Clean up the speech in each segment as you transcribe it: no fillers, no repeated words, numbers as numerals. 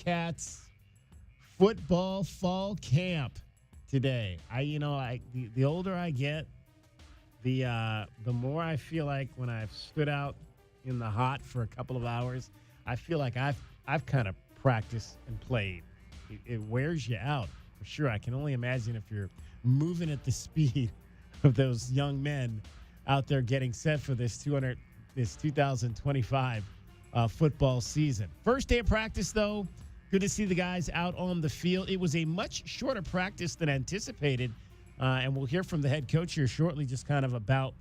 Wildcats football fall camp today. The older I get, the more I feel like when I've stood out in the hot for a couple of hours, I feel like I've kind of practiced and played. It wears you out for sure. I can only imagine if you're moving at the speed of those young men out there getting set for this 2025 football season. First day of practice, though, good to see the guys out on the field. It was a much shorter practice than anticipated, and we'll hear from the head coach here shortly just kind of about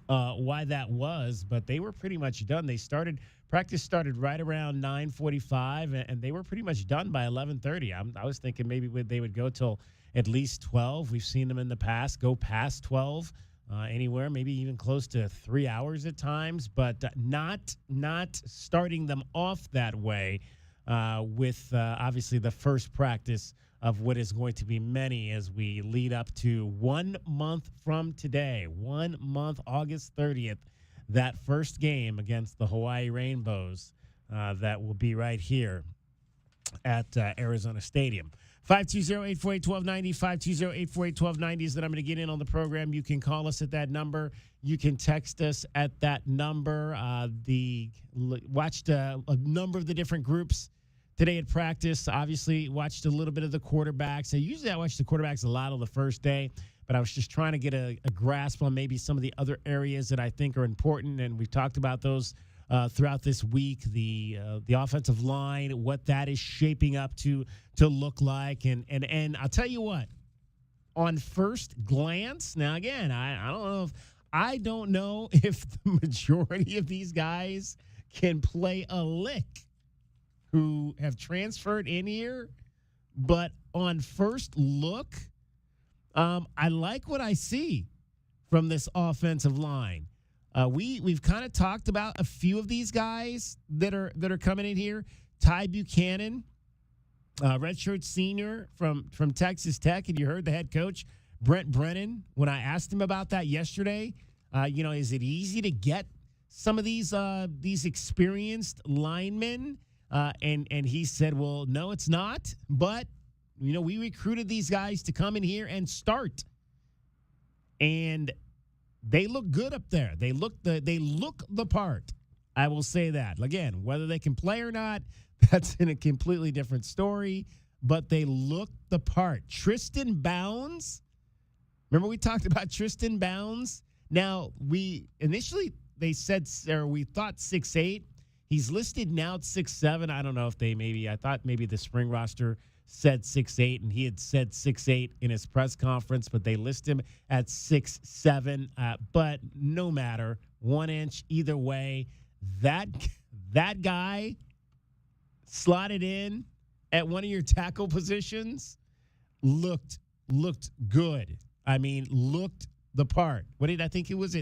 why that was, but they were pretty much done. Practice started right around 9:45, and they were pretty much done by 11:30. I was thinking maybe they would go till at least 12. We've seen them in the past go past 12, anywhere, maybe even close to 3 hours at times, but not starting them off that way with obviously the first practice of what is going to be many as we lead up to 1 month from today, 1 month, August 30th, that first game against the Hawaii Rainbows that will be right here at Arizona Stadium. 520-848-1290, 520-848-1290 is the number to get in on the program. You can call us at that number. You can text us at that number. Watched a number of the different groups today at practice. Obviously, watched a little bit of the quarterbacks. I watch the quarterbacks a lot on the first day, but I was just trying to get a grasp on maybe some of the other areas that I think are important, and we've talked about those throughout this week. The offensive line, what that is shaping up to look like, and I'll tell you what, on first glance, now again, I don't know if the majority of these guys can play a lick who have transferred in here, but on first look, I like what I see from this offensive line. We've kind of talked about a few of these guys that are coming in here. Ty Buchanan, redshirt senior from Texas Tech, and you heard the head coach Brent Brennan when I asked him about that yesterday. Is it easy to get some of these experienced linemen? And he said, well, no, it's not. But we recruited these guys to come in here and start, and they look good up there. They look the part. I will say that. Again, whether they can play or not, that's in a completely different story. But they look the part. Tristan Bounds. Remember we talked about Tristan Bounds? Now, we thought 6'8". He's listed now at 6'7". I don't know if I thought maybe the spring roster said 6'8", and he had said 6'8" in his press conference, but they list him at 6'7". But no matter, 1 inch either way, that guy slotted in at one of your tackle positions looked good. I mean, looked the part. What did I think it was?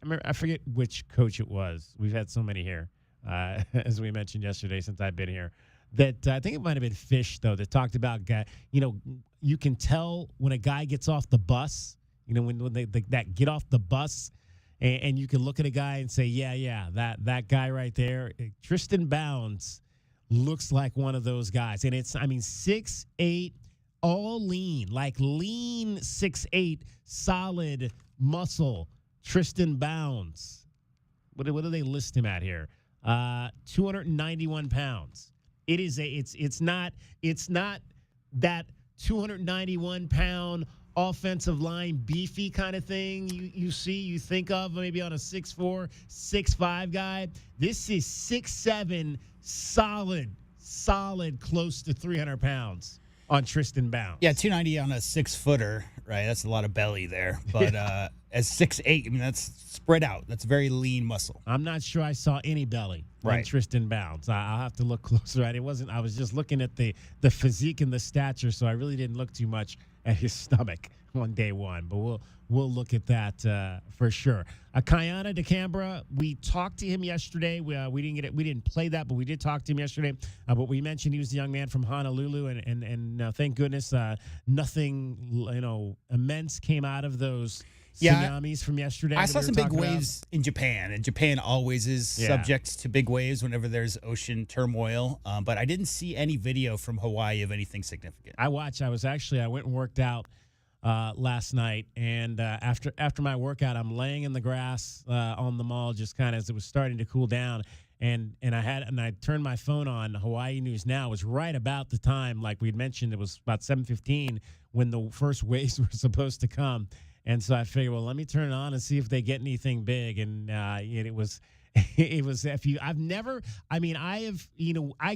I forget which coach it was. We've had so many here, as we mentioned yesterday since I've been here. That I think it might have been Fish, though, that talked about, you can tell when a guy gets off the bus, when they get off the bus, and you can look at a guy and say, that guy right there, Tristan Bounds, looks like one of those guys. And it's, 6'8", all lean, like lean 6'8", solid muscle, Tristan Bounds. What do they list him at here? 291 pounds. It's not that 291-pound offensive line beefy kind of thing you think of maybe on a 6'4", 6'5" guy. This is 6'7", solid, close to 300 pounds on Tristan Bounds. Yeah, 290 on a 6-footer, right? That's a lot of belly there. But as 6'8", that's spread out. That's very lean muscle. I'm not sure I saw any belly on Tristan Bounds. I'll have to look closer at it. I was just looking at the physique and the stature, so I really didn't look too much at his stomach on day one. But we'll look at that for sure. Kayana DeCambra, we talked to him yesterday. We didn't play that, but we did talk to him yesterday. But we mentioned he was a young man from Honolulu, and thank goodness nothing immense came out of those tsunamis from yesterday. I that saw we were some big talking about? waves in Japan, and Japan always is subject to big waves whenever there's ocean turmoil. But I didn't see any video from Hawaii of anything significant. I went and worked out last night, and after my workout, I'm laying in the grass on the mall, just kind of as it was starting to cool down, and I turned my phone on. Hawaii News Now was right about the time, like we'd mentioned, it was about 7:15 when the first waves were supposed to come, and so I figured, well, let me turn it on and see if they get anything big, and it was. It was I've never. I mean, I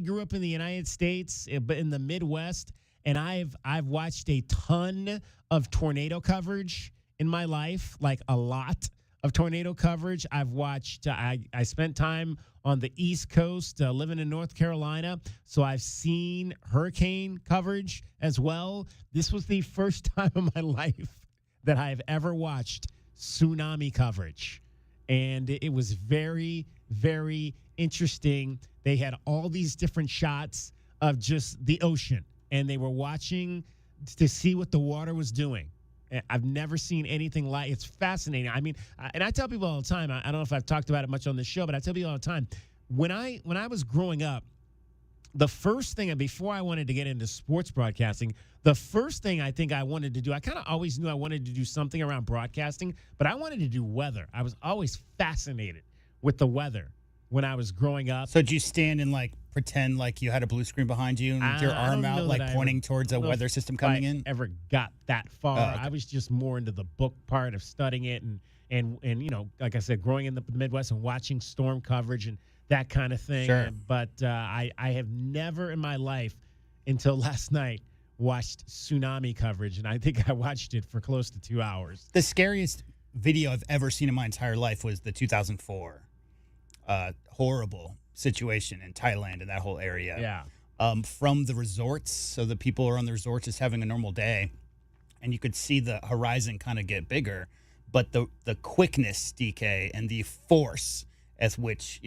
grew up in the United States, but in the Midwest. And I've watched a ton of tornado coverage in my life, like a lot of tornado coverage. I've watched. I spent time on the East Coast, living in North Carolina, so I've seen hurricane coverage as well. This was the first time in my life that I've ever watched tsunami coverage, and it was very, very interesting. They had all these different shots of just the ocean. And they were watching to see what the water was doing. I've never seen anything like it's fascinating. I mean, and I tell people all the time, I don't know if I've talked about it much on this show, but I tell people all the time, when I was growing up, the first thing, before I wanted to get into sports broadcasting, the first thing I think I wanted to do, I kind of always knew I wanted to do something around broadcasting, but I wanted to do weather. I was always fascinated with the weather when I was growing up. So did you stand and pretend like you had a blue screen behind you and with your arm out, pointing towards a weather system coming in? Ever got that far? Oh, okay. I was just more into the book part of studying it, and like I said, growing in the Midwest and watching storm coverage and that kind of thing. Sure. But I have never in my life until last night watched tsunami coverage, and I think I watched it for close to 2 hours. The scariest video I've ever seen in my entire life was the 2004 horrible situation in Thailand and that whole area. Yeah. From the resorts, so the people are on the resorts just having a normal day, and you could see the horizon kind of get bigger, but the quickness, DK, and the force at which,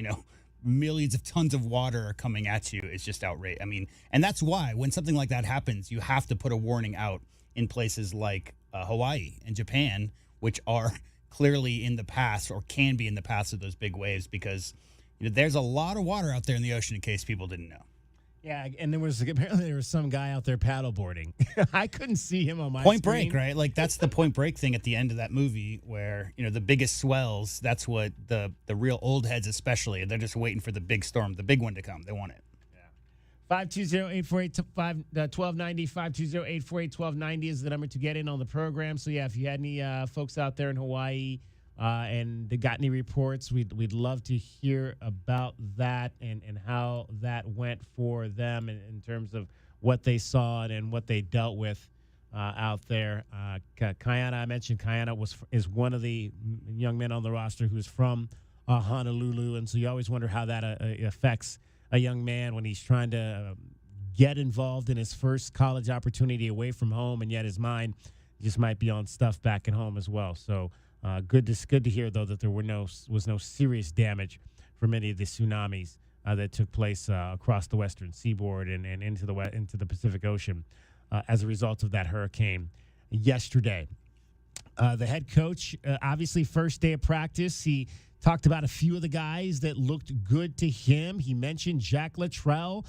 millions of tons of water are coming at you is just outrageous. I mean, and that's why when something like that happens, you have to put a warning out in places like Hawaii and Japan, which are clearly in the path or can be in the paths of those big waves, because there's a lot of water out there in the ocean, in case people didn't know. Yeah, and apparently there was some guy out there paddleboarding. I couldn't see him on my Point screen. Break, right? Like that's the Point Break thing at the end of that movie, where the biggest swells. That's what the real old heads, especially, they're just waiting for the big storm, the big one to come. They want it. 520-848-1290, 520-848-1290 is the number to get in on the program. So, yeah, if you had any folks out there in Hawaii and they got any reports, we'd love to hear about that and how that went for them in terms of what they saw and what they dealt with out there. Kayana, I mentioned Kayana is one of the young men on the roster who's from Honolulu, and so you always wonder how that affects a young man when he's trying to get involved in his first college opportunity away from home, and yet his mind just might be on stuff back at home as well. So good to hear, though, that there was no serious damage from any of the tsunamis that took place across the western seaboard and into the Pacific Ocean as a result of that hurricane yesterday. The head coach, obviously, first day of practice, he talked about a few of the guys that looked good to him. He mentioned Jack Luttrell.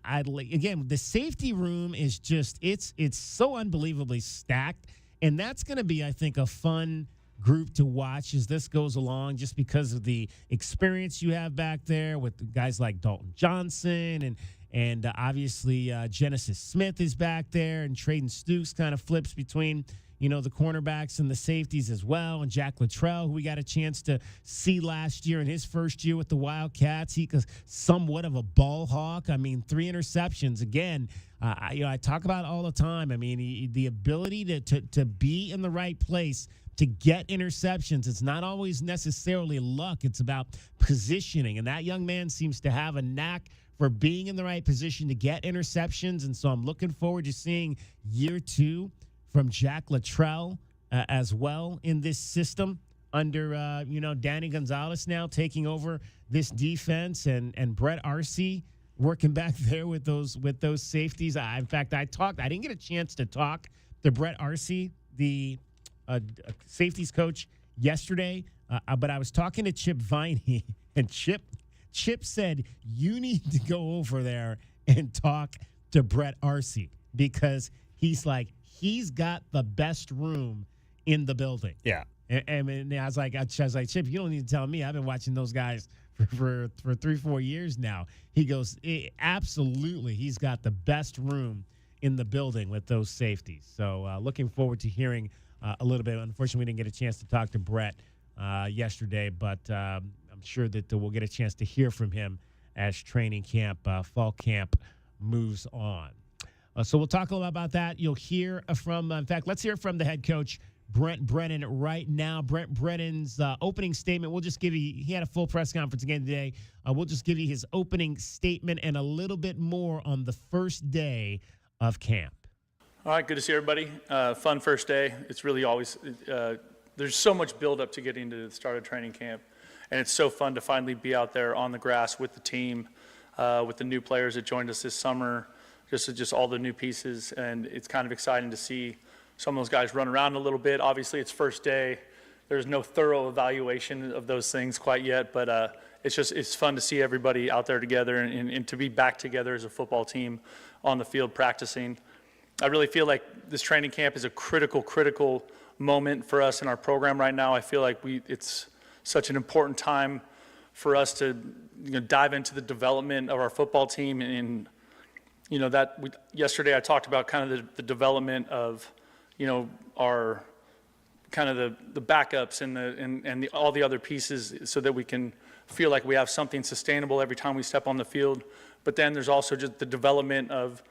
Again, the safety room is just, it's so unbelievably stacked. And that's going to be, I think, a fun group to watch as this goes along, just because of the experience you have back there with guys like Dalton Johnson and obviously Genesis Smith is back there, and Traden Stukes kind of flips between the cornerbacks and the safeties as well. And Jack Luttrell, who we got a chance to see last year in his first year with the Wildcats. He was somewhat of a ball hawk. I mean, 3 interceptions. Again, I talk about it all the time. I mean, the ability to be in the right place to get interceptions. It's not always necessarily luck. It's about positioning. And that young man seems to have a knack for being in the right position to get interceptions. And so I'm looking forward to seeing year 2 from Jack Luttrell as well in this system under, Danny Gonzalez now taking over this defense, and Brett Arcee working back there with those safeties. In fact, I didn't get a chance to talk to Brett Arcee, the safeties coach yesterday, but I was talking to Chip Viney, and Chip said you need to go over there and talk to Brett Arcee because he's got the best room in the building. Yeah. And I was like, Chip, you don't need to tell me. I've been watching those guys for 3-4 years now. He goes, absolutely, he's got the best room in the building with those safeties. So looking forward to hearing a little bit. Unfortunately, we didn't get a chance to talk to Brett yesterday, but I'm sure that we'll get a chance to hear from him as training camp, fall camp moves on. So we'll talk a little about that. You'll hear from, in fact, let's hear from the head coach, Brent Brennan, right now. Brent Brennan's opening statement. We'll just give you, he had a full press conference again today. We'll just give you his opening statement and a little bit more on the first day of camp. All right, good to see everybody. Fun first day. It's really always, there's so much buildup to getting to the start of training camp. And it's so fun to finally be out there on the grass with the team, with the new players that joined us this summer, just all the new pieces. And it's kind of exciting to see some of those guys run around a little bit. Obviously, it's first day. There's no thorough evaluation of those things quite yet, but it's fun to see everybody out there together and to be back together as a football team on the field practicing. I really feel like this training camp is a critical moment for us in our program right now. I feel like it's such an important time for us to dive into the development of our football team. And yesterday I talked about kind of the development of our kind of the backups and all the other pieces so that we can feel like we have something sustainable every time we step on the field. But then there's also just the development of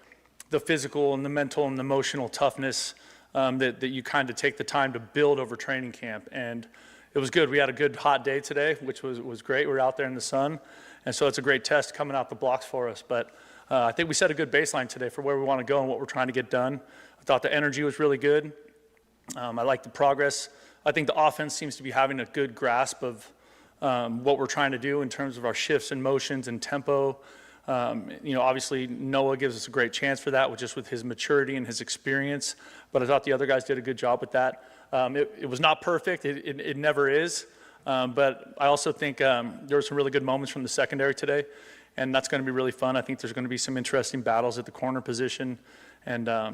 the physical and the mental and the emotional toughness that you kind of take the time to build over training camp. And it was good. We had a good hot day today, which was great. We were out there in the sun. And so it's a great test coming out the blocks for us. But I think we set a good baseline today for where we want to go and what we're trying to get done. I thought the energy was really good. I like the progress. I think the offense seems to be having a good grasp of what we're trying to do in terms of our shifts and motions and tempo. Obviously Noah gives us a great chance for that, with his maturity and his experience. But I thought the other guys did a good job with that. It was not perfect. It never is. But I also think there were some really good moments from the secondary today, and that's going to be really fun. I think there's going to be some interesting battles at the corner position. And, I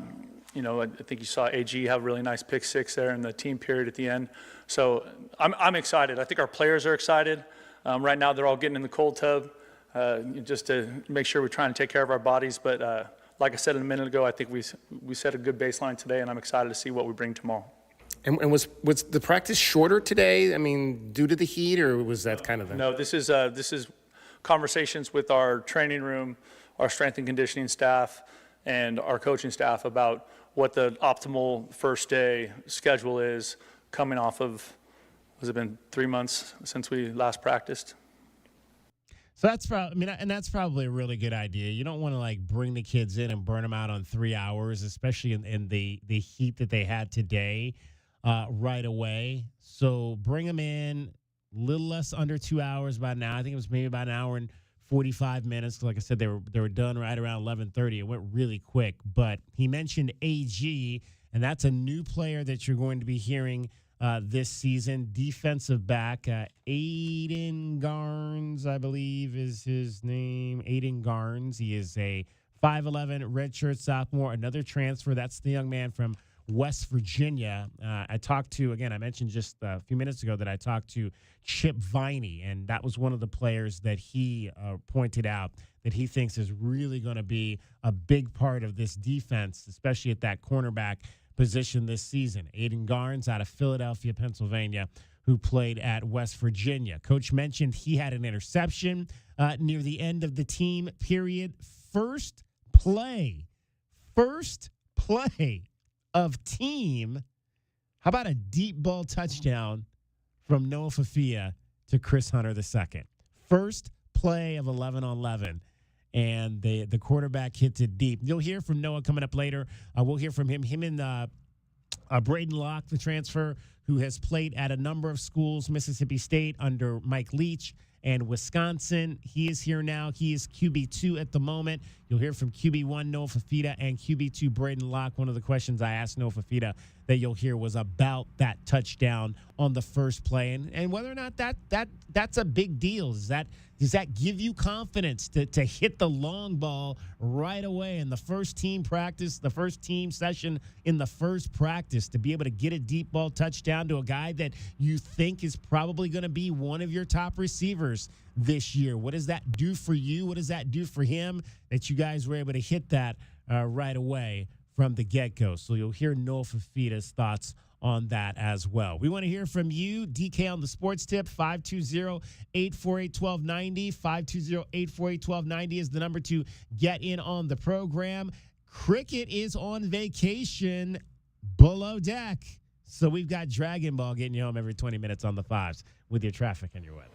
think you saw AG have a really nice pick six there in the team period at the end. So I'm excited. I think our players are excited. Right now they're all getting in the cold tub just to make sure we're trying to take care of our bodies. But like I said a minute ago, I think we set a good baseline today, and I'm excited to see what we bring tomorrow. And was the practice shorter today? I mean, due to the heat, or was that kind of the... No, this is conversations with our training room, our strength and conditioning staff, and our coaching staff about what the optimal first day schedule is coming off of, has it been 3 months since we last practiced? So that's that's probably a really good idea. You don't want to bring the kids in and burn them out on 3 hours, especially in the heat that they had today right away. So bring them in a little less under 2 hours by now. I think it was maybe about an hour and 45 minutes. Like I said, they were done right around 11:30. It went really quick. But he mentioned AG, and that's a new player that you're going to be hearing this season. Defensive back, Aiden Garnes, I believe is his name. Aiden Garnes. He is a 5'11" redshirt sophomore, another transfer. That's the young man from West Virginia. I mentioned just a few minutes ago that I talked to Chip Viney, and that was one of the players that he pointed out that he thinks is really going to be a big part of this defense, especially at that cornerback position this season. Aiden Garnes out of Philadelphia, Pennsylvania, who played at West Virginia. Coach mentioned he had an interception near the end of the team period. First play of team. How about a deep ball touchdown from Noah Fafia to Chris Hunter II? First play of 11 on 11. And the quarterback hits it deep. You'll hear from Noah coming up later. We'll hear from him. Him and Braden Locke, the transfer, who has played at a number of schools, Mississippi State under Mike Leach, and Wisconsin. He is here now. He is QB2 at the moment. You'll hear from QB1 Noah Fafita and QB2 Braden Locke. One of the questions I asked Noah Fafita that you'll hear was about that touchdown on the first play and whether or not that's a big deal. Does that give you confidence to hit the long ball right away in the first team practice, the first team session in the first practice, to be able to get a deep ball touchdown to a guy that you think is probably going to be one of your top receivers this year? What does that do for you? What does that do for him that you guys were able to hit that right away from the get-go? So you'll hear Noah Fafita's thoughts on that as well. We want to hear from you. DK on the sports tip, 520-848-1290. 520-848-1290 is the number to get in on the program. Cricket is on vacation below deck. So we've got Dragon Ball getting you home every 20 minutes on the fives with your traffic and your weather.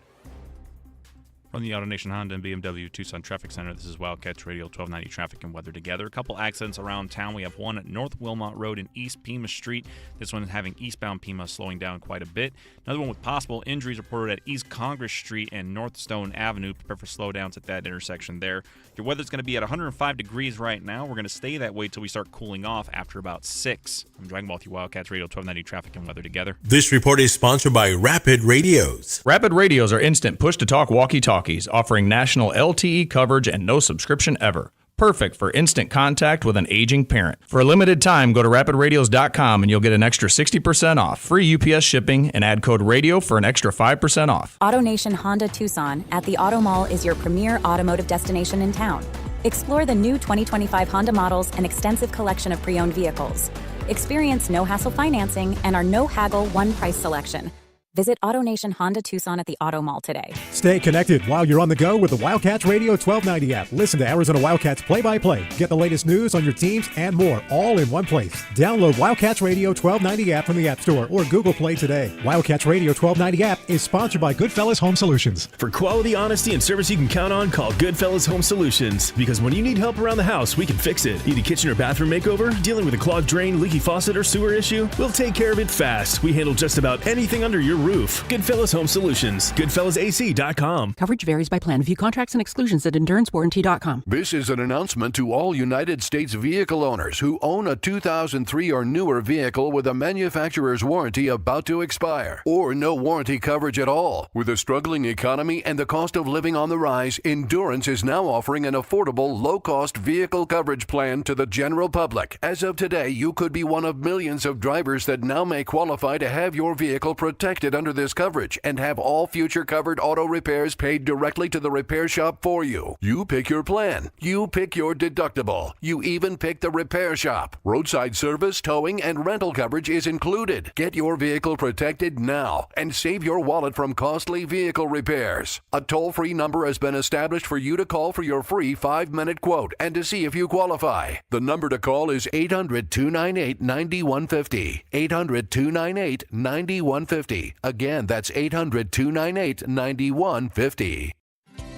From the AutoNation Honda and BMW Tucson Traffic Center, this is Wildcats Radio 1290 Traffic and Weather Together. A couple accidents around town. We have one at North Wilmot Road and East Pima Street. This one is having eastbound Pima slowing down quite a bit. Another one with possible injuries reported at East Congress Street and North Stone Avenue. Prepare for slowdowns at that intersection there. Your weather's going to be at 105 degrees right now. We're going to stay that way until we start cooling off after about 6. I'm Dragon Ball with you, Wildcats Radio 1290 Traffic and Weather Together. This report is sponsored by Rapid Radios. Rapid Radios are instant push-to-talk walkie-talkies, offering national LTE coverage and no subscription ever. Perfect for instant contact with an aging parent. For a limited time, go to rapidradios.com and you'll get an extra 60% off, free UPS shipping, and add code RADIO for an extra 5% off. AutoNation Honda Tucson at the Auto Mall is your premier automotive destination in town. Explore the new 2025 Honda models and extensive collection of pre-owned vehicles. Experience no-hassle financing and our no-haggle one-price selection. Visit AutoNation Honda Tucson at the Auto Mall today. Stay connected while you're on the go with the Wildcats Radio 1290 app. Listen to Arizona Wildcats play-by-play. Get the latest news on your teams and more, all in one place. Download Wildcats Radio 1290 app from the App Store or Google Play today. Wildcats Radio 1290 app is sponsored by Goodfellas Home Solutions. For quality, honesty, and service you can count on, call Goodfellas Home Solutions. Because when you need help around the house, we can fix it. Need a kitchen or bathroom makeover? Dealing with a clogged drain, leaky faucet, or sewer issue? We'll take care of it fast. We handle just about anything under your roof. Goodfellas Home Solutions. GoodfellasAC.com. Coverage varies by plan. View contracts and exclusions at EnduranceWarranty.com. This is an announcement to all United States vehicle owners who own a 2003 or newer vehicle with a manufacturer's warranty about to expire, or no warranty coverage at all. With a struggling economy and the cost of living on the rise, Endurance is now offering an affordable, low-cost vehicle coverage plan to the general public. As of today, you could be one of millions of drivers that now may qualify to have your vehicle protected under this coverage and have all future covered auto repairs paid directly to the repair shop for you. You pick your plan. You pick your deductible. You even pick the repair shop. Roadside service, towing, and rental coverage is included. Get your vehicle protected now and save your wallet from costly vehicle repairs. A toll-free number has been established for you to call for your free 5-minute quote and to see if you qualify. The number to call is 800-298-9150. 800-298-9150. Again, that's 800-298-9150.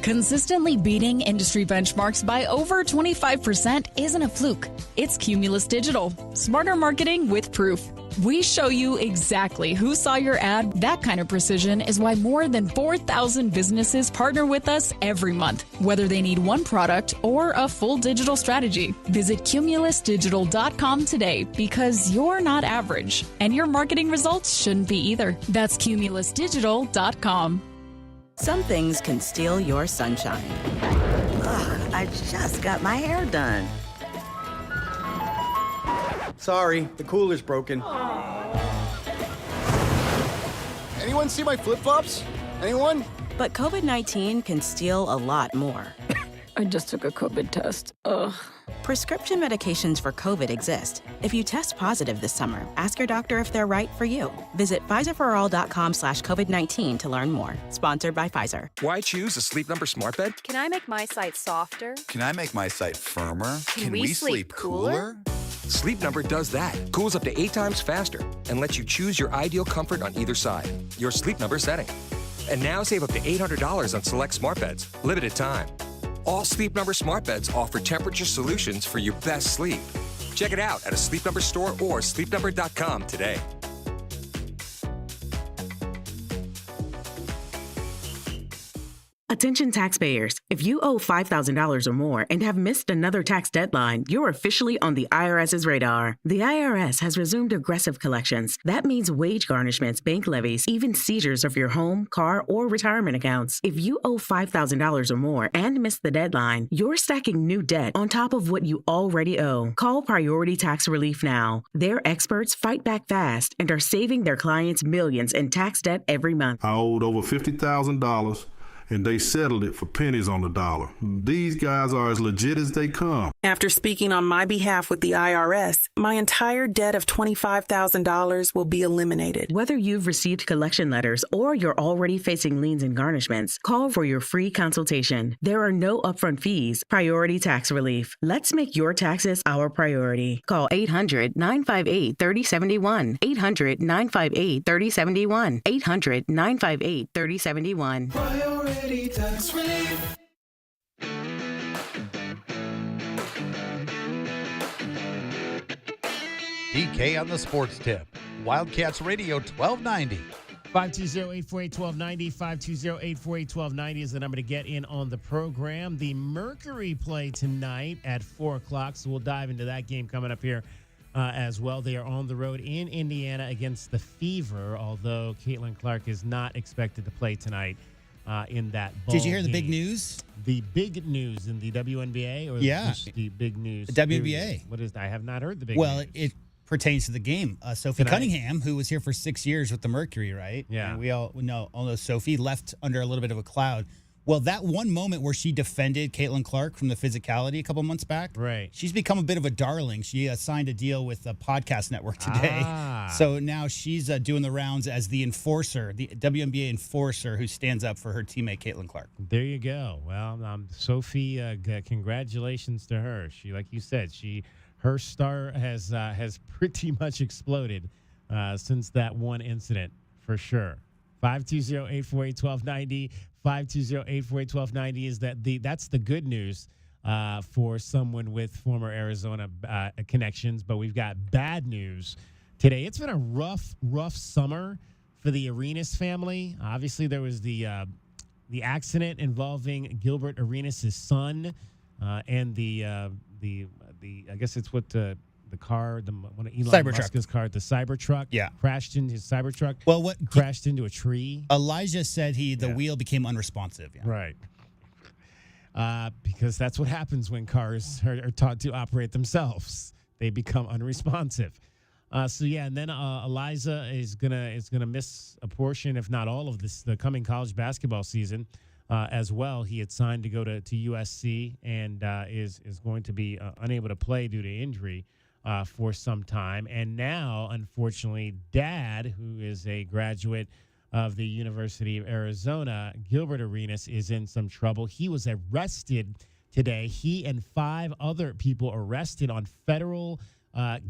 Consistently beating industry benchmarks by over 25% isn't a fluke. It's Cumulus Digital. Smarter marketing with proof. We show you exactly who saw your ad. That kind of precision is why more than 4,000 businesses partner with us every month, whether they need one product or a full digital strategy. Visit cumulusdigital.com today because you're not average, and your marketing results shouldn't be either. That's cumulusdigital.com. Some things can steal your sunshine. Ugh, I just got my hair done. Sorry, the cooler's broken. Anyone see my flip-flops? Anyone? But COVID-19 can steal a lot more. I just took a COVID test. Ugh. Prescription medications for COVID exist. If you test positive this summer, ask your doctor if they're right for you. Visit PfizerForAll.com/COVID-19 to learn more. Sponsored by Pfizer. Why choose a Sleep Number smart bed? Can I make my site softer? Can I make my site firmer? Can we sleep cooler? Sleep Number does that. Cools up to 8 times faster and lets you choose your ideal comfort on either side. Your Sleep Number setting. And now save up to $800 on select smart beds. Limited time. All Sleep Number smart beds offer temperature solutions for your best sleep. Check it out at a Sleep Number store or sleepnumber.com today. Attention taxpayers, if you owe $5,000 or more and have missed another tax deadline, you're officially on the IRS's radar. The IRS has resumed aggressive collections. That means wage garnishments, bank levies, even seizures of your home, car, or retirement accounts. If you owe $5,000 or more and missed the deadline, you're stacking new debt on top of what you already owe. Call Priority Tax Relief now. Their experts fight back fast and are saving their clients millions in tax debt every month. I owed over $50,000. And they settled it for pennies on the dollar. These guys are as legit as they come. After speaking on my behalf with the IRS, my entire debt of $25,000 will be eliminated. Whether you've received collection letters or you're already facing liens and garnishments, call for your free consultation. There are no upfront fees. Priority Tax Relief. Let's make your taxes our priority. Call 800-958-3071. 800-958-3071. 800-958-3071. Priority Tax Relief. DK on the Sports Tip. Wildcats Radio 1290. 520-848-1290. 520-848-1290 is the number to get in on the program. The Mercury play tonight at 4 o'clock, so we'll dive into that game coming up here as well. They are on the road in Indiana against the Fever, although Caitlin Clark is not expected to play tonight in that ball Did you hear the game. big news? The big news in the WNBA? Or just the big news? The WNBA. What is that? I have not heard the big Well, news. it pertains to the game. Sophie Tonight. Cunningham, who was here for 6 years with the Mercury, right? Yeah. And we all know, although Sophie left under a little bit of a cloud. Well, that one moment where she defended Caitlin Clark from the physicality a couple months back, right? She's become a bit of a darling. She signed a deal with the podcast network today. Ah. So now she's doing the rounds as the enforcer, the WNBA enforcer who stands up for her teammate Caitlin Clark. There you go. Well, Sophie, congratulations to her. She, like you said, her star has pretty much exploded since that one incident, for sure. 520-848-1290. 520-848-1290 is that's the good news for someone with former Arizona connections. But we've got bad news today. It's been a rough summer for the Arenas family. Obviously, there was the accident involving Gilbert Arenas' son and the I guess it's what the car, one of Elon Musk's car, the Cybertruck, crashed into his Cybertruck. Well, what crashed into a tree? Elijah said the wheel became unresponsive. Yeah. Right. Because that's what happens when cars are taught to operate themselves. They become unresponsive. And then Eliza is gonna miss a portion, if not all of the coming college basketball season. As well, he had signed to go to USC and is going to be unable to play due to injury for some time. And now, unfortunately, Dad, who is a graduate of the University of Arizona, Gilbert Arenas, is in some trouble. He was arrested today. He and 5 other people arrested on federal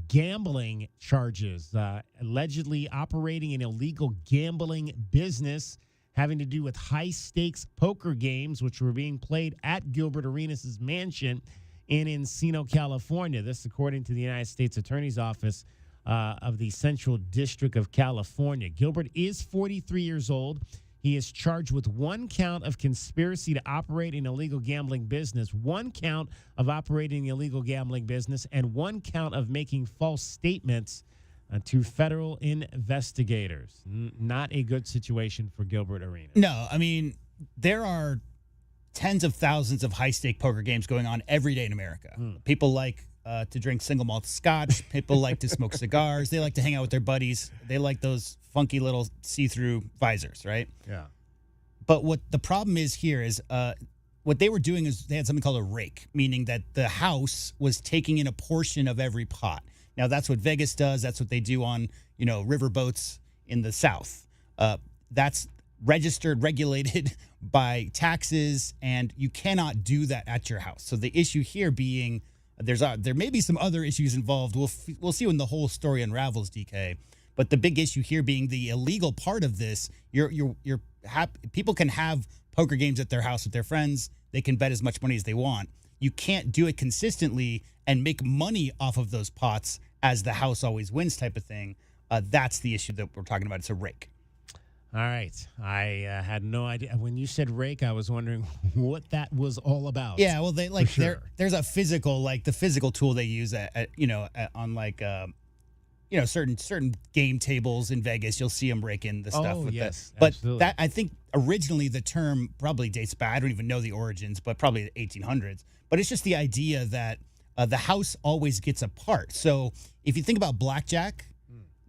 gambling charges, allegedly operating an illegal gambling business having to do with high-stakes poker games, which were being played at Gilbert Arenas' mansion in Encino, California. This, according to the United States Attorney's Office of the Central District of California. Gilbert is 43 years old. He is charged with 1 count of conspiracy to operate an illegal gambling business, 1 count of operating an illegal gambling business, and 1 count of making false statements to federal investigators. Not a good situation for Gilbert Arenas. No, I mean, there are tens of thousands of high-stake poker games going on every day in America. People like to drink single malt scotch. People like to smoke cigars. They like to hang out with their buddies. They like those funky little see-through visors, right? Yeah. But what the problem is here is what they were doing is they had something called a rake, meaning that the house was taking in a portion of every pot. Now, that's what Vegas does. That's what they do on, river boats in the South. That's registered, regulated by taxes, and you cannot do that at your house. So the issue here being there may be some other issues involved. We'll see when the whole story unravels, DK. But the big issue here being the illegal part of this. People can have poker games at their house with their friends. They can bet as much money as they want. You can't do it consistently and make money off of those pots as the house always wins type of thing. That's the issue that we're talking about. It's a rake. All right. I had no idea. When you said rake, I was wondering what that was all about. Yeah, well, they like sure. there's a physical, like the physical tool they use on like certain game tables in Vegas. You'll see them raking the stuff. With yes, but absolutely. that I think originally the term probably dates back. I don't even know the origins, but probably the 1800s. But it's just the idea that the house always gets a part. So if you think about blackjack,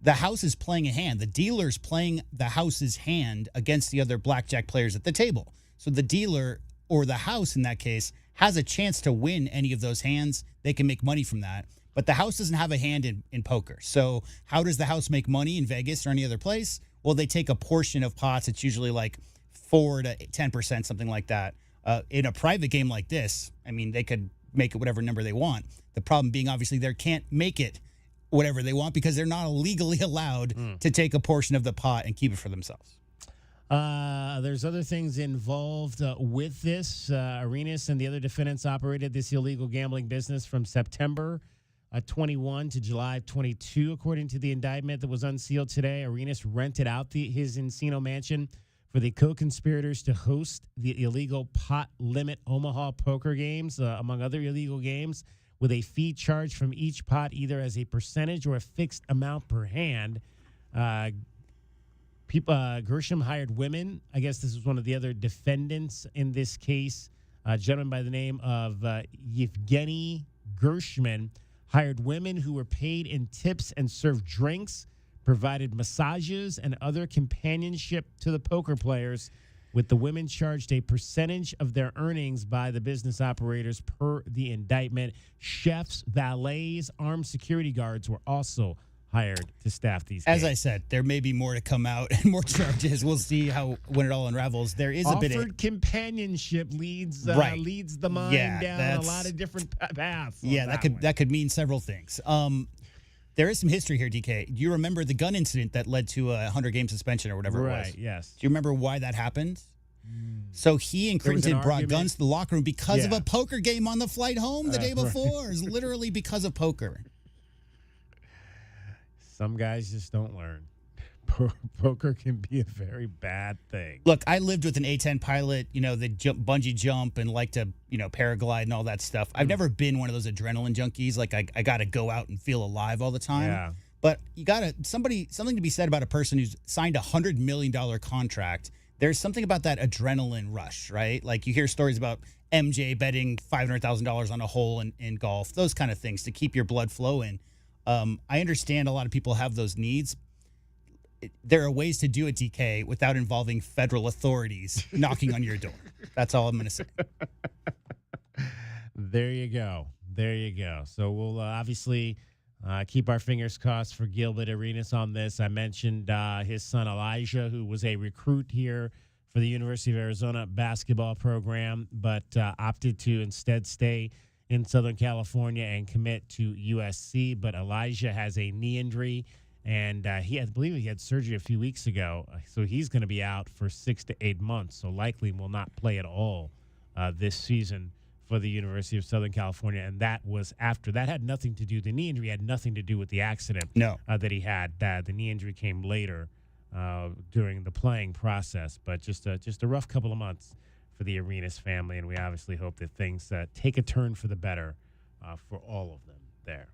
the house is playing a hand. The dealer's playing the house's hand against the other blackjack players at the table. So the dealer, or the house in that case, has a chance to win any of those hands. They can make money from that. But the house doesn't have a hand in poker. So how does the house make money in Vegas or any other place? Well, they take a portion of pots. It's usually like 4 to 10%, something like that. In a private game like this, I mean, they could make it whatever number they want. The problem being, obviously, they can't make it whatever they want because they're not legally allowed to take a portion of the pot and keep it for themselves. There's other things involved with this. Arenas and the other defendants operated this illegal gambling business from September 21 to July 22, according to the indictment that was unsealed today. Arenas rented out his Encino mansion for the co-conspirators to host the illegal pot limit Omaha poker games, among other illegal games, with a fee charged from each pot either as a percentage or a fixed amount per hand. Gershom hired women. I guess this was one of the other defendants in this case. A gentleman by the name of Yevgeny Gershman hired women who were paid in tips and served drinks, provided massages and other companionship to the poker players, with the women charged a percentage of their earnings by the business operators per the indictment. Chefs, valets, armed security guards were also hired to staff these games. As I said, there may be more to come out and more charges. We'll see when it all unravels. There is a bit of companionship leads the mind down a lot of different paths. Yeah, that could mean several things. There is some history here, DK. Do you remember the gun incident that led to a 100-game suspension or whatever it was? Right, yes. Do you remember why that happened? So he and Crittenden brought guns to the locker room because of a poker game on the flight home the day before. It was literally because of poker. Some guys just don't learn. Poker can be a very bad thing. Look, I lived with an A-10 pilot, they bungee jump and like to, paraglide and all that stuff. I've never been one of those adrenaline junkies. Like I got to go out and feel alive all the time. Yeah. But you got to, something to be said about a person who's signed a $100 million contract. There's something about that adrenaline rush, right? Like you hear stories about MJ betting $500,000 on a hole in golf, those kind of things to keep your blood flowing. I understand a lot of people have those needs. There are ways to do it, DK, without involving federal authorities knocking on your door. That's all I'm going to say. There you go. So we'll obviously keep our fingers crossed for Gilbert Arenas on this. I mentioned his son Elijah, who was a recruit here for the University of Arizona basketball program, but opted to instead stay in Southern California and commit to USC. But Elijah has a knee injury. And I believe he had surgery a few weeks ago, so he's going to be out for 6 to 8 months, so likely will not play at all this season for the University of Southern California. And that was after. That had nothing to do, the knee injury had nothing to do with the accident that he had. The knee injury came later during the playing process, but just a rough couple of months for the Arenas family, and we obviously hope that things take a turn for the better for all of them there.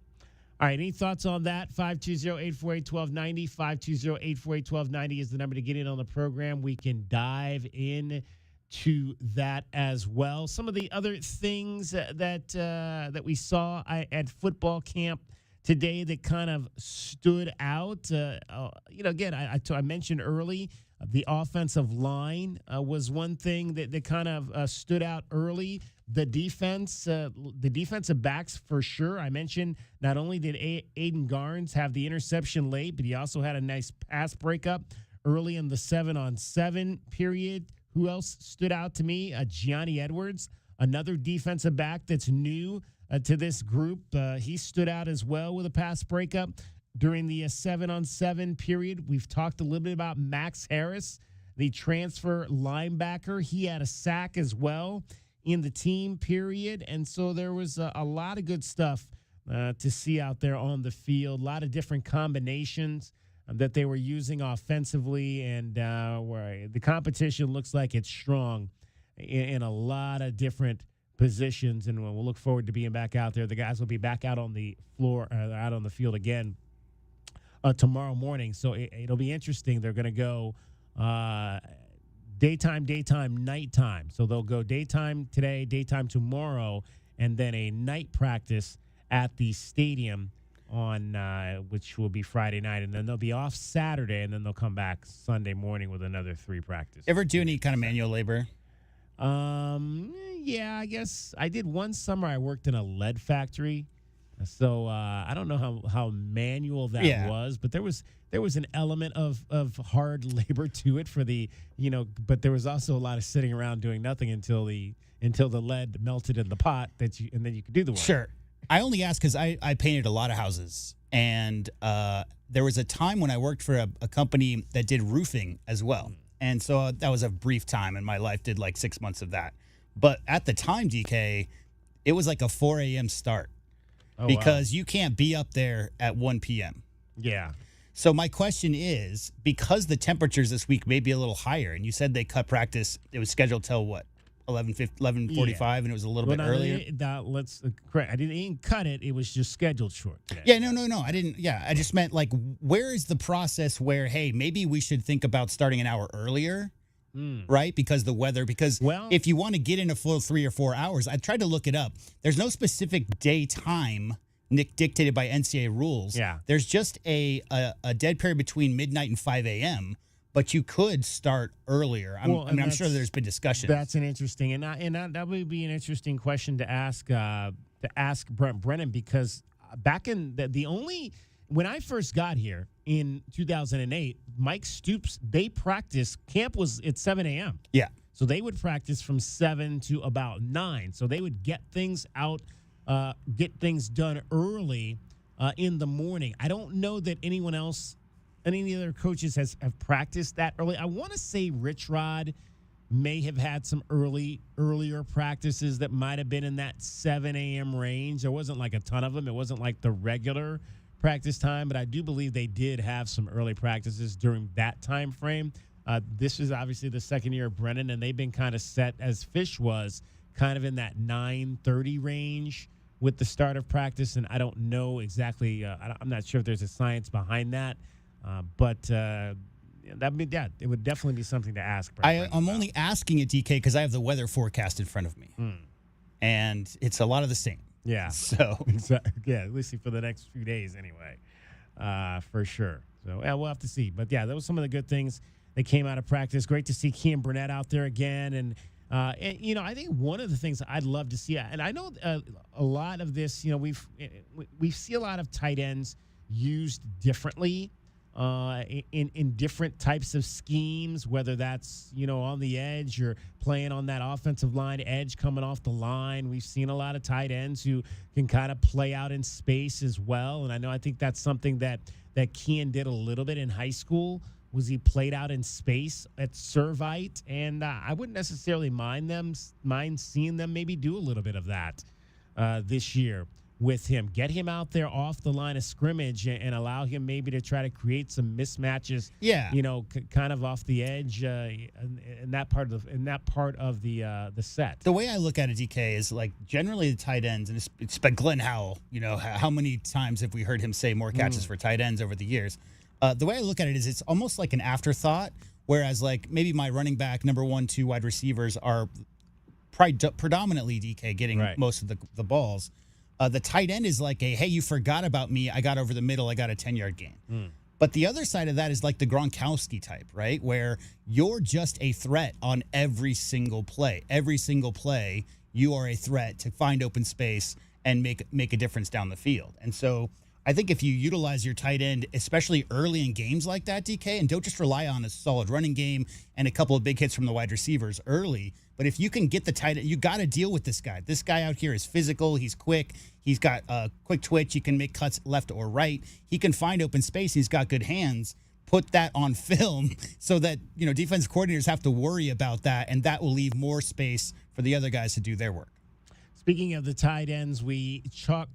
All right, any thoughts on that? 520-848-1290. 520-848-1290 is the number to get in on the program. We can dive in to that as well. Some of the other things that we saw at football camp today that kind of stood out. Again, I mentioned early the offensive line was one thing that kind of stood out early. The defense, the defensive backs for sure. I mentioned not only did Aiden Garnes have the interception late, but he also had a nice pass breakup early in the 7-on-7 period. Who else stood out to me? Gianni Edwards, another defensive back that's new to this group. He stood out as well with a pass breakup during the 7-on-7 period. We've talked a little bit about Max Harris, the transfer linebacker. He had a sack as well in the team period. And so there was a lot of good stuff to see out there on the field, a lot of different combinations that they were using offensively, and where the competition looks like it's strong in a lot of different positions. And we'll look forward to being back out there. The guys will be back out on the floor, out on the field again tomorrow morning. So it'll be interesting. They're going to go daytime, nighttime. So they'll go daytime today, daytime tomorrow, and then a night practice at the stadium on which will be Friday night, and then they'll be off Saturday, and then they'll come back Sunday morning with another 3 practices. Ever do any kind of manual labor? Yeah, I guess I did one summer. I worked in a lead factory, so I don't know how manual that was, but there was an element of hard labor to it for the, but there was also a lot of sitting around doing nothing until the lead melted in the pot and then you could do the work. Sure. I only ask because I painted a lot of houses, and there was a time when I worked for a company that did roofing as well. And so that was a brief time in my life, did like 6 months of that. But at the time, DK, it was like a 4 a.m. start because you can't be up there at 1 p.m. Yeah. So my question is, because the temperatures this week may be a little higher, and you said they cut practice, it was scheduled till what? 11:45, and it was a little bit earlier. Let's correct. I didn't cut it. It was just scheduled short today. Yeah, no. I didn't. Yeah, I just meant like, where is the process where, hey, maybe we should think about starting an hour earlier, right? Because the weather. Because if you want to get in a full 3 or 4 hours, I tried to look it up. There's no specific daytime dictated by NCAA rules. Yeah. There's just a dead period between midnight and 5 a.m. But you could start earlier. I'm sure there's been discussion. That's an interesting, and that would be an interesting question to ask Brent Brennan, because back in when I first got here in 2008, Mike Stoops, they practiced, camp was at 7 a.m. Yeah. So they would practice from 7 to about 9. So they would get things out, get things done early in the morning. I don't know that anyone else, any of the other coaches have practiced that early. I want to say Rich Rod may have had some earlier practices that might have been in that 7 a.m. range. There wasn't like a ton of them. It wasn't like the regular practice time, but I do believe they did have some early practices during that time frame. This is obviously the second year of Brennan, and they've been kind of set, as Fish was, kind of in that 9:30 range with the start of practice, and I don't know exactly. I'm not sure if there's a science behind that. But it would definitely be something to ask. I'm only asking it, DK, because I have the weather forecast in front of me, and it's a lot of the same. Yeah. So at least for the next few days, anyway, for sure. So we'll have to see. But that was some of the good things that came out of practice. Great to see Kean Burnett out there again, and I think one of the things I'd love to see, and I know a lot of this, we see a lot of tight ends used differently. In different types of schemes, whether that's, on the edge or playing on that offensive line edge coming off the line. We've seen a lot of tight ends who can kind of play out in space as well. And I think that's something that Kean did a little bit in high school, was he played out in space at Servite. And I wouldn't necessarily mind seeing them maybe do a little bit of that this year with him. Get him out there off the line of scrimmage and allow him maybe to try to create some mismatches. Yeah, kind of off the edge in that part of the set. The way I look at it, DK, is like generally the tight ends, and it's by Glenn Howell. How many times have we heard him say more catches for tight ends over the years? The way I look at it is it's almost like an afterthought. Whereas like maybe my running back, number 1, 2 wide receivers are predominantly DK getting most of the balls. The tight end is like hey, you forgot about me. I got over the middle. I got a 10-yard gain. But the other side of that is like the Gronkowski type, right? Where you're just a threat on every single play. Every single play, you are a threat to find open space and make a difference down the field. And so I think if you utilize your tight end, especially early in games like that, DK, and don't just rely on a solid running game and a couple of big hits from the wide receivers early, but if you can get the tight end, you got to deal with this guy. This guy out here is physical. He's quick. He's got a quick twitch. He can make cuts left or right. He can find open space. He's got good hands. Put that on film so that, defensive coordinators have to worry about that, and that will leave more space for the other guys to do their work. Speaking of the tight ends, we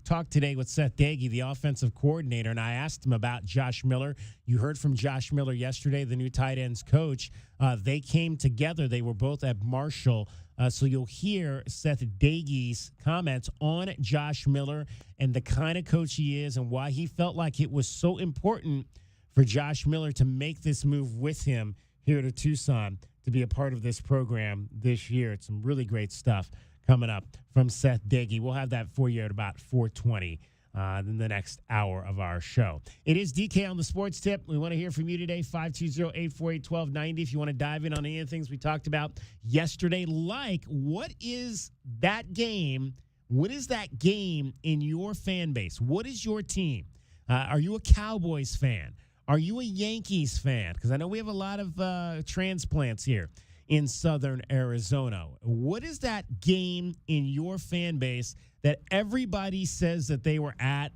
talked today with Seth Dagey, the offensive coordinator, and I asked him about Josh Miller. You heard from Josh Miller yesterday, the new tight ends coach. They came together. They were both at Marshall. So you'll hear Seth Dagey's comments on Josh Miller and the kind of coach he is and why he felt like it was so important for Josh Miller to make this move with him here to Tucson to be a part of this program this year. It's some really great stuff coming up from Seth Dagey. We'll have that for you at about 4:20 in the next hour of our show. It is DK on the Sports Tip. We want to hear from you today, 520-848-1290. If you want to dive in on any of the things we talked about yesterday, like what is that game? What is that game in your fan base? What is your team? Are you a Cowboys fan? Are you a Yankees fan? Because I know we have a lot of transplants here in southern Arizona. What is that game in your fan base that everybody says that they were at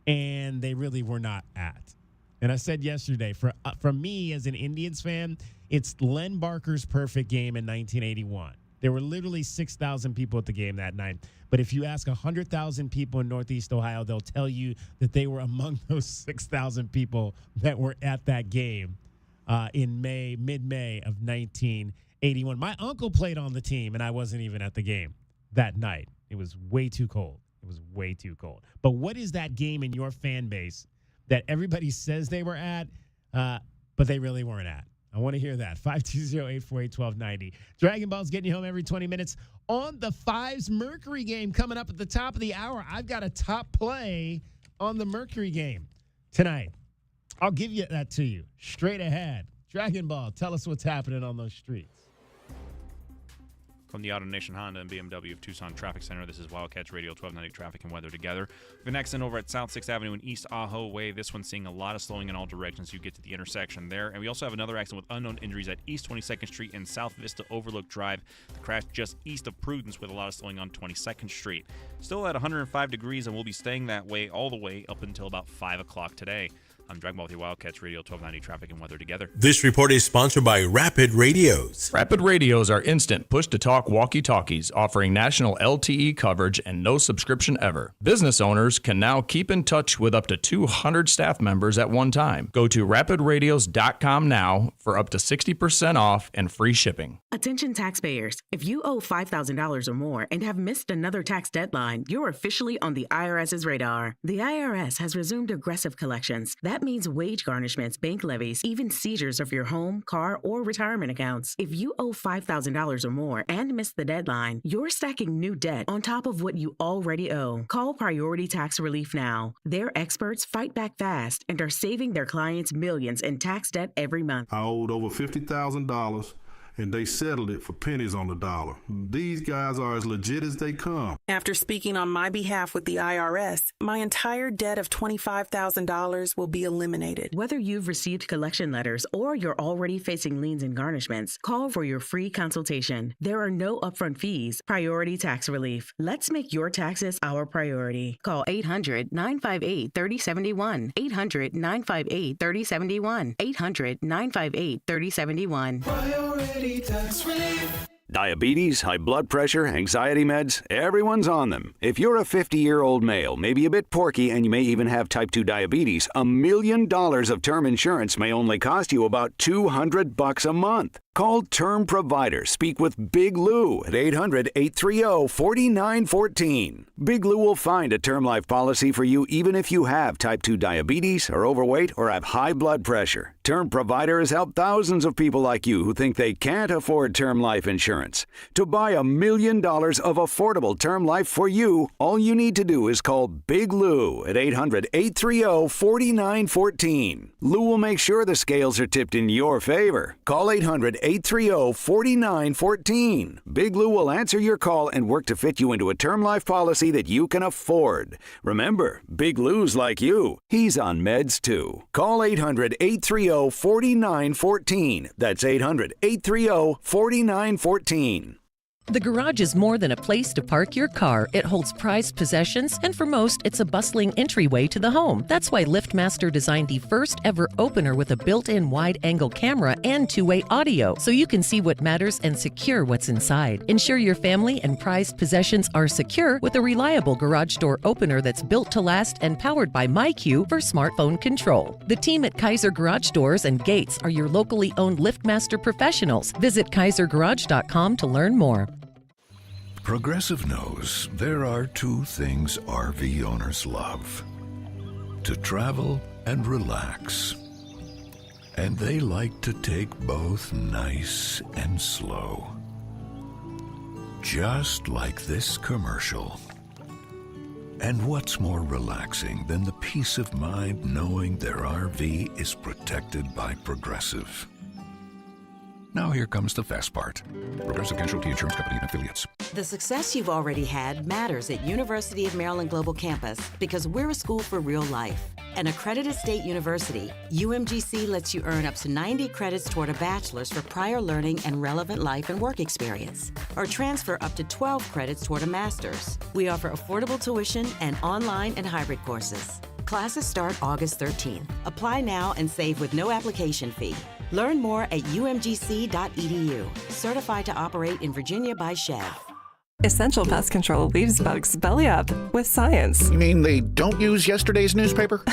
and they really were not at? And I said yesterday, for me as an Indians fan, it's Len Barker's perfect game in 1981. There were literally 6,000 people at the game that night. But if you ask 100,000 people in Northeast Ohio, they'll tell you that they were among those 6,000 people that were at that game in mid-May of 1981. My uncle played on the team, and I wasn't even at the game that night. It was way too cold. It was way too cold. But what is that game in your fan base that everybody says they were at, but they really weren't at? I want to hear that. 520-848-1290. Dragon Ball's getting you home every 20 minutes. On the Fives Mercury game coming up at the top of the hour, I've got a top play on the Mercury game tonight. I'll give you that to you straight ahead. Dragon Ball, tell us what's happening on those streets. From the Auto Nation Honda and BMW of Tucson Traffic Center, this is Wildcats Radio 1290 Traffic and Weather Together. We have an accident over at South 6th Avenue and East Ajo Way. This one's seeing a lot of slowing in all directions. You get to the intersection there. And we also have another accident with unknown injuries at East 22nd Street and South Vista Overlook Drive. The crash just east of Prudence with a lot of slowing on 22nd Street. Still at 105 degrees, and we'll be staying that way all the way up until about 5 o'clock today. I'm Dragon Ball with your Wildcats Radio 1290 Traffic and Weather Together. This report is sponsored by Rapid Radios. Rapid Radios are instant push-to-talk walkie-talkies offering national LTE coverage and no subscription ever. Business owners can now keep in touch with up to 200 staff members at one time. Go to rapidradios.com now for up to 60% off and free shipping. Attention taxpayers. If you owe $5,000 or more and have missed another tax deadline, you're officially on the IRS's radar. The IRS has resumed aggressive collections. That means wage garnishments, bank levies, even seizures of your home, car, or retirement accounts. If you owe $5,000 or more and missed the deadline, you're stacking new debt on top of what you already owe. Call Priority Tax Relief now. Their experts fight back fast and are saving their clients millions in tax debt every month. I owed over $50,000. And they settled it for pennies on the dollar. These guys are as legit as they come. After speaking on my behalf with the IRS, my entire debt of $25,000 will be eliminated. Whether you've received collection letters or you're already facing liens and garnishments, call for your free consultation. There are no upfront fees. Priority Tax Relief. Let's make your taxes our priority. Call 800-958-3071. 800-958-3071. 800-958-3071. Priority Tax Relief. Diabetes, high blood pressure, anxiety meds, everyone's on them. If you're a 50-year-old male, maybe a bit porky, and you may even have type 2 diabetes, $1 million of term insurance may only cost you about $200 a month. Call Term Provider. Speak with Big Lou at 800-830-4914. Big Lou will find a term life policy for you even if you have type 2 diabetes, are overweight, or have high blood pressure. Term Provider has helped thousands of people like you who think they can't afford term life insurance. To buy $1 million of affordable term life for you, all you need to do is call Big Lou at 800-830-4914. Lou will make sure the scales are tipped in your favor. Call 800-830-4914. Big Lou will answer your call and work to fit you into a term life policy that you can afford. Remember, Big Lou's like you. He's on meds too. Call 800-830-4914. That's 800-830-4914. The garage is more than a place to park your car. It holds prized possessions, and for most, it's a bustling entryway to the home. That's why LiftMaster designed the first ever opener with a built-in wide-angle camera and two-way audio, so you can see what matters and secure what's inside. Ensure your family and prized possessions are secure with a reliable garage door opener that's built to last and powered by MyQ for smartphone control. The team at Kaiser Garage Doors and Gates are your locally owned LiftMaster professionals. Visit KaiserGarage.com to learn more. Progressive knows there are two things RV owners love: to travel and relax. And they like to take both nice and slow. Just like this commercial. And what's more relaxing than the peace of mind knowing their RV is protected by Progressive? Now here comes the fast part. Progressive Casualty Insurance Company and Affiliates. The success you've already had matters at University of Maryland Global Campus because we're a school for real life. An accredited state university, UMGC lets you earn up to 90 credits toward a bachelor's for prior learning and relevant life and work experience, or transfer up to 12 credits toward a master's. We offer affordable tuition and online and hybrid courses. Classes start August 13th. Apply now and save with no application fee. Learn more at umgc.edu. Certified to operate in Virginia by Chev. Essential Pest Control leaves bugs belly up with science. You mean they don't use yesterday's newspaper?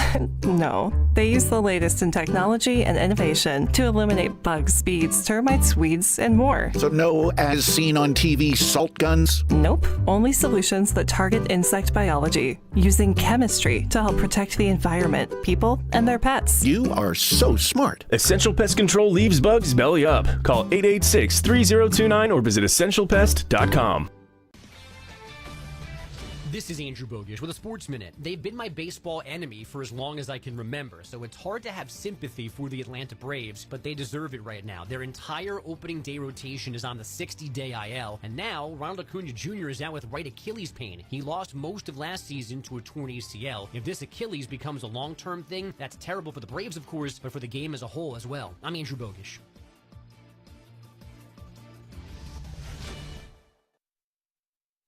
No, they use the latest in technology and innovation to eliminate bugs, bees, termites, weeds, and more. So no as seen on TV salt guns? Nope, only solutions that target insect biology, using chemistry to help protect the environment, people, and their pets. You are so smart. Essential Pest Control leaves bugs belly up. Call 886-3029 or visit essentialpest.com. This is Andrew Bogish with a Sports Minute. They've been my baseball enemy for as long as I can remember, so it's hard to have sympathy for the Atlanta Braves, but they deserve it right now. Their entire opening day rotation is on the 60-day IL, and now Ronald Acuna Jr. is out with right Achilles pain. He lost most of last season to a torn ACL. If this Achilles becomes a long-term thing, that's terrible for the Braves, of course, but for the game as a whole as well. I'm Andrew Bogish.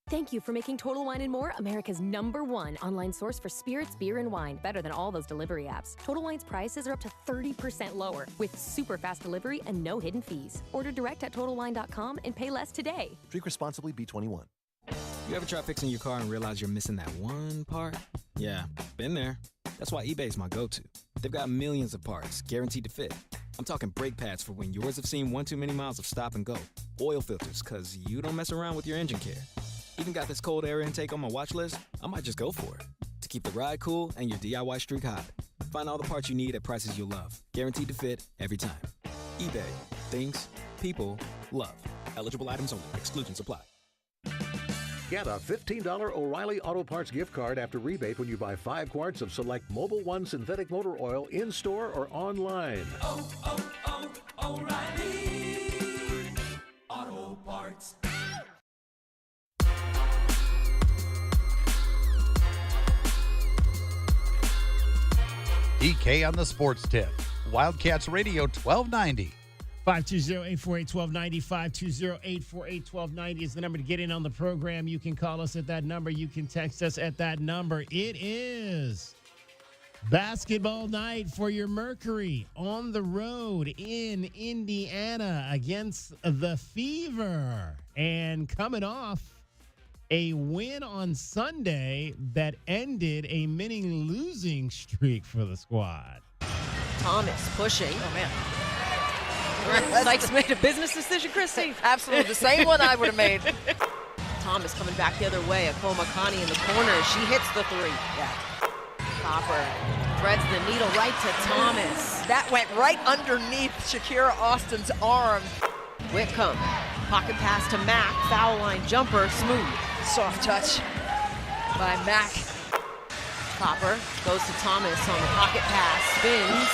Thank you for making Total Wine & More America's #1 online source for spirits, beer, and wine. Better than all those delivery apps. Total Wine's prices are up to 30% lower with super fast delivery and no hidden fees. Order direct at TotalWine.com and pay less today. Drink responsibly, B21. You ever try fixing your car and realize you're missing that one part? Yeah, been there. That's why eBay's my go-to. They've got millions of parts, guaranteed to fit. I'm talking brake pads for when yours have seen one too many miles of stop and go. Oil filters, because you don't mess around with your engine care. Even got this cold air intake on my watch list. I might just go for it. To keep the ride cool and your DIY streak hot. Find all the parts you need at prices you'll love. Guaranteed to fit every time. eBay. Things people love. Eligible items only. Exclusions apply. Get a $15 O'Reilly Auto Parts gift card after rebate when you buy 5 quarts of select Mobil 1 synthetic motor oil in-store or online. O'Reilly Auto Parts. DK on the Sports Tip. Wildcats Radio 1290. 520-848-1290, 520-848-1290 is the number to get in on the program. You can call us at that number. You can text us at that number. It is basketball night for your Mercury on the road in Indiana against the Fever. And coming off a win on Sunday that ended a mini-losing streak for the squad. Thomas pushing. Oh, man. Sykes made a business decision, Christy. Absolutely. The same one I would have made. Thomas coming back the other way. Akoma Connie in the corner. She hits the three. Yeah. Copper threads the needle right to Thomas. That went right underneath Shakira Austin's arm. Whitcomb. Pocket pass to Mack. Foul line jumper. Smooth. Soft touch by Mack. Copper goes to Thomas on the pocket pass. Spins.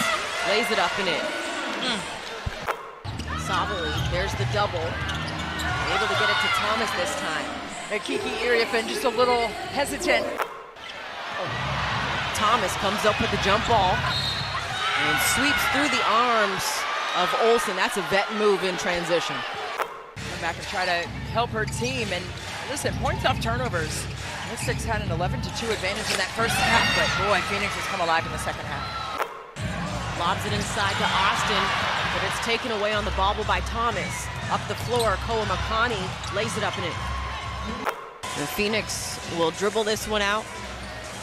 Lays it up and in. Savali, there's the double. Able to get it to Thomas this time. And Kiki Iriafen just a little hesitant. Thomas comes up with the jump ball and sweeps through the arms of Olsen. That's a vet move in transition. coming back and try to help her team. And listen, points off turnovers. Mystics had an 11-2 advantage in that first half, but boy, Phoenix has come alive in the second half. Lobs it inside to Austin, but it's taken away on the bobble by Thomas. Up the floor, Koa-Makani lays it up and in. The Phoenix will dribble this one out.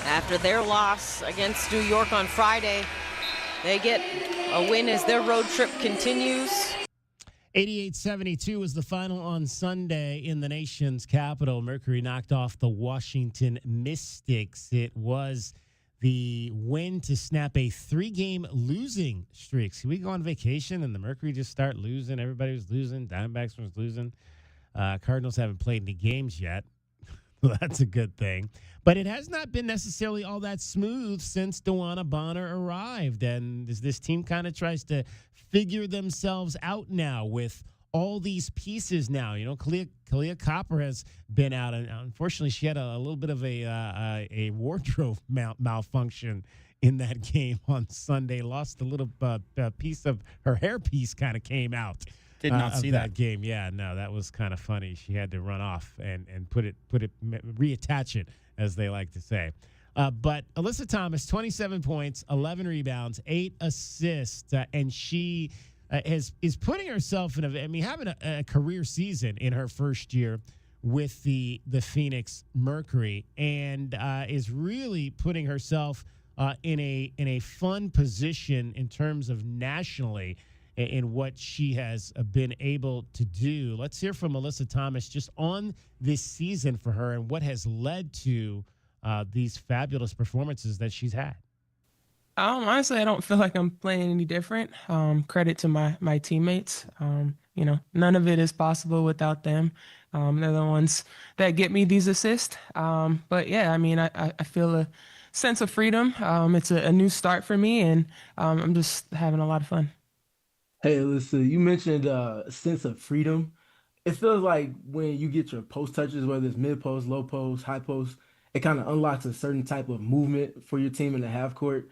After their loss against New York on Friday, they get a win as their road trip continues. 88-72 was the final on Sunday in the nation's capital. Mercury knocked off the Washington Mystics. It was the win to snap a 3-game losing streak. See, we go on vacation and the Mercury just start losing. Everybody was losing. Diamondbacks was losing. Cardinals haven't played any games yet. That's a good thing. But it has not been necessarily all that smooth since Dewana Bonner arrived. And as this team kind of tries to figure themselves out now with all these pieces now. You know, Kalia Copper has been out. And unfortunately, she had a little bit of a wardrobe malfunction in that game on Sunday. Lost a little piece of her hairpiece kind of came out. Did not see that game. Yeah, no, that was kind of funny. She had to run off and reattach it, as they like to say. But Alyssa Thomas, 27 points, 11 rebounds, 8 assists, and she is putting herself in having a career season in her first year with the Phoenix Mercury, and is really putting herself in a fun position in terms of nationally in what she has been able to do. Let's hear from Alyssa Thomas just on this season for her and what has led to these fabulous performances that she's had. Honestly, I don't feel like I'm playing any different. Credit to my teammates. None of it is possible without them. They're the ones that get me these assists. But yeah, I feel a sense of freedom. It's a new start for me, and I'm just having a lot of fun. Hey, Alyssa, you mentioned a sense of freedom. It feels like when you get your post touches, whether it's mid post, low post, high post, it kind of unlocks a certain type of movement for your team in the half court.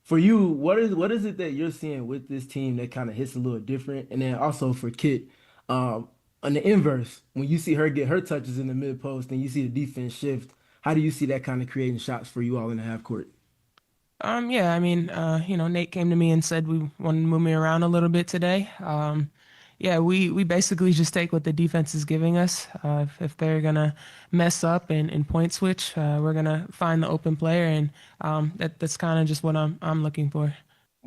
For you, what is it that you're seeing with this team that kind of hits a little different? And then also for Kit, on the inverse, when you see her get her touches in the mid post and you see the defense shift, how do you see that kind of creating shots for you all in the half court? Nate came to me and said we wanted to move me around a little bit today. We basically just take what the defense is giving us. If they're going to mess up and point switch, we're going to find the open player, and that's kind of just what I'm looking for.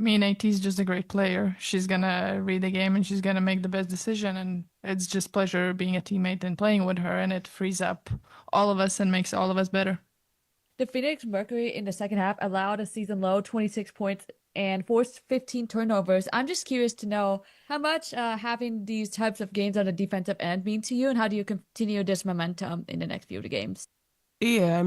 AT's just a great player. She's going to read the game and she's going to make the best decision, and it's just pleasure being a teammate and playing with her, and it frees up all of us and makes all of us better. The Phoenix Mercury in the second half allowed a season low 26 points and forced 15 turnovers. I'm just curious to know how much having these types of games on the defensive end mean to you, and how do you continue this momentum in the next few games? Yeah,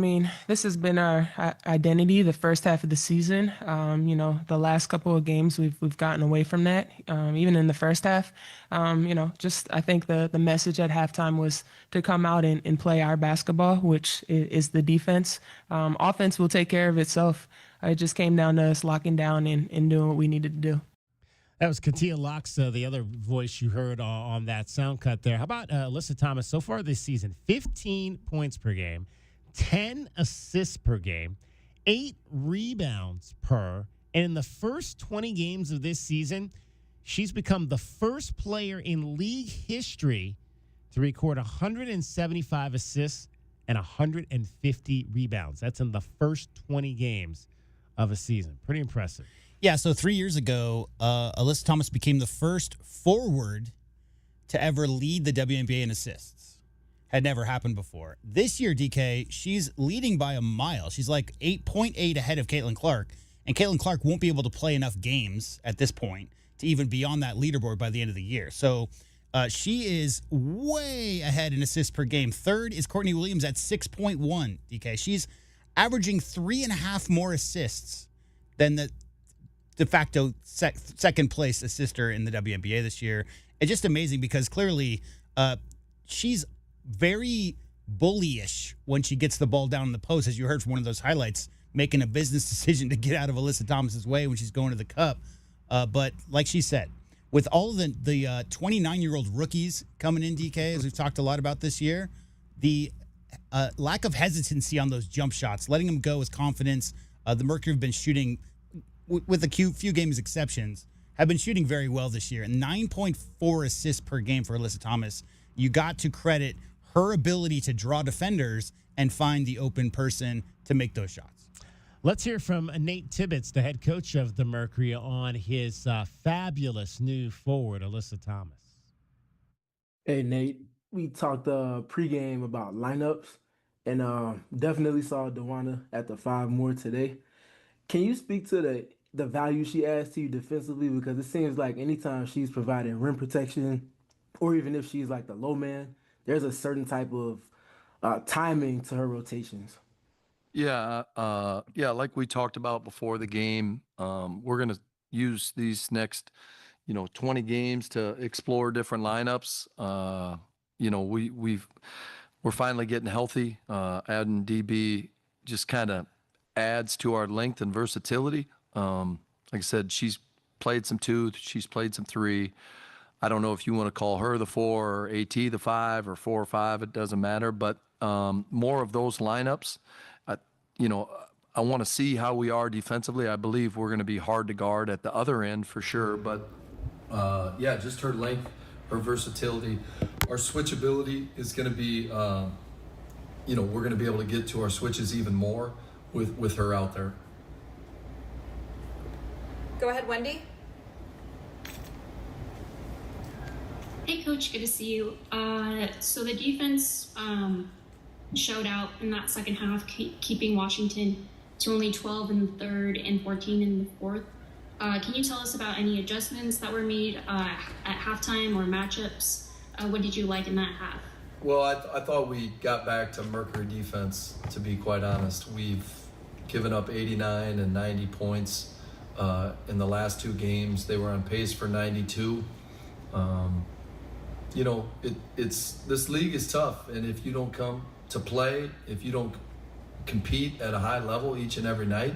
this has been our identity the first half of the season. The last couple of games we've gotten away from that. Even in the first half, I think the message at halftime was to come out and play our basketball, which is the defense. Offense will take care of itself. It just came down to us locking down and doing what we needed to do. That was Katia Loxa, the other voice you heard on that sound cut there. How about Alyssa Thomas so far this season? 15 points per game. 10 assists per game, 8 rebounds per. And in the first 20 games of this season, she's become the first player in league history to record 175 assists and 150 rebounds. That's in the first 20 games of a season. Pretty impressive. Yeah, so 3 years ago, Alyssa Thomas became the first forward to ever lead the WNBA in assists. Had never happened before. This year, DK, she's leading by a mile. She's like 8.8 ahead of Caitlin Clark, and Caitlin Clark won't be able to play enough games at this point to even be on that leaderboard by the end of the year. So she is way ahead in assists per game. Third is Courtney Williams at 6.1, DK. She's averaging 3.5 more assists than the de facto second place assister in the WNBA this year. It's just amazing because clearly she's very bullyish when she gets the ball down in the post, as you heard from one of those highlights, making a business decision to get out of Alyssa Thomas's way when she's going to the cup. But like she said, with all the 29-year-old rookies coming in, DK, as we've talked a lot about this year, the lack of hesitancy on those jump shots, letting them go with confidence. The Mercury have been shooting, with a few games exceptions, have been shooting very well this year. 9.4 assists per game for Alyssa Thomas. You got to credit her ability to draw defenders and find the open person to make those shots. Let's hear from Nate Tibbetts, the head coach of the Mercury, on his fabulous new forward, Alyssa Thomas. Hey, Nate. We talked pregame about lineups, and definitely saw Dewana at the 5 more today. Can you speak to the value she adds to you defensively? Because it seems like anytime she's providing rim protection, or even if she's like the low man, there's a certain type of timing to her rotations. Yeah, like we talked about before the game, we're going to use these next, 20 games to explore different lineups. We're finally getting healthy. Adding DB just kind of adds to our length and versatility. Like I said, she's played some 2, she's played some 3. I don't know if you want to call her the 4 or AT the 5 or 4 or 5. It doesn't matter. But more of those lineups. I want to see how we are defensively. I believe we're going to be hard to guard at the other end for sure. But just her length, her versatility, our switchability is going to be, we're going to be able to get to our switches even more with her out there. Go ahead, Wendy. Hey, Coach. Good to see you. So the defense showed out in that second half, keeping Washington to only 12 in the third and 14 in the fourth. Can you tell us about any adjustments that were made at halftime or matchups? What did you like in that half? Well, I thought we got back to Mercury defense, to be quite honest. We've given up 89 and 90 points in the last 2 games. They were on pace for 92. This league is tough, and if you don't come to play, if you don't compete at a high level each and every night,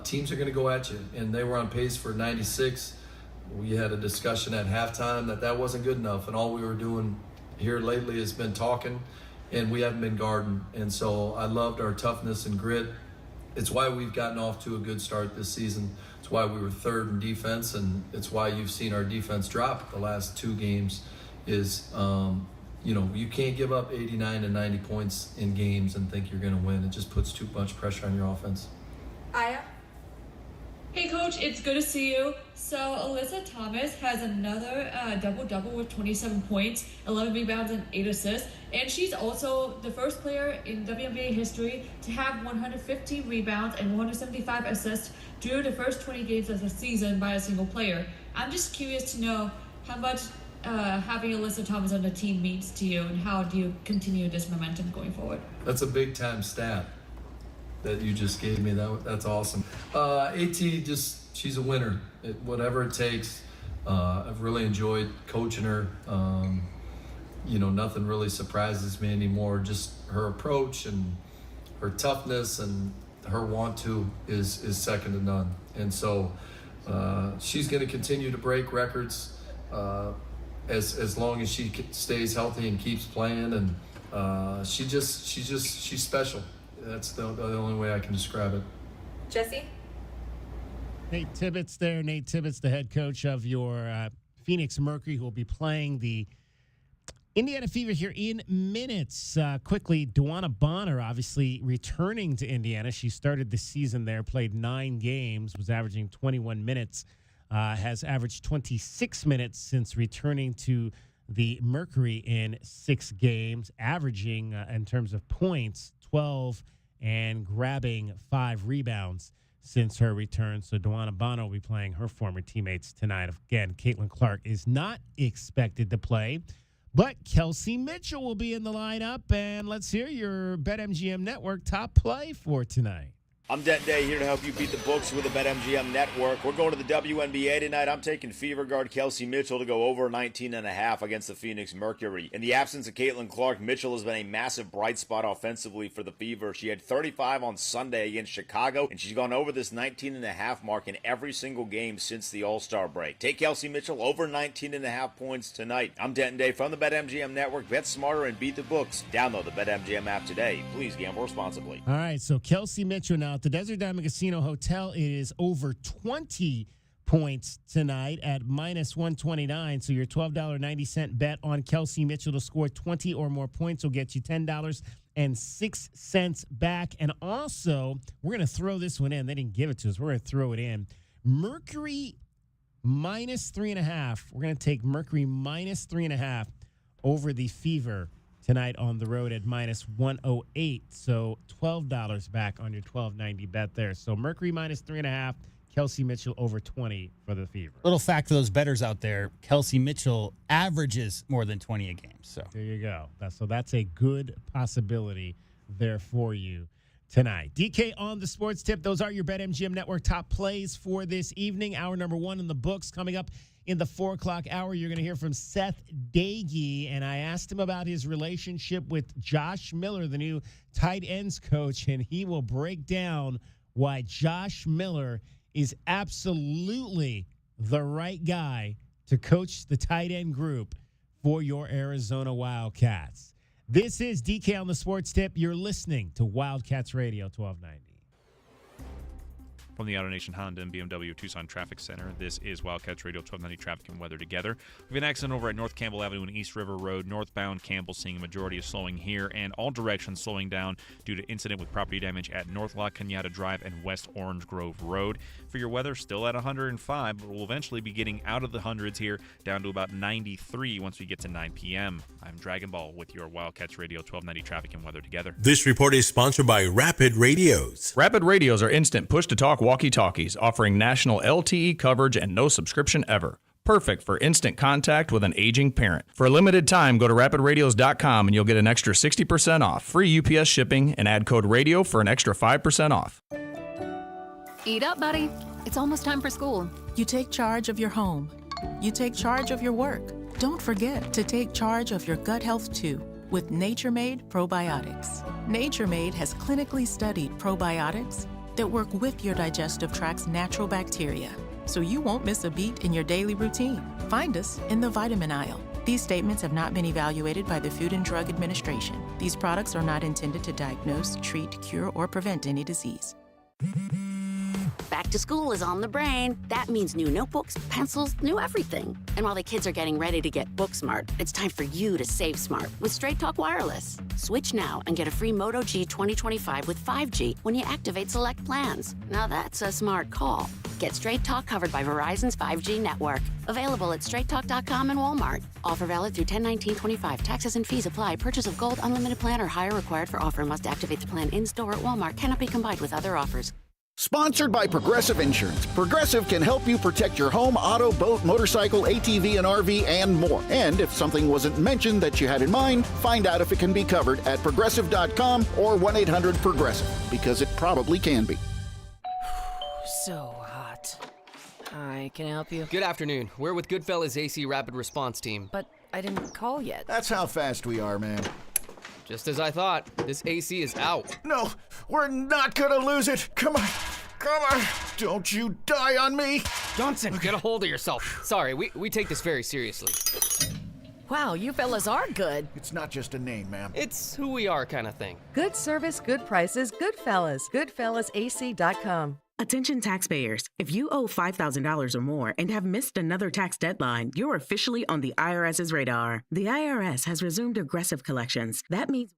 teams are going to go at you. And they were on pace for 96. We had a discussion at halftime that wasn't good enough, and all we were doing here lately has been talking, and we haven't been guarding. And so I loved our toughness and grit. It's why we've gotten off to a good start this season. It's why we were 3rd in defense, and it's why you've seen our defense drop the last 2 games is you can't give up 89 and 90 points in games and think you're going to win. It just puts too much pressure on your offense. Aya? Hey, Coach, it's good to see you. So Alyssa Thomas has another double-double with 27 points, 11 rebounds, and 8 assists. And she's also the first player in WNBA history to have 115 rebounds and 175 assists through the first 20 games of the season by a single player. I'm just curious to know how much having Alyssa Thomas on the team means to you, and how do you continue this momentum going forward? That's a big-time stat that you just gave me. That's awesome. AT, she's a winner. Whatever it takes. I've really enjoyed coaching her. Nothing really surprises me anymore. Just her approach and her toughness and her want to is second to none. And so she's going to continue to break records as long as she stays healthy and keeps playing. And she's special. That's the only way I can describe it. Jesse? Nate Tibbetts there. Nate Tibbetts, the head coach of your Phoenix Mercury, who will be playing the Indiana Fever here in minutes. Quickly, Dewana Bonner obviously returning to Indiana. She started the season there, played 9 games, was averaging 21 minutes, has averaged 26 minutes since returning to the Mercury in 6 games, averaging, in terms of points, 12 and grabbing 5 rebounds since her return. So Dewana Bonner will be playing her former teammates tonight. Again, Caitlin Clark is not expected to play, but Kelsey Mitchell will be in the lineup. And let's hear your BetMGM Network top play for tonight. I'm Denton Day, here to help you beat the books with the BetMGM Network. We're going to the WNBA tonight. I'm taking Fever guard Kelsey Mitchell to go over 19.5 against the Phoenix Mercury. In the absence of Caitlin Clark, Mitchell has been a massive bright spot offensively for the Fever. She had 35 on Sunday against Chicago, and she's gone over this 19.5 mark in every single game since the All-Star break. Take Kelsey Mitchell over 19.5 points tonight. I'm Denton Day from the BetMGM Network. Bet smarter and beat the books. Download the BetMGM app today. Please gamble responsibly. All right, so Kelsey Mitchell now at the Desert Diamond Casino Hotel. It is over 20 points tonight at minus 129. So your $12.90 bet on Kelsey Mitchell to score 20 or more points will get you $10.06 back. And also, we're going to throw this one in. They didn't give it to us. We're going to throw it in. Mercury minus 3.5. We're going to take Mercury minus 3.5 over the Fever tonight on the road at minus 108. So $12 back on your $12.90 bet there. So Mercury minus 3.5, Kelsey Mitchell over 20 for the Fever. Little fact for those bettors out there, Kelsey Mitchell averages more than 20 a game. So there you go. That's a good possibility there for you tonight. DK on the sports tip. Those are your BetMGM Network top plays for this evening. Hour number 1 in the books. Coming up in the 4 o'clock hour, you're going to hear from Seth Dagey, and I asked him about his relationship with Josh Miller, the new tight ends coach, and he will break down why Josh Miller is absolutely the right guy to coach the tight end group for your Arizona Wildcats. This is DK on the Sports Tip. You're listening to Wildcats Radio 1290. From the AutoNation Honda and BMW Tucson Traffic Center, this is Wildcats Radio 1290 Traffic and Weather Together. We have an accident over at North Campbell Avenue and East River Road. Northbound Campbell seeing a majority of slowing here and all directions slowing down due to incident with property damage at North La Cañada Drive and West Orange Grove Road. For your weather, still at 105, but we'll eventually be getting out of the hundreds here down to about 93 once we get to 9 p.m. I'm Dragon Ball with your Wildcats Radio 1290 Traffic and Weather Together. This report is sponsored by Rapid Radios. Rapid Radios are instant push-to-talk walkie-talkies offering national LTE coverage and no subscription ever. Perfect for instant contact with an aging parent. For a limited time, go to rapidradios.com and you'll get an extra 60% off, free UPS shipping, and add code RADIO for an extra 5% off. Eat up, buddy. It's almost time for school. You take charge of your home. You take charge of your work. Don't forget to take charge of your gut health too with Nature Made Probiotics. Nature Made has clinically studied probiotics that work with your digestive tract's natural bacteria, so you won't miss a beat in your daily routine. Find us in the vitamin aisle. These statements have not been evaluated by the Food and Drug Administration. These products are not intended to diagnose, treat, cure, or prevent any disease. Back to school is on the brain. That means new notebooks, pencils, new everything. And while the kids are getting ready to get book smart, it's time for you to save smart with Straight Talk Wireless. Switch now and get a free Moto G 2025 with 5G when you activate select plans. Now that's a smart call. Get Straight Talk covered by Verizon's 5G network. Available at straighttalk.com and Walmart. Offer valid through 10/19/25. Taxes and fees apply. Purchase of Gold Unlimited plan or higher required for offer. Must activate the plan in-store at Walmart. Cannot be combined with other offers. Sponsored by Progressive Insurance. Progressive can help you protect your home, auto, boat, motorcycle, ATV, and RV, and more. And if something wasn't mentioned that you had in mind, find out if it can be covered at Progressive.com or 1-800-PROGRESSIVE, because it probably can be. So hot. Hi, can I help you? Good afternoon. We're with Goodfellas AC Rapid Response Team. But I didn't call yet. That's how fast we are, man. Just as I thought, this AC is out. No, we're not gonna lose it. Come on. Come on. Don't you die on me. Johnson, get a hold of yourself. Sorry, we take this very seriously. Wow, you fellas are good. It's not just a name, ma'am. It's who we are kind of thing. Good service, good prices, Goodfellas. GoodfellasAC.com. Attention taxpayers. If you owe $5,000 or more and have missed another tax deadline, you're officially on the IRS's radar. The IRS has resumed aggressive collections. That means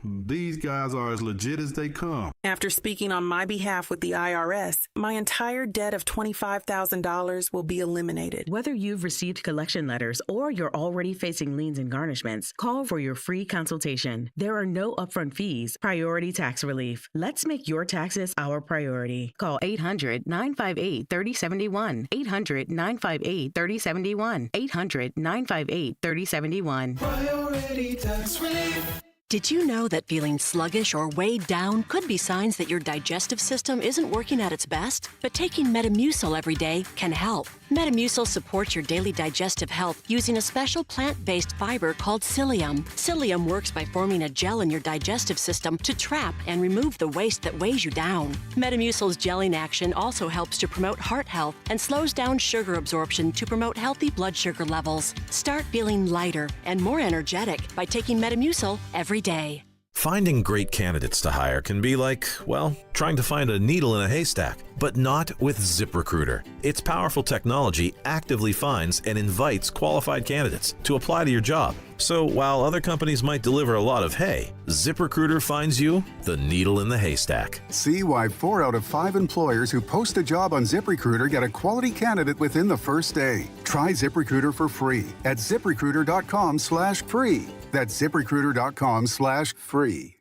These guys are as legit as they come. After speaking on my behalf with the IRS, my entire debt of $25,000 will be eliminated. Whether you've received collection letters or you're already facing liens and garnishments, call for your free consultation. There are no upfront fees. Priority tax relief. Let's make your taxes our priority. Call 800-958-3071. 800-958-3071. 800-958-3071. Priority tax relief. Did you know that feeling sluggish or weighed down could be signs that your digestive system isn't working at its best? But taking Metamucil every day can help. Metamucil supports your daily digestive health using a special plant-based fiber called psyllium. Psyllium works by forming a gel in your digestive system to trap and remove the waste that weighs you down. Metamucil's gelling action also helps to promote heart health and slows down sugar absorption to promote healthy blood sugar levels. Start feeling lighter and more energetic by taking Metamucil every day. Finding great candidates to hire can be like, well, trying to find a needle in a haystack, but not with ZipRecruiter. Its powerful technology actively finds and invites qualified candidates to apply to your job. So while other companies might deliver a lot of hay, ZipRecruiter finds you the needle in the haystack. See why 4 out of 5 employers who post a job on ZipRecruiter get a quality candidate within the first day. Try ZipRecruiter for free at ZipRecruiter.com/free. That's ZipRecruiter.com/free.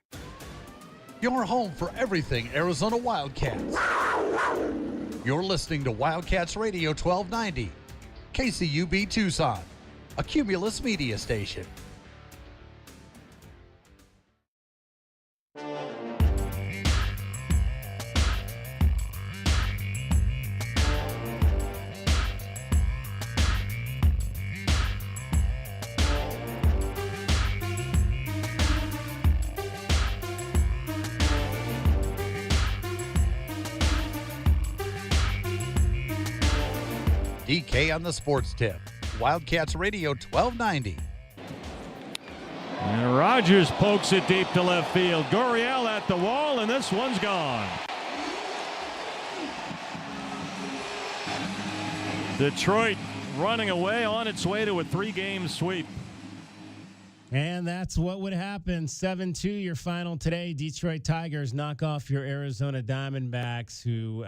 Your home for everything Arizona Wildcats. You're listening to Wildcats Radio 1290, KCUB Tucson, a Cumulus media station. DK on the sports tip. Wildcats Radio 1290. And Rogers pokes it deep to left field. Gurriel at the wall, and this one's gone. Detroit running away on its way to a 3-game sweep. And that's what would happen. 7-2 your final today. Detroit Tigers knock off your Arizona Diamondbacks, who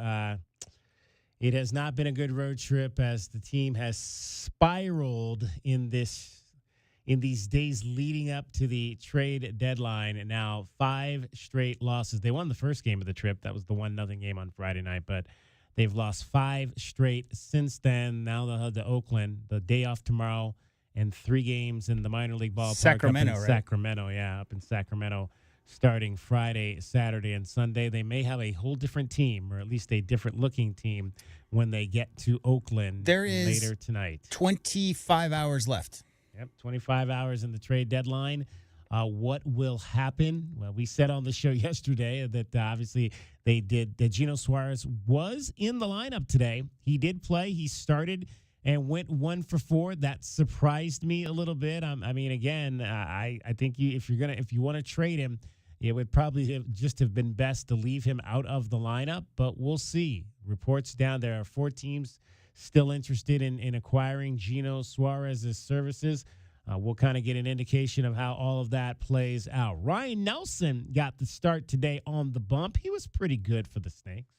it has not been a good road trip as the team has spiraled in these days leading up to the trade deadline. And now 5 straight losses. They won the first game of the trip. That was the 1-0 game on Friday night, but they've lost 5 straight since then. Now they'll head to Oakland, the day off tomorrow, and 3 games in the minor league ballpark. Sacramento, right? Sacramento, yeah, up in Sacramento, starting Friday, Saturday, and Sunday. They may have a whole different team, or at least a different-looking team, when they get to Oakland later tonight. 25 hours left. Yep, 25 hours in the trade deadline. What will happen? Well, we said on the show yesterday that obviously that Gino Suarez was in the lineup today. He did play. He started and went 1 for 4. That surprised me a little bit. I mean, again, I think if you want to trade him, it would probably have been best to leave him out of the lineup, but we'll see. Reports down there are 4 teams still interested in acquiring Gino Suarez's services. We'll kind of get an indication of how all of that plays out. Ryan Nelson got the start today on the bump. He was pretty good for the Snakes.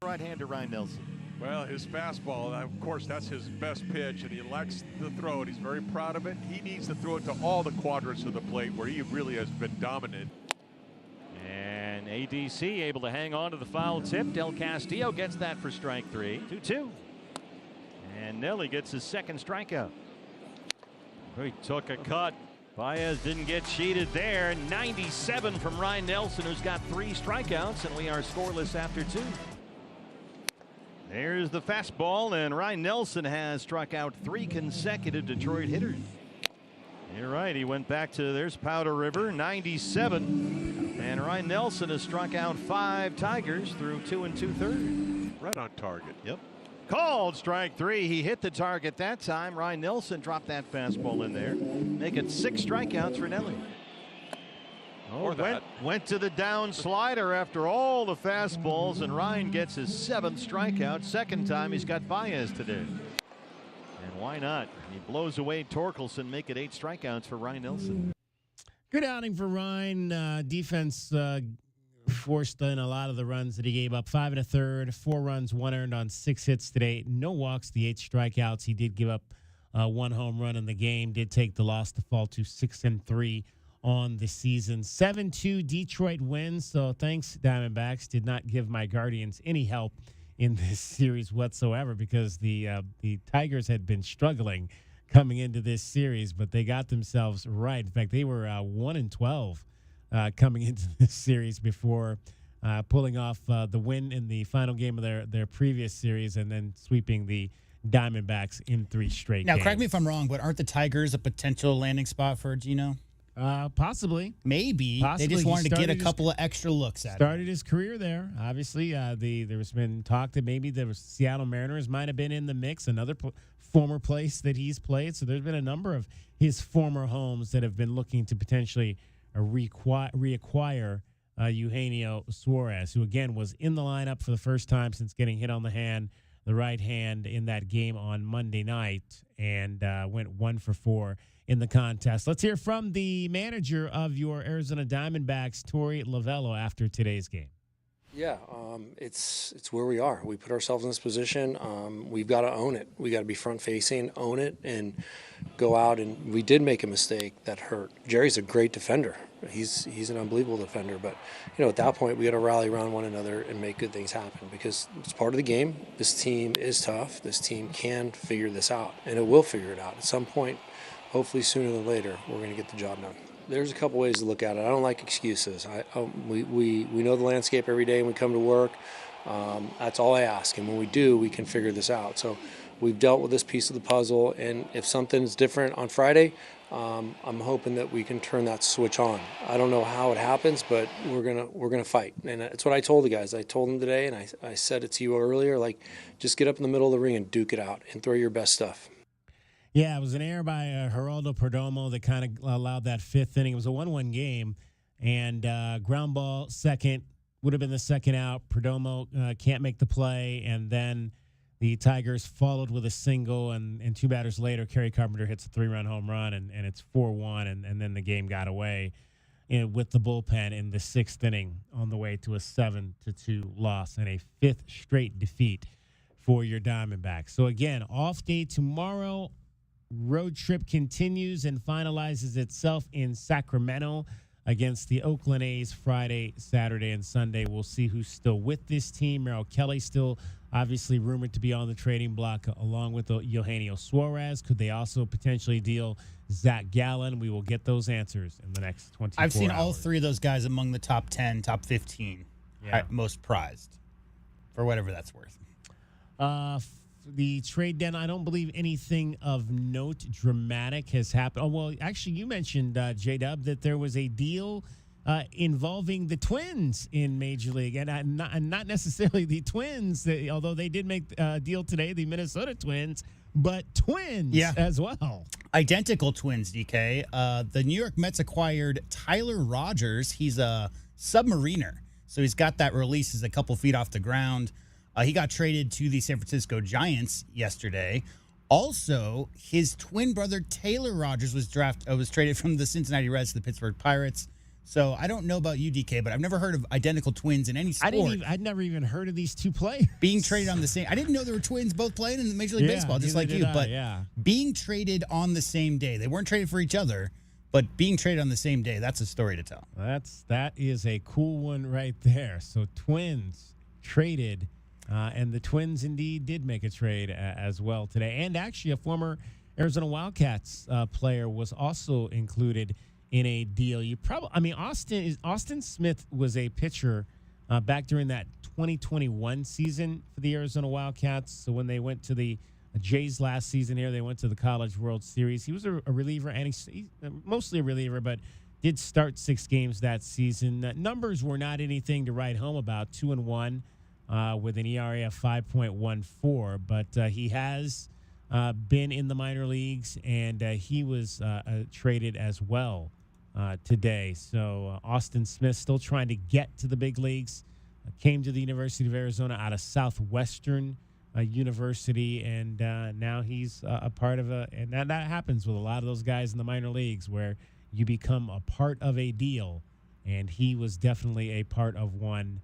Right-hander Ryan Nelson. Well, his fastball, of course, that's his best pitch, and he likes to throw it. He's very proud of it. He needs to throw it to all the quadrants of the plate where he really has been dominant. And ADC able to hang on to the foul tip. Del Castillo gets that for strike 3. 2-2. And Nelly gets his second strikeout. He took a cut. Baez didn't get cheated there. 97 from Ryan Nelson, who's got 3 strikeouts, and we are scoreless after 2. There's the fastball, and Ryan Nelson has struck out 3 consecutive Detroit hitters. You're right. He went back to, there's Powder River, 97. And Ryan Nelson has struck out 5 Tigers through 2 2/3. Right on target. Yep. Called strike 3. He hit the target that time. Ryan Nelson dropped that fastball in there. Make it 6 strikeouts for Nelly. Went to the down slider after all the fastballs, and Ryan gets his 7th strikeout. Second time he's got Baez today. And why not? He blows away Torkelson, make it 8 strikeouts for Ryan Nelson. Good outing for Ryan. Defense forced in a lot of the runs that he gave up. 5 1/3, 4 runs, 1 earned on 6 hits today. No walks, the 8 strikeouts. He did give up 1 home run in the game. Did take the loss to fall to 6-3 on the season. 7-2 Detroit wins. So thanks, Diamondbacks. Did not give my Guardians any help in this series whatsoever because the Tigers had been struggling coming into this series, but they got themselves right. In fact, they were 1-12 coming into this series before pulling off the win in the final game of their previous series and then sweeping the Diamondbacks in 3 straight games. Correct me if I'm wrong, but aren't the Tigers a potential landing spot for Gino? Possibly. Maybe. They just wanted to get a couple of extra looks at him. Started his career there. Obviously, there's been talk that maybe the Seattle Mariners might have been in the mix, another former place that he's played. So there's been a number of his former homes that have been looking to potentially reacquire Eugenio Suarez, who, again, was in the lineup for the first time since getting hit on the right hand in that game on Monday night and went 1 for 4 in the contest. Let's hear from the manager of your Arizona Diamondbacks, Torey Lovello, after today's game. Yeah, it's where we are. We put ourselves in this position. We've got to own it. We got to be front-facing, own it, and go out. And we did make a mistake that hurt. Jerry's a great defender. He's an unbelievable defender. But at that point, we got to rally around one another and make good things happen because it's part of the game. This team is tough. This team can figure this out, and it will figure it out at some point. Hopefully, sooner than later, we're going to get the job done. There's a couple ways to look at it. I don't like excuses. We know the landscape every day when we come to work. That's all I ask. And when we do, we can figure this out. So we've dealt with this piece of the puzzle. And if something's different on Friday, I'm hoping that we can turn that switch on. I don't know how it happens, but we're gonna fight. And it's what I told the guys. I told them today, and I said it to you earlier, just get up in the middle of the ring and duke it out and throw your best stuff. Yeah, it was an error by Geraldo Perdomo that kind of allowed that 5th inning. It was a 1-1 game, and ground ball second would have been the second out. Perdomo can't make the play, and then the Tigers followed with a single, and 2 batters later, Kerry Carpenter hits a 3-run home run, and it's 4-1, and then the game got away with the bullpen in the 6th inning on the way to a 7-2 loss and a 5th straight defeat for your Diamondbacks. So, again, off day tomorrow. Road trip continues and finalizes itself in Sacramento against the Oakland A's Friday, Saturday, and Sunday. We'll see who's still with this team. Merrill Kelly still obviously rumored to be on the trading block along with Eugenio Suarez. Could they also potentially deal Zach Gallen? We will get those answers in the next 24 hours. I've seen all 3 of those guys among the top 10, top 15 most prized, for whatever that's worth. The trade deadline, I don't believe anything of note dramatic has happened. Oh, well, actually, you mentioned, J-Dub, that there was a deal involving the Twins in Major League. And not necessarily the Twins, although they did make a deal today, the Minnesota Twins, but Twins as well. Identical Twins, DK. The New York Mets acquired Tyler Rogers. He's a submariner, so he's got that release is a couple feet off the ground. He got traded to the San Francisco Giants yesterday. Also, his twin brother Taylor Rogers was traded from the Cincinnati Reds to the Pittsburgh Pirates. So I don't know about you, DK, but I've never heard of identical twins in any sport. I'd never even heard of these 2 players being traded on the same. I didn't know there were twins both playing in the Major League Baseball, just like you. But being traded on the same day, they weren't traded for each other, but being traded on the same day, that's a story to tell. That is a cool one right there. So Twins traded. And the Twins indeed did make a trade as well today. And actually, a former Arizona Wildcats player was also included in a deal. Austin Smith was a pitcher back during that 2021 season for the Arizona Wildcats. So when they went to the Jays last season here, they went to the College World Series. He was a reliever, and he's mostly a reliever, but did start 6 games that season. Numbers were not anything to write home about, 2-1. With an ERA of 5.14, but he has been in the minor leagues, and he was traded as well today. So Austin Smith still trying to get to the big leagues, came to the University of Arizona out of Southwestern University, and now he's a part of and that happens with a lot of those guys in the minor leagues where you become a part of a deal, and he was definitely a part of one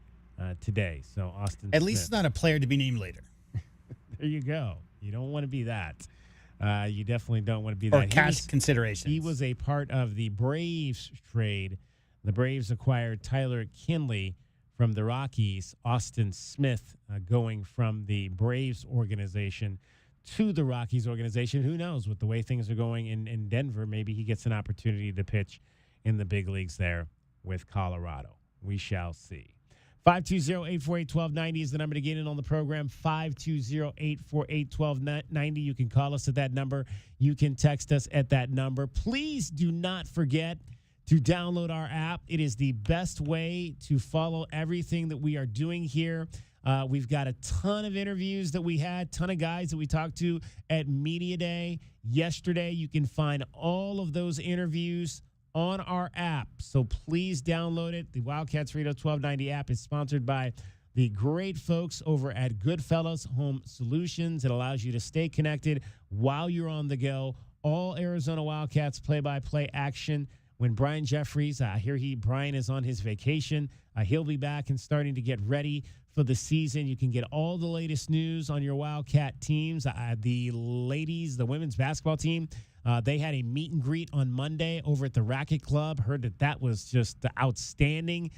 today. So Austin At Smith. least it's not a player to be named later. There you go. You don't want to be that. You definitely don't want to be Or that. cash considerations. He was a part of the Braves trade. The Braves acquired Tyler Kinley from the Rockies. Austin Smith going from the Braves organization to the Rockies organization. Who knows? With the way things are going in Denver, maybe he gets an opportunity to pitch in the big leagues there with Colorado. We shall see. 520-848-1290 is the number to get in on the program. 520-848-1290. You can call us at that number. You can text us at that number. Please do not forget to download our app. It is the best way to follow everything that we are doing here. We've got a ton of interviews that we had, ton of guys that we talked to at Media Day yesterday. You can find all of those interviews on our app. So please download it. The Wildcats Radio 1290 app is sponsored by the great folks over at Goodfellas Home Solutions. It allows you to stay connected while you're on the go. All Arizona Wildcats play-by-play action. When Brian Jeffries, I hear Brian is on his vacation. He'll be back and starting to get ready for the season. You can get all the latest news on your Wildcat teams. The ladies, the women's basketball team, they had a meet and greet on Monday over at the Racket Club. Heard that was just outstanding.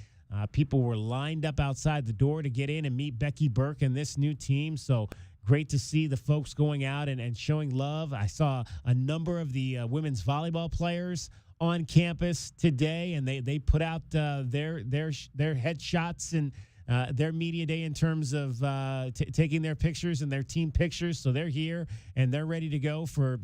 People were lined up outside the door to get in and meet Becky Burke and this new team. So great to see the folks going out and showing love. I saw a number of the women's volleyball players on campus today, and they put out their headshots and their media day in terms of taking their pictures and their team pictures. So they're here and they're ready to go for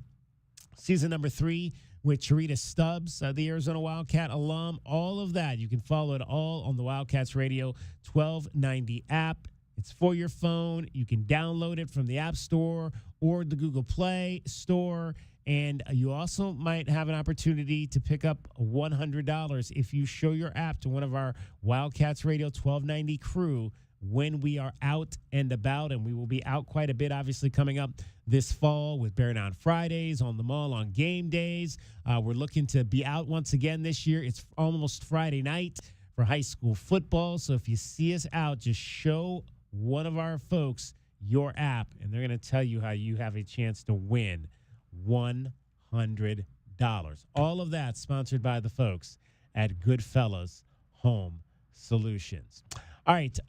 season number 3 with Charita Stubbs, the Arizona Wildcat alum. All of that, you can follow it all on the Wildcats Radio 1290 app. It's for your phone. You can download it from the App Store or the Google Play Store. And you also might have an opportunity to pick up $100 if you show your app to one of our Wildcats Radio 1290 crew when we are out and about. And we will be out quite a bit, obviously, coming up this fall with Bear Down Fridays, on the mall on game days. We're looking to be out once again this year. It's almost Friday night for high school football. So if you see us out, just show one of our folks your app, and they're going to tell you how you have a chance to win $100. All of that sponsored by the folks at Goodfellas Home Solutions. All right.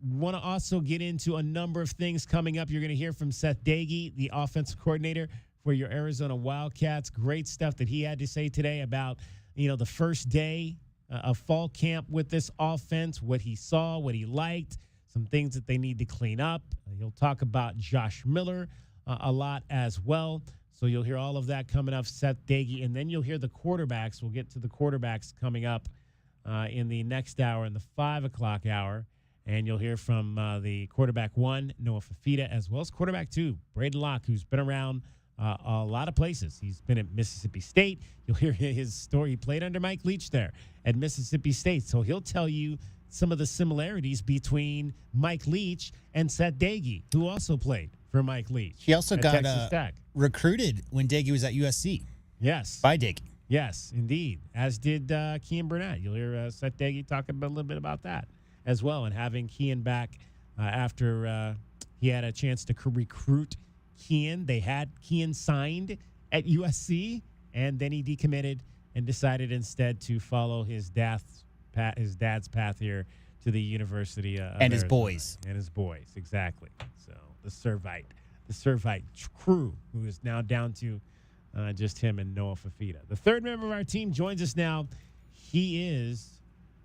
Want to also get into a number of things coming up. You're going to hear from Seth Dagey, the offensive coordinator for your Arizona Wildcats. Great stuff that he had to say today about, the first day of fall camp with this offense, what he saw, what he liked, some things that they need to clean up. He'll talk about Josh Miller a lot as well. So you'll hear all of that coming up, Seth Dagey. And then you'll hear the quarterbacks. We'll get to the quarterbacks coming up in the next hour, in the 5 o'clock hour. And you'll hear from the quarterback 1, Noah Fafita, as well as quarterback 2, Braden Locke, who's been around a lot of places. He's been at Mississippi State. You'll hear his story. He played under Mike Leach there at Mississippi State. So he'll tell you some of the similarities between Mike Leach and Seth Dagey, who also played for Mike Leach. He also got recruited when Dagey was at USC. Yes. By Dagey. Yes, indeed. As did Kean Burnett. You'll hear Seth Dagey talking a little bit about that as well, and having Kean back after he had a chance to recruit Kean. They had Kean signed at USC, and then he decommitted and decided instead to follow his dad's path here to the University of and his Arizona. boys. And his boys, exactly. So the Servite crew, who is now down to just him and Noah Fafita. The third member of our team joins us now. He is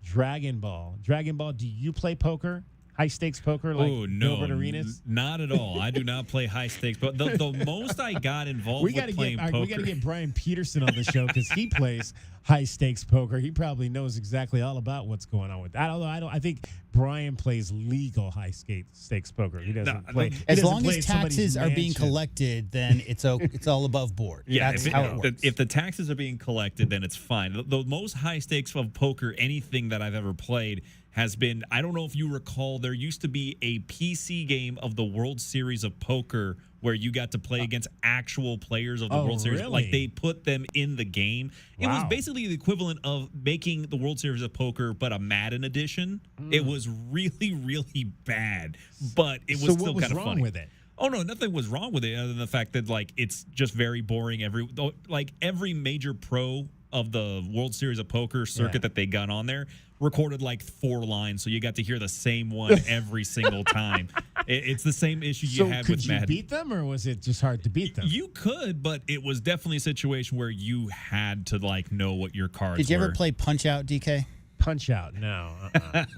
Dragon Ball. Dragon Ball, do you play poker? High-stakes poker like Gilbert Arenas? Not at all. I do not play high-stakes. But the most I got involved with playing poker. We got to get Brian Peterson on the show because he plays high-stakes poker. He probably knows exactly all about what's going on with that. Although I think Brian plays legal high-stakes poker. He doesn't play. As long as taxes are being collected, then it's all above board. Yeah, that's how it works. If the taxes are being collected, then it's fine. The most high stakes of poker, anything that I've ever played, has been, I don't know if you recall, there used to be a PC game of the World Series of Poker where you got to play against actual players of the World Series. Really? Like, they put them in the game. It was basically the equivalent of making the World Series of Poker, but a Madden edition. It was really, really bad, but it was still kind of funny. So what was wrong with it? Oh, no, nothing was wrong with it other than the fact that, like, it's just very boring. Every major pro of the World Series of Poker circuit that they got on there recorded like 4 lines, so you got to hear the same one every single time. It's the same issue you had with Madden. Could you beat them, or was it just hard to beat them? You could, but it was definitely a situation where you had to like know what your cards were. Did you ever play Punch-Out, DK? Punch-Out? No.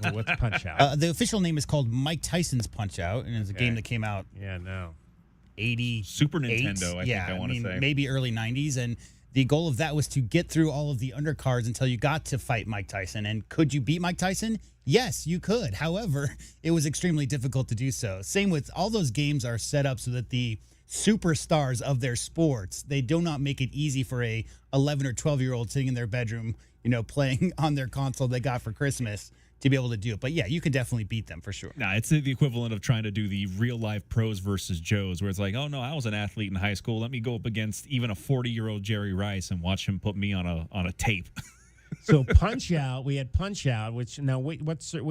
Well, what's Punch-Out? The official name is called Mike Tyson's Punch-Out, and it's a game that came out 80 Super Nintendo, I think I want to say. Maybe early 90s, and the goal of that was to get through all of the undercards until you got to fight Mike Tyson. And could you beat Mike Tyson? Yes, you could. However, it was extremely difficult to do so. Same with all those games are set up so that the superstars of their sports, they do not make it easy for a 11 or 12-year-old sitting in their bedroom, playing on their console they got for Christmas to be able to do it. But yeah, you could definitely beat them for sure. Nah, it's the equivalent of trying to do the real life pros versus Joes, where it's like, oh no, I was an athlete in high school. Let me go up against even a 40-year-old Jerry Rice and watch him put me on a tape. So Punch-Out, we had Punch-Out, which now what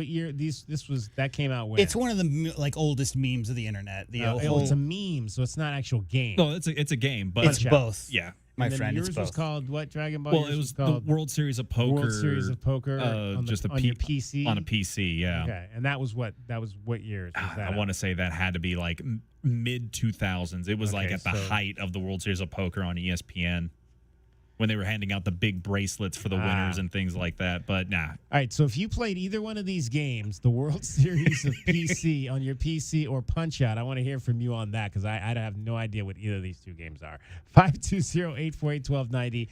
year that came out when? It's one of the oldest memes of the internet. It's a meme, so it's not actual game. No, it's a game, but it's both. Yeah. My and friend, yours it's both. was called what? Dragon Ball? Well, it was the World Series of Poker. World Series of Poker on your PC. On a PC, yeah. Okay, and that was what years? Was that I want to say that had to be like mid 2000s. It was like at the height of the World Series of Poker on ESPN when they were handing out the big bracelets for the winners and things like that. But nah. All right, so if you played either one of these games, the World Series of PC on your PC or Punch-Out, I want to hear from you on that because I have no idea what either of these two games are. 520-848-1290.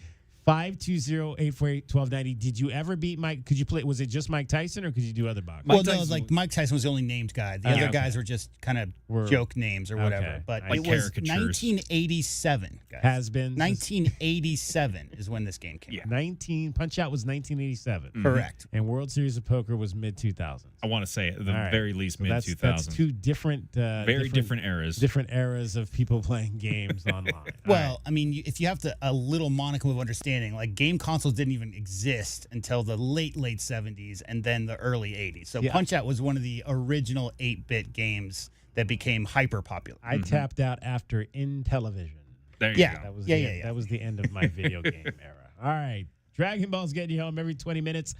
520-848-1290. Did you ever beat Mike? Could you play? Was it just Mike Tyson, or could you do other boxers? Well, no, Mike Tyson was the only named guy. The other guys were just kind of joke names or whatever. Okay. But like it was 1987, guys. Has been 1987 is when this game came out. Punch-Out was 1987. Mm-hmm. Correct. And World Series of Poker was mid 2000s. I want to say at the very least mid 2000s. That's two different, different eras. Different eras of people playing games online. Well, I mean, if you have a little monicum of understanding, like game consoles didn't even exist until the late 70s and then the early 80s. So Punch-Out was one of the original 8-bit games that became hyper popular. I tapped out after Intellivision. There you go. That was the end of my video game era. All right. Dragon Ball's getting you home every 20 minutes.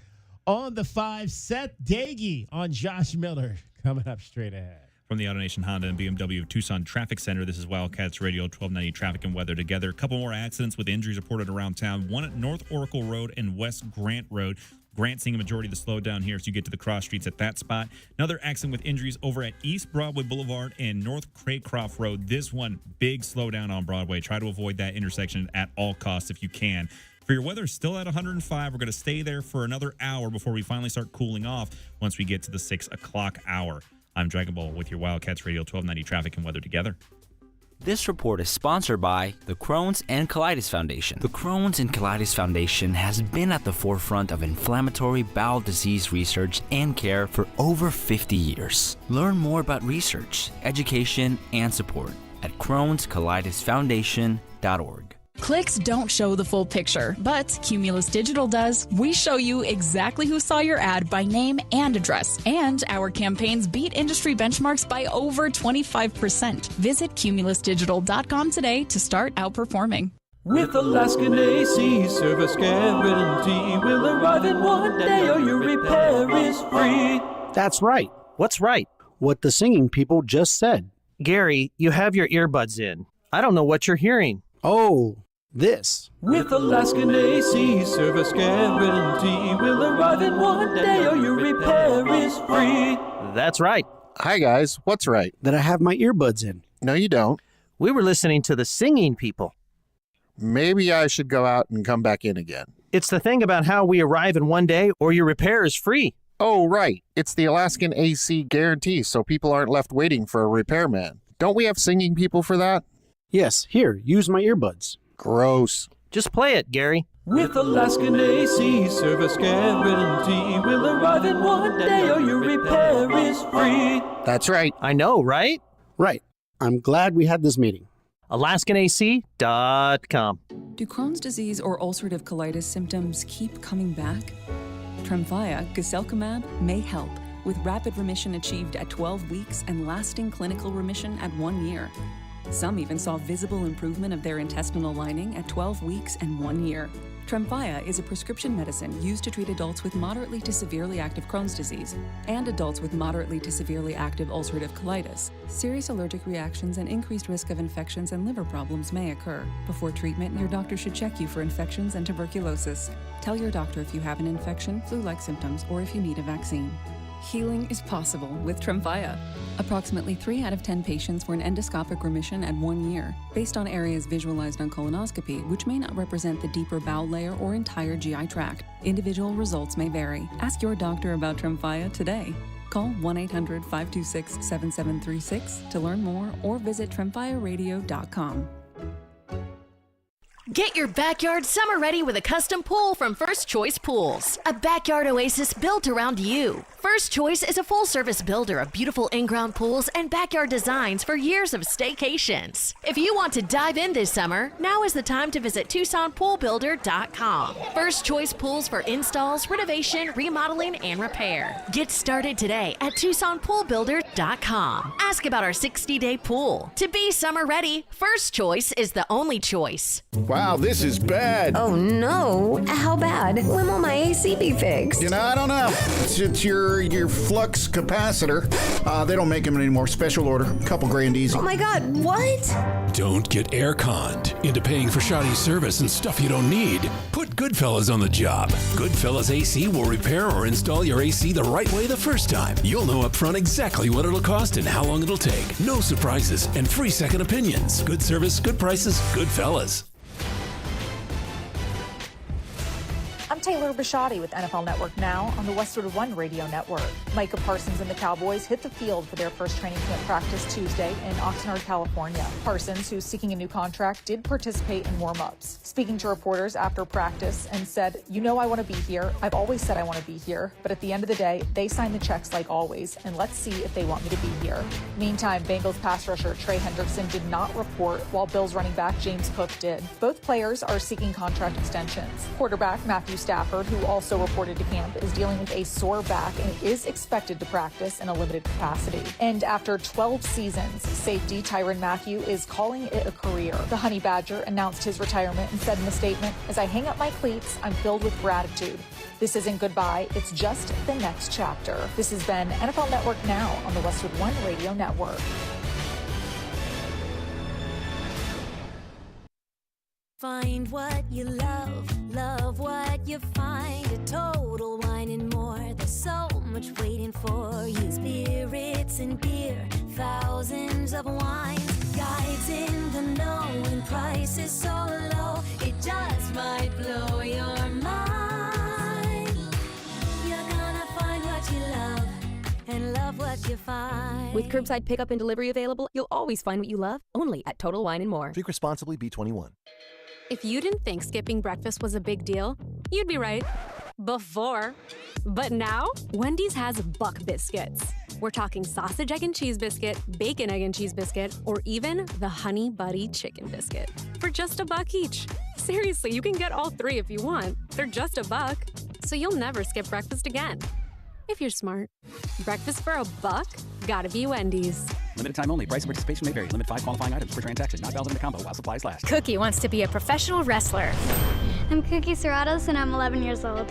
On the 5, Seth Dagey on Josh Miller coming up straight ahead. From the AutoNation Honda and BMW of Tucson Traffic Center, this is Wildcats Radio 1290 Traffic and Weather Together. A couple more accidents with injuries reported around town. One at North Oracle Road and West Grant Road. Grant seeing a majority of the slowdown here as you get to the cross streets at that spot. Another accident with injuries over at East Broadway Boulevard and North Craycroft Road. This one, big slowdown on Broadway. Try to avoid that intersection at all costs if you can. For your weather, still at 105. We're going to stay there for another hour before we finally start cooling off once we get to the 6 o'clock hour. I'm Dragon Ball with your Wildcats Radio 1290 Traffic and Weather Together. This report is sponsored by the Crohn's and Colitis Foundation. The Crohn's and Colitis Foundation has been at the forefront of inflammatory bowel disease research and care for over 50 years. Learn more about research, education, and support at Crohn'sColitisFoundation.org. Clicks don't show the full picture, but Cumulus Digital does. We show you exactly who saw your ad by name and address, and our campaigns beat industry benchmarks by over 25%. Visit cumulusdigital.com today to start outperforming. With Alaskan AC service guarantee, we'll arrive in one day or your repair is free. That's right. What's right? What the singing people just said. Gary, you have your earbuds in. I don't know what you're hearing. Oh, this. With Alaskan AC service guarantee, we'll arrive in one day or your repair is free. That's right. Hi guys, what's right? That I have my earbuds in. No, you don't. We were listening to the singing people. Maybe I should go out and come back in again. It's the thing about how we arrive in one day or your repair is free. Oh, right. It's the Alaskan AC guarantee, so people aren't left waiting for a repairman. Don't we have singing people for that? Yes, here, use my earbuds. Gross. Just play it, Gary. With Alaskan AC service guarantee, we'll arrive in one day or your repair is free. That's right. I know, right? Right. I'm glad we had this meeting. AlaskanAC.com. Do Crohn's disease or ulcerative colitis symptoms keep coming back? Tremfya, guselkumab, may help, with rapid remission achieved at 12 weeks and lasting clinical remission at 1 year. Some even saw visible improvement of their intestinal lining at 12 weeks and 1 year. Tremfya is a prescription medicine used to treat adults with moderately to severely active Crohn's disease and adults with moderately to severely active ulcerative colitis. Serious allergic reactions and increased risk of infections and liver problems may occur. Before treatment, your doctor should check you for infections and tuberculosis. Tell your doctor if you have an infection, flu-like symptoms, or if you need a vaccine. Healing is possible with Tremfya. Approximately 3 out of 10 patients were in endoscopic remission at 1 year, based on areas visualized on colonoscopy, which may not represent the deeper bowel layer or entire GI tract. Individual results may vary. Ask your doctor about Tremfya today. Call 1-800-526-7736 to learn more or visit tremfyaradio.com. Get your backyard summer ready with a custom pool from First Choice Pools. A backyard oasis built around you. First Choice is a full-service builder of beautiful in-ground pools and backyard designs for years of staycations. If you want to dive in this summer, now is the time to visit TucsonPoolBuilder.com. First Choice Pools for installs, renovation, remodeling, and repair. Get started today at TucsonPoolBuilder.com. Ask about our 60-day pool. To be summer ready, First Choice is the only choice. Wow, this is bad. Oh no, how bad? When will my AC be fixed? You know, I don't know. It's your flux capacitor. They don't make them anymore. Special order. Couple grand easy. Oh my God, what? Don't get air-conned into paying for shoddy service and stuff you don't need. Put Goodfellas on the job. Goodfellas AC will repair or install your AC the right way the first time. You'll know up front exactly what it'll cost and how long it'll take. No surprises and free second opinions. Good service, good prices, Goodfellas. I'm Taylor Bishotti with NFL Network Now on the Westwood One Radio Network. Micah Parsons and the Cowboys hit the field for their first training camp practice Tuesday in Oxnard, California. Parsons, who's seeking a new contract, did participate in warm-ups, speaking to reporters after practice and said, "You know I want to be here. I've always said I want to be here, but at the end of the day, they sign the checks like always, and let's see if they want me to be here." Meantime, Bengals pass rusher Trey Hendrickson did not report, while Bills running back James Cook did. Both players are seeking contract extensions. Quarterback Matthew Stafford, who also reported to camp, is dealing with a sore back and is expected to practice in a limited capacity. And after 12 seasons, safety Tyrann Mathieu is calling it a career. The Honey Badger announced his retirement and said in a statement, "As I hang up my cleats, I'm filled with gratitude. This isn't goodbye, it's just the next chapter." This has been NFL Network Now on the Westwood One Radio Network. Find what you love, love what you find. A Total Wine and More. There's so much waiting for you. Spirits and beer, thousands of wines. Guides in the know and prices so low. It just might blow your mind. You're gonna find what you love and love what you find. With curbside pickup and delivery available, you'll always find what you love, only at Total Wine and More. Drink responsibly, B21. If you didn't think skipping breakfast was a big deal, you'd be right. Before. But now, Wendy's has Buck Biscuits. We're talking sausage, egg, and cheese biscuit, bacon, egg, and cheese biscuit, or even the Honey Buddy chicken biscuit. For just $1 each. Seriously, you can get all 3 if you want. They're just $1, so you'll never skip breakfast again. If you're smart. Breakfast for $1? Gotta be Wendy's. Limited time only. Price and participation may vary. Limit 5 qualifying items per transaction. Not valid in the combo while supplies last. Cookie wants to be a professional wrestler. I'm Cookie Serratos, and I'm 11 years old.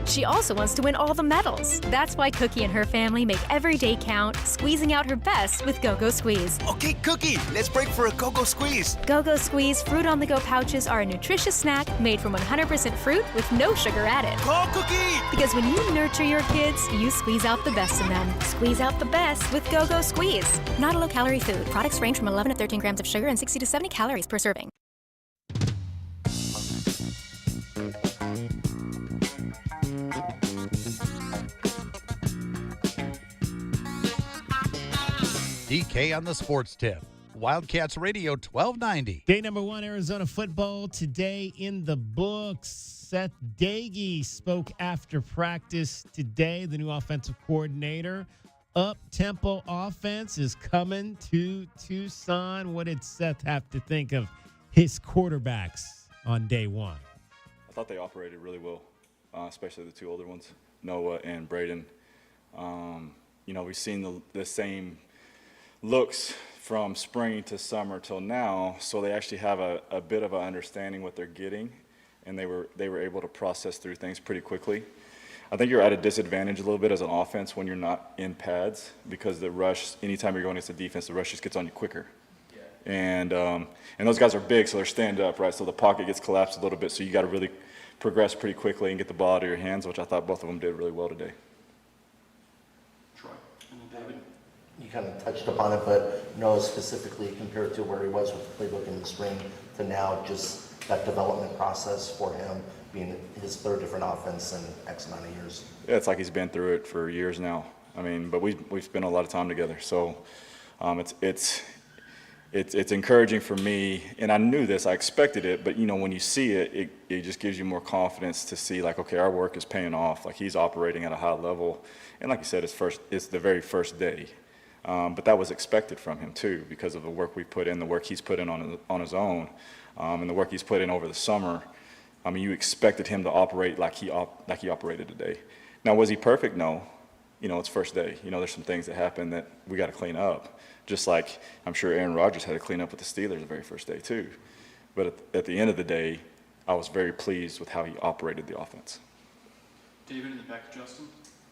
She also wants to win all the medals. That's why Cookie and her family make every day count, squeezing out her best with Go-Go Squeeze. Okay, Cookie, let's break for a Go-Go Squeeze. Go-Go Squeeze Fruit on the Go pouches are a nutritious snack made from 100% fruit with no sugar added. Go, Cookie! Because when you nurture your kids, you squeeze out the best in them. Squeeze out the best with Go-Go Squeeze. Not a low-calorie food. Products range from 11 to 13 grams of sugar and 60 to 70 calories per serving. DK on the sports tip. Wildcats Radio 1290. Day number 1, Arizona football today in the books. Seth Dagey spoke after practice today, the new offensive coordinator. Up-tempo offense is coming to Tucson. What did Seth have to think of his quarterbacks on day 1? I thought they operated really well, especially the two older ones, Noah and Braden. We've seen the same looks from spring to summer till now, so they actually have a bit of an understanding what they're getting, and they were able to process through things pretty quickly. I think you're at a disadvantage a little bit as an offense when you're not in pads, because the rush, anytime you're going against the defense, the rush just gets on you quicker. And those guys are big, so they're stand up, right? So the pocket gets collapsed a little bit, so you got to really progress pretty quickly and get the ball out of your hands, which I thought both of them did really well today. Troy. David, you kind of touched upon it, but Noah specifically compared to where he was with the playbook in the spring to now, just that development process for him being his third different offense in X amount of years. Yeah, it's like he's been through it for years now. But we've spent a lot of time together, so it's encouraging for me, and I knew this, I expected it, but when you see it, it just gives you more confidence to see, like, okay, our work is paying off. Like, he's operating at a high level, and like you said, it's the very first day, but that was expected from him too, because of the work we put in, the work he's put in on his own, and the work he's put in over the summer. You expected him to operate like he operated today. Now, was he perfect? No. It's first day. There's some things that happen that we got to clean up. Just like I'm sure Aaron Rodgers had to clean up with the Steelers the very first day too. But at the end of the day, I was very pleased with how he operated the offense. David, in the back to Justin.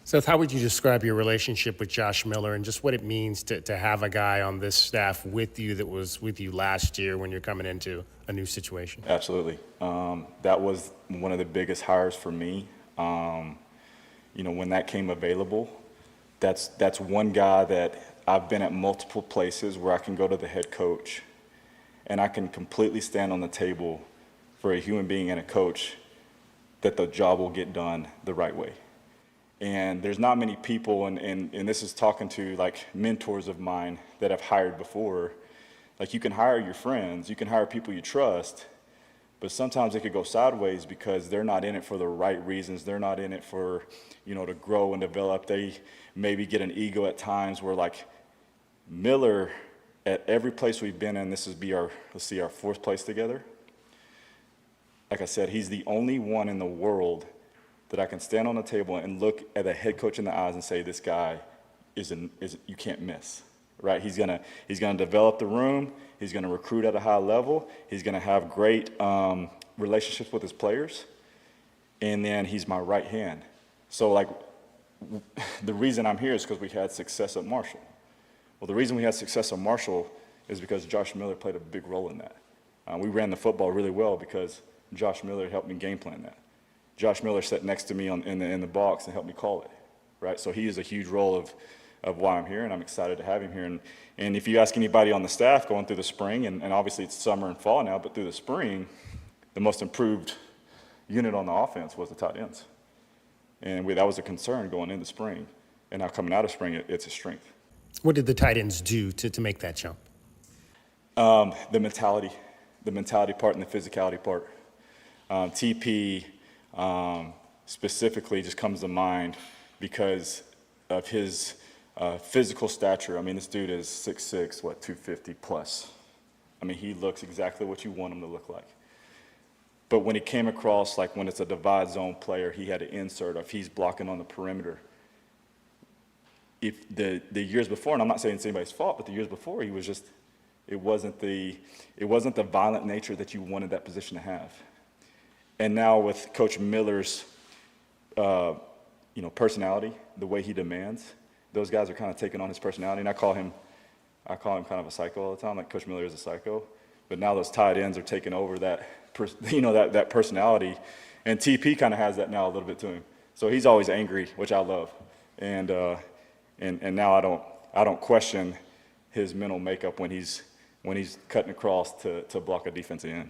Seth, how would you describe your relationship with Josh Miller and just what it means to have a guy on this staff with you that was with you last year when you're coming into a new situation? Absolutely. That was one of the biggest hires for me. When that came available, that's one guy that I've been at multiple places where I can go to the head coach and I can completely stand on the table for a human being and a coach that the job will get done the right way. And there's not many people, and this is talking to like mentors of mine that I've hired before. Like, you can hire your friends, you can hire people you trust, but sometimes it could go sideways because they're not in it for the right reasons. They're not in it for, to grow and develop. They maybe get an ego at times where, like, Miller, at every place we've been in, this is our fourth place together. Like I said, he's the only one in the world that I can stand on the table and look at the head coach in the eyes and say, this guy is you can't miss, right? He's gonna develop the room. He's gonna recruit at a high level. He's gonna have great relationships with his players, and then he's my right hand. So, like, the reason I'm here is because we had success at Marshall. Well, the reason we had success at Marshall is because Josh Miller played a big role in that. We ran the football really well because Josh Miller helped me game plan that. Josh Miller sat next to me in the box and helped me call it, right? So he is a huge role of why I'm here, and I'm excited to have him here. And if you ask anybody on the staff going through the spring, and obviously it's summer and fall now, but through the spring, the most improved unit on the offense was the tight ends. And that was a concern going into spring. And now coming out of spring, it's a strength. What did the tight ends do to make that jump? The mentality part and the physicality part. TP specifically just comes to mind because of his physical stature. I mean, this dude is 6'6", 250 plus. I mean, he looks exactly what you want him to look like. But when he came across, like when it's a divide zone player, he had to insert, or if he's blocking on the perimeter. If the years before, and I'm not saying it's anybody's fault, but the years before, he was just, it wasn't the violent nature that you wanted that position to have. And now with Coach Miller's, personality, the way he demands, those guys are kind of taking on his personality. And I call him kind of a psycho all the time. Like, Coach Miller is a psycho. But now those tight ends are taking over that personality. And TP kind of has that now a little bit to him. So he's always angry, which I love. And now I don't question his mental makeup when he's cutting across to block a defensive end.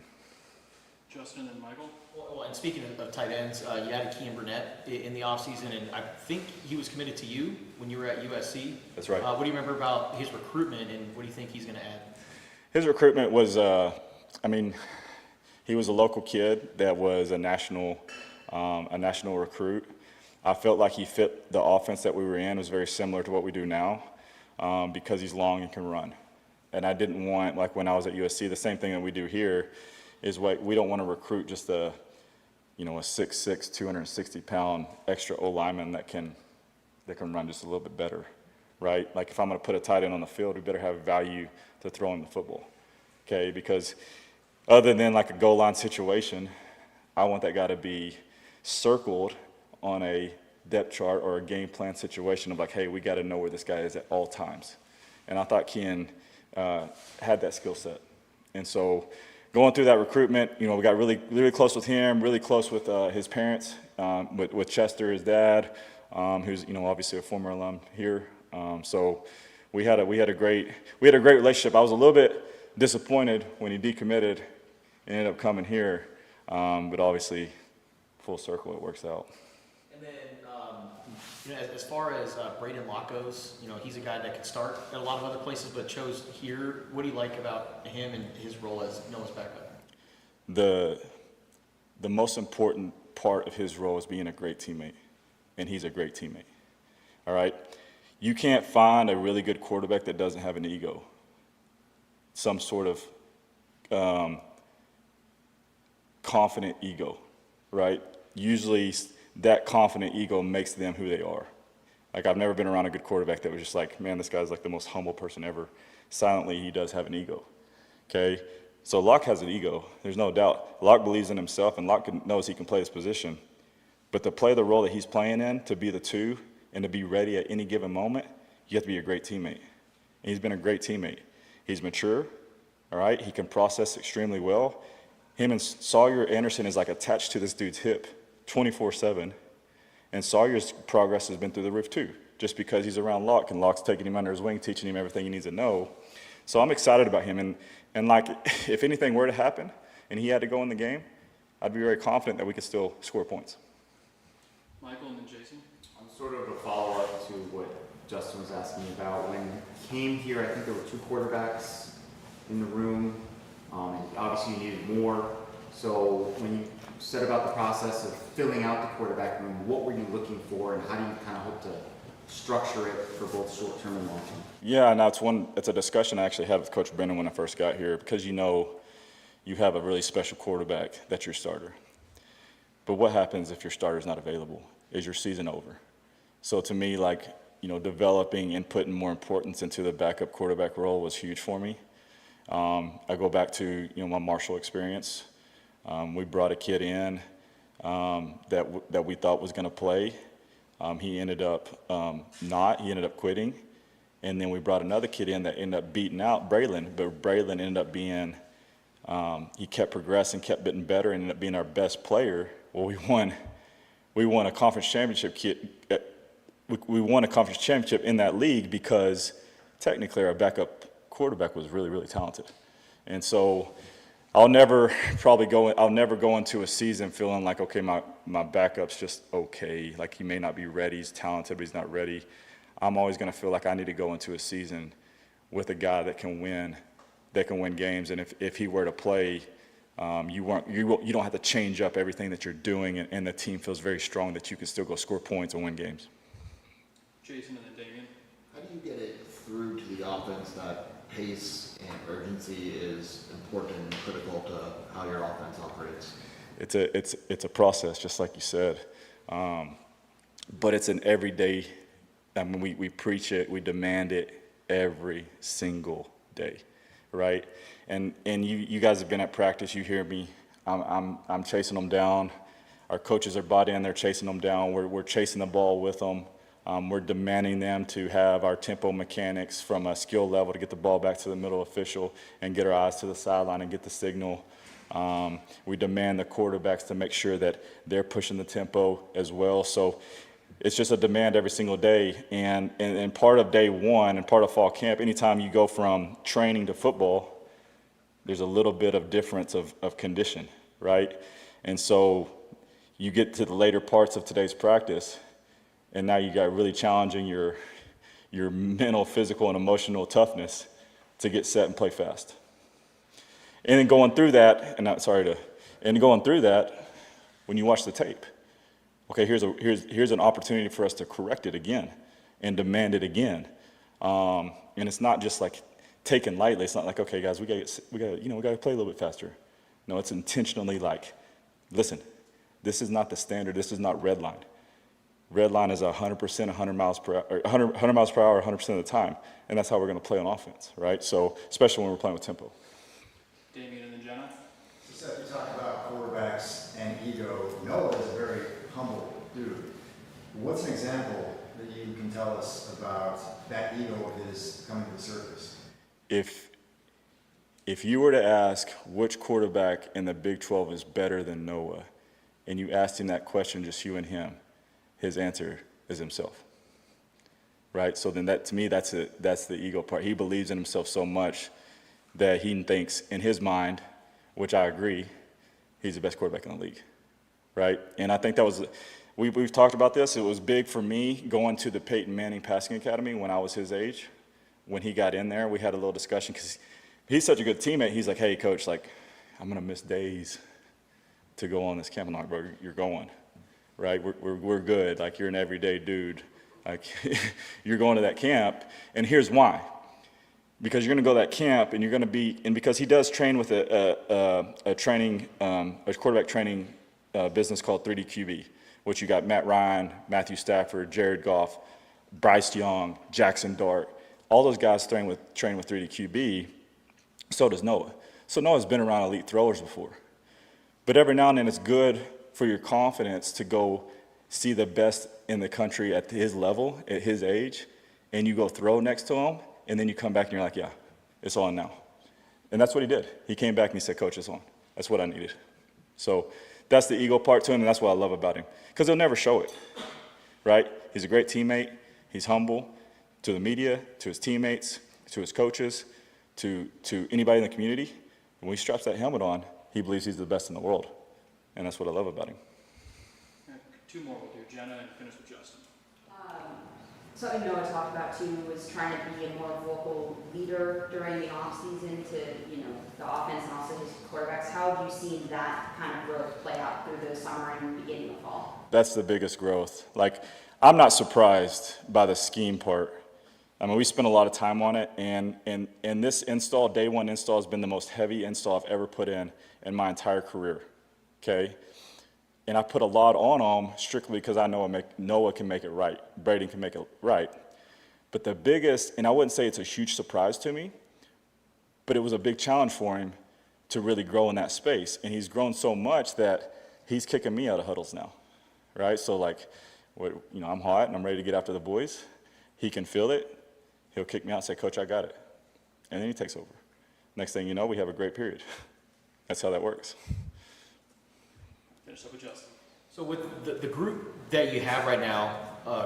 Justin and Michael. Well, and speaking of tight ends, you added Kean Burnett in the offseason, and I think he was committed to you when you were at USC. That's right. What do you remember about his recruitment, and what do you think he's going to add? His recruitment was, he was a local kid that was a national recruit. I felt like he fit the offense that we were in. It was very similar to what we do now because he's long and can run. And I didn't want, like when I was at USC, the same thing that we do here is we don't want to recruit just a 6'6", 260-pound extra O-lineman that can run just a little bit better, right? Like if I'm going to put a tight end on the field, we better have value to throw him the football, okay? Because other than like a goal line situation, I want that guy to be circled on a depth chart or a game plan situation of like, hey, we got to know where this guy is at all times. And I thought Ken had that skill set. And so going through that recruitment, we got really, really close with him, really close with his parents, with Chester, his dad, who's obviously a former alum here. So we had a great relationship. I was a little bit disappointed when he decommitted and ended up coming here, but obviously full circle it works out. And then, as far as Braden Locke goes, he's a guy that could start at a lot of other places, but chose here. What do you like about him and his role as Noah's backup? The most important part of his role is being a great teammate, and he's a great teammate. All right? You can't find a really good quarterback that doesn't have an ego, some sort of confident ego, right? Usually that confident ego makes them who they are. Like I've never been around a good quarterback that was just like, man, this guy's like the most humble person ever. Silently, he does have an ego, okay? So Locke has an ego, there's no doubt. Locke believes in himself and Locke knows he can play his position. But to play the role that he's playing in, to be the two, and to be ready at any given moment, you have to be a great teammate. And he's been a great teammate. He's mature, all right? He can process extremely well. Him and Sawyer Anderson is like attached to this dude's hip 24/7. And Sawyer's progress has been through the roof too, just because he's around Locke and Locke's taking him under his wing, teaching him everything he needs to know. So I'm excited about him. And like, if anything were to happen and he had to go in the game, I'd be very confident that we could still score points. Michael and then Jason. Sort of a follow-up to what Justin was asking about. When he came here, I think there were 2 quarterbacks in the room. And obviously you needed more. So when you said about the process of filling out the quarterback room, what were you looking for and how do you kind of hope to structure it for both short-term and long-term? Yeah, now it's a discussion I actually had with Coach Brennan when I first got here because you have a really special quarterback that's your starter. But what happens if your starter's not available? Is your season over? So to me, developing and putting more importance into the backup quarterback role was huge for me. I go back to my Marshall experience. We brought a kid in that we thought was going to play. He ended up not. He ended up quitting. And then we brought another kid in that ended up beating out Braylon. But Braylon ended up being, he kept progressing, kept getting better, and ended up being our best player. Well, we won a conference championship. We won a conference championship in that league because technically our backup quarterback was really, really talented. And so I'll never go into a season feeling like, okay, my backup's just okay. Like he may not be ready, he's talented, but he's not ready. I'm always going to feel like I need to go into a season with a guy that can win games. And if he were to play, you don't have to change up everything that you're doing, and the team feels very strong that you can still go score points and win games. Jason and then Damian. How do you get it through to the offense that pace and urgency is important and critical to how your offense operates? It's a process, just like you said, but it's an everyday. I mean, we preach it, we demand it every single day, right? And you guys have been at practice. You hear me. I'm chasing them down. Our coaches are bought in. They're chasing them down. We're chasing the ball with them. We're demanding them to have our tempo mechanics from a skill level to get the ball back to the middle official and get our eyes to the sideline and get the signal. We demand the quarterbacks to make sure that they're pushing the tempo as well. So it's just a demand every single day. And part of day one and part of fall camp, anytime you go from training to football, there's a little bit of difference of condition, right? And so you get to the later parts of today's practice, and now you got really challenging your mental, physical, and emotional toughness to get set and play fast. And then going through that, going through that, when you watch the tape, okay, here's an opportunity for us to correct it again and demand it again. And it's not just like taken lightly. It's not like, okay, guys, we got to play a little bit faster. No, it's intentionally like, listen, this is not the standard. This is not red line. Red line is 100%, 100 miles per hour, 100% of the time, and that's how we're going to play on offense, right? So, especially when we're playing with tempo. Damian and then Jenna. So, Seth, you talk about quarterbacks and ego. Noah is a very humble dude. What's an example that you can tell us about that ego of his coming to the surface? If you were to ask which quarterback in the Big 12 is better than Noah, and you asked him that question, just you and him, his answer is himself, right? So then that, to me, that's the ego part. He believes in himself so much that he thinks in his mind, which I agree, he's the best quarterback in the league, right? And I think that was, we've talked about this. It was big for me going to the Peyton Manning Passing Academy when I was his age. When he got in there, we had a little discussion because he's such a good teammate. He's like, hey, coach, like, I'm going to miss days to go on this camp. I'm like, bro, you're going. Right, we're good. Like, you're an everyday dude. Like, you're going to that camp, and here's why. Because you're going to go to that camp, and you're going to be, and because he does train with a quarterback training business called 3DQB, which you got Matt Ryan, Matthew Stafford, Jared Goff, Bryce Young, Jackson Dart. All those guys train with 3DQB. So does Noah. So Noah's been around elite throwers before, but every now and then it's good for your confidence to go see the best in the country at his level, at his age, and you go throw next to him, and then you come back and you're like, yeah, it's on now. And that's what he did. He came back and he said, coach, it's on. That's what I needed. So that's the ego part to him, and that's what I love about him, because he'll never show it, right? He's a great teammate. He's humble to the media, to his teammates, to his coaches, to anybody in the community. When he straps that helmet on, he believes he's the best in the world. And that's what I love about him. Two more with you, Jenna, and finish with Justin. Something Noah talked about too was trying to be a more vocal leader during the off season to, the offense and also his quarterbacks. How have you seen that kind of growth play out through the summer and beginning of fall? That's the biggest growth. Like, I'm not surprised by the scheme part. I mean, we spent a lot of time on it, and this install, day one install, has been the most heavy install I've ever put in my entire career. Okay, and I put a lot on him strictly because I know Noah can make it right, Braden can make it right. But the biggest, and I wouldn't say it's a huge surprise to me, but it was a big challenge for him to really grow in that space. And he's grown so much that he's kicking me out of huddles now, right? So like, I'm hot and I'm ready to get after the boys. He can feel it. He'll kick me out and say, coach, I got it. And then he takes over. Next thing you know, we have a great period. That's how that works. Finish up with Justin. So with the group that you have right now,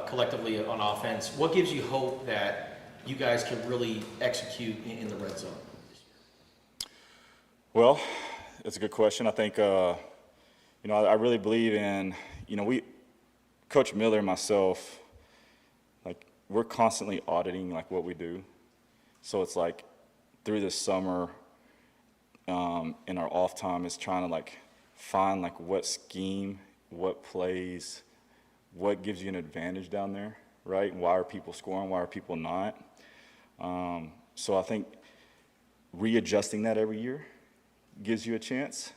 collectively on offense, what gives you hope that you guys can really execute in the red zone this year? Well, it's a good question. I think, I really believe in, Coach Miller and myself, like, we're constantly auditing, like, what we do. So it's like, through this summer, in our off time, is trying to, like, find, like, what scheme, what plays, what gives you an advantage down there, right? Why are people scoring? Why are people not? So I think readjusting that every year gives you a chance.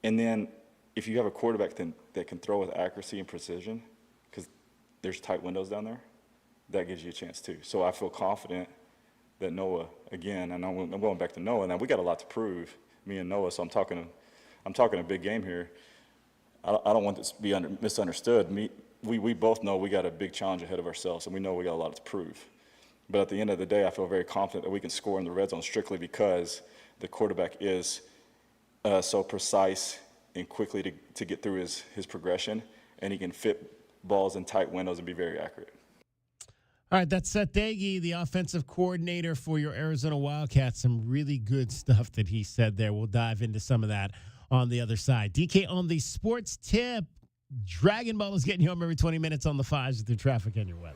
And then if you have a quarterback that can throw with accuracy and precision, because there's tight windows down there, that gives you a chance too. So I feel confident that Noah, again, and I'm going back to Noah, now we got a lot to prove, me and Noah, so I'm talking a big game here. I don't want this to be misunderstood. We both know we got a big challenge ahead of ourselves, and we know we got a lot to prove. But at the end of the day, I feel very confident that we can score in the red zone strictly because the quarterback is so precise and quickly to get through his progression, and he can fit balls in tight windows and be very accurate. All right, that's Seth Dagey, the offensive coordinator for your Arizona Wildcats. Some really good stuff that he said there. We'll dive into some of that on the other side. DK on the sports tip. Dragon Ball is getting you home every 20 minutes on the fives with your traffic and your weather.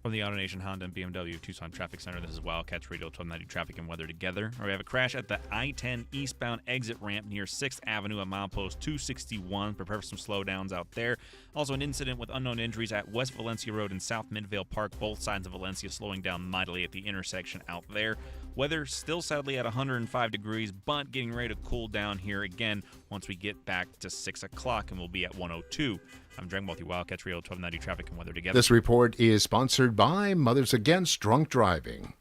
From the AutoNation Honda and BMW Tucson Traffic Center, this is Wildcats Radio 1290 Traffic and Weather Together. We have a crash at the I-10 eastbound exit ramp near 6th Avenue at milepost 261. Prepare for some slowdowns out there. Also, an incident with unknown injuries at West Valencia Road and South Midvale Park. Both sides of Valencia slowing down mightily at the intersection out there. Weather still sadly at 105 degrees, but getting ready to cool down here again once we get back to 6 o'clock, and we'll be at 102. I'm Drake Multi, Wildcats Radio 1290 Traffic and Weather Together. This report is sponsored by Mothers Against Drunk Driving.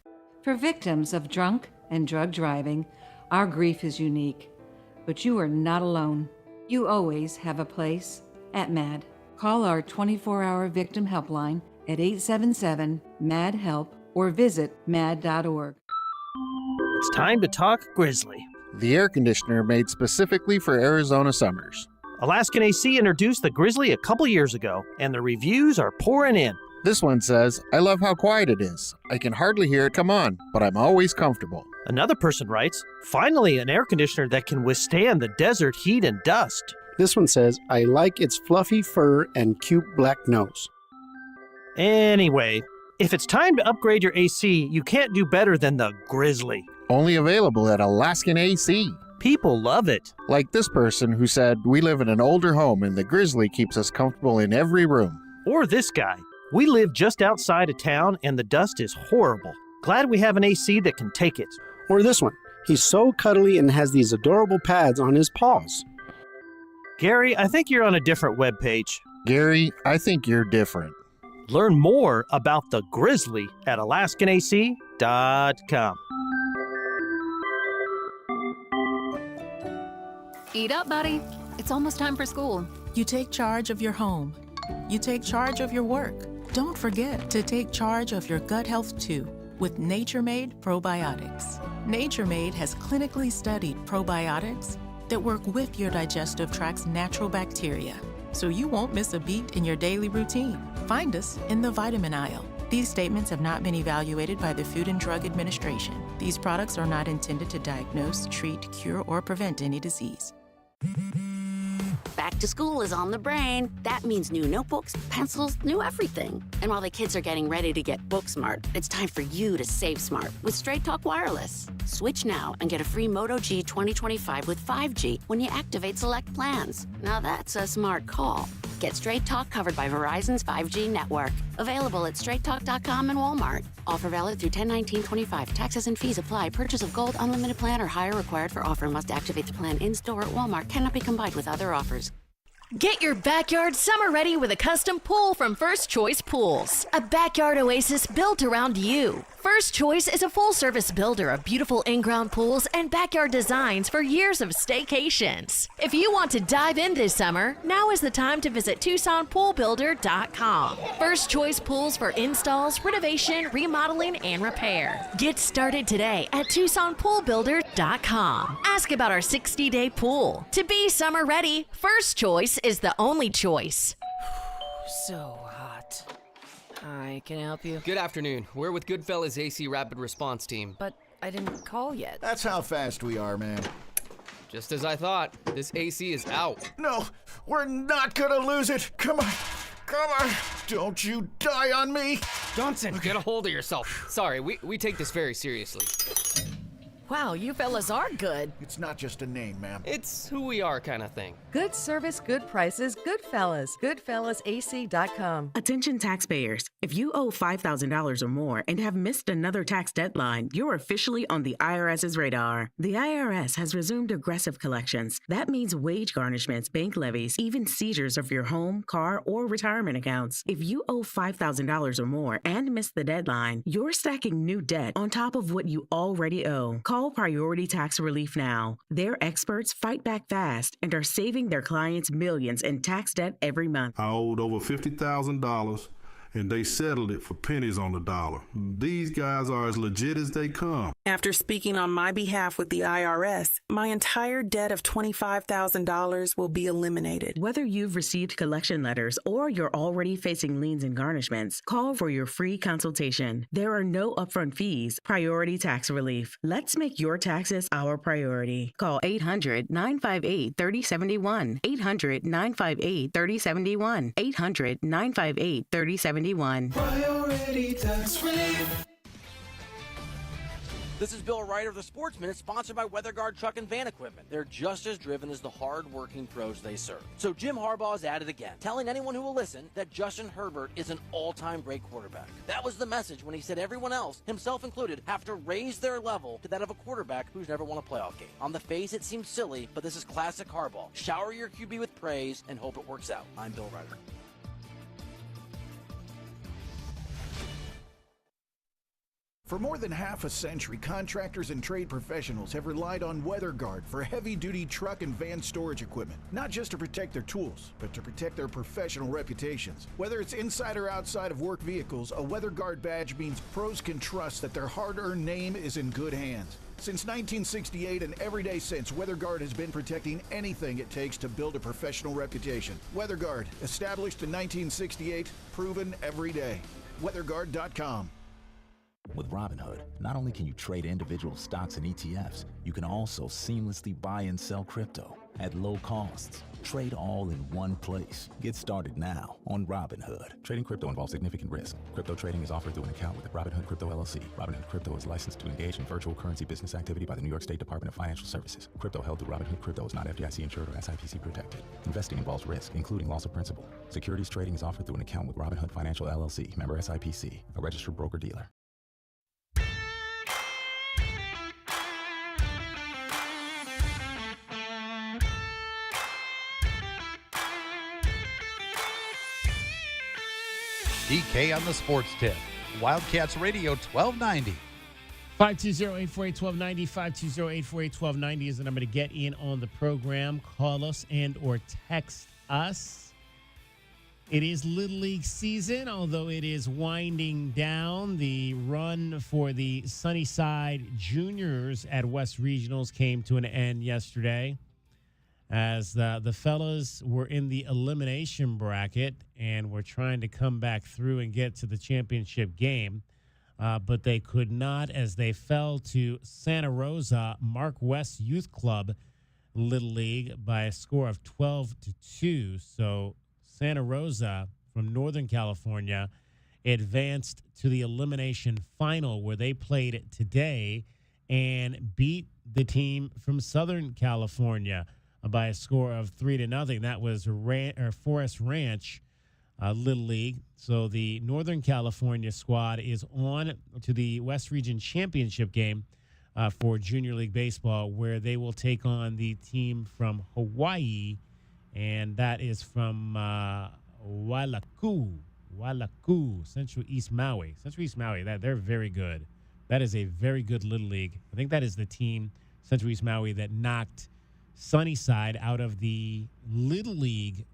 For victims of drunk and drug driving, our grief is unique. But you are not alone. You always have a place at MAD. Call our 24-hour victim helpline at 877-MAD-HELP or visit mad.org. It's time to talk Grizzly. The air conditioner made specifically for Arizona summers. Alaskan AC introduced the Grizzly a couple years ago, and the reviews are pouring in. This one says, I love how quiet it is. I can hardly hear it come on, but I'm always comfortable. Another person writes, finally an air conditioner that can withstand the desert heat and dust. This one says, I like its fluffy fur and cute black nose. Anyway, if it's time to upgrade your AC, you can't do better than the Grizzly. Only available at Alaskan AC. People love it. Like this person who said, we live in an older home and the Grizzly keeps us comfortable in every room. Or this guy, we live just outside of town and the dust is horrible. Glad we have an AC that can take it. Or this one, he's so cuddly and has these adorable pads on his paws. Gary, I think you're on a different webpage. Gary, I think you're different. Learn more about the Grizzly at alaskanac.com. Eat up, buddy. It's almost time for school. You take charge of your home. You take charge of your work. Don't forget to take charge of your gut health too with Nature-Made probiotics. Nature-Made has clinically studied probiotics that work with your digestive tract's natural bacteria, so you won't miss a beat in your daily routine. Find us in the vitamin aisle. These statements have not been evaluated by the Food and Drug Administration. These products are not intended to diagnose, treat, cure, or prevent any disease. Back to school is on the brain. That means new notebooks, pencils, new everything. And while the kids are getting ready to get book smart, it's time for you to save smart with Straight Talk Wireless. Switch now and get a free Moto G 2025 with 5G when you activate select plans. Now that's a smart call. Get Straight Talk covered by Verizon's 5G network. Available at straighttalk.com and Walmart. Offer valid through 10/19/25. Taxes and fees apply. Purchase of gold unlimited plan or higher required for offer. Must activate the plan in-store at Walmart. Cannot be combined with other offers. Get your backyard summer ready with a custom pool from First Choice Pools. A backyard oasis built around you. First Choice is a full-service builder of beautiful in-ground pools and backyard designs for years of staycations. If you want to dive in this summer, now is the time to visit TucsonPoolBuilder.com. First Choice Pools for installs, renovation, remodeling, and repair. Get started today at TucsonPoolBuilder.com. Ask about our 60-day pool. To be summer ready, First Choice is the only choice. So hot. Hi, can I help you? Good afternoon. We're with Goodfellas AC Rapid Response Team. But I didn't call yet. That's how fast we are, man. Just as I thought, this AC is out. No, we're not gonna lose it. Come on. Come on. Don't you die on me. Johnson, get a hold of yourself. Sorry, we take this very seriously. Wow, you fellas are good. It's not just a name, ma'am. It's who we are kind of thing. Good service, good prices, Goodfellas. GoodfellasAC.com. Attention taxpayers. If you owe $5,000 or more and have missed another tax deadline, you're officially on the IRS's radar. The IRS has resumed aggressive collections. That means wage garnishments, bank levies, even seizures of your home, car, or retirement accounts. If you owe $5,000 or more and missed the deadline, you're stacking new debt on top of what you already owe. Call Priority Tax Relief now. Their experts fight back fast and are saving their clients millions in tax debt every month. I owed over $50,000 and they settled it for pennies on the dollar. These guys are as legit as they come. After speaking on my behalf with the IRS, my entire debt of $25,000 will be eliminated. Whether you've received collection letters or you're already facing liens and garnishments, call for your free consultation. There are no upfront fees. Priority tax relief. Let's make your taxes our priority. Call 800-958-3071. 800-958-3071. 800-958-3071. Priority tax relief. This is Bill Ryder of the Sports Minute, sponsored by WeatherGuard Truck and Van Equipment. They're just as driven as the hard-working pros they serve. So Jim Harbaugh is at it again, telling anyone who will listen that Justin Herbert is an all-time great quarterback. That was the message when he said everyone else, himself included, have to raise their level to that of a quarterback who's never won a playoff game. On the face, it seems silly, but this is classic Harbaugh. Shower your QB with praise and hope it works out. I'm Bill Ryder. For more than half a century, contractors and trade professionals have relied on WeatherGuard for heavy-duty truck and van storage equipment, not just to protect their tools, but to protect their professional reputations. Whether it's inside or outside of work vehicles, a WeatherGuard badge means pros can trust that their hard-earned name is in good hands. Since 1968 and every day since, WeatherGuard has been protecting anything it takes to build a professional reputation. WeatherGuard, established in 1968, proven every day. WeatherGuard.com. With Robinhood, not only can you trade individual stocks and ETFs, you can also seamlessly buy and sell crypto at low costs. Trade all in one place. Get started now on Robinhood. Trading crypto involves significant risk. Crypto trading is offered through an account with Robinhood Crypto LLC. Robinhood Crypto is licensed to engage in virtual currency business activity by the New York State Department of Financial Services. Crypto held through Robinhood Crypto is not FDIC insured or SIPC protected. Investing involves risk, including loss of principal. Securities trading is offered through an account with Robinhood Financial LLC, member SIPC, a registered broker-dealer. DK on the Sports Tip. Wildcats Radio 1290. 520-848-1290. 520-848-1290 is the number to get in on the program. Call us and or text us. It is Little League season, although it is winding down. The run for the Sunnyside Juniors at West Regionals came to an end yesterday, as the fellas were in the elimination bracket and were trying to come back through and get to the championship game, but they could not, as they fell to Santa Rosa Mark West Youth Club Little League by a score of 12-2. So Santa Rosa from Northern California advanced to the elimination final, where they played today and beat the team from Southern California by a score of 3-0. That was Forest Ranch Little League. So the Northern California squad is on to the West Region Championship game for Junior League Baseball, where they will take on the team from Hawaii, and that is from Wailaku, Central East Maui. They're very good. That is a very good Little League. I think that is the team, Central East Maui, that knocked Sunnyside out of the Little League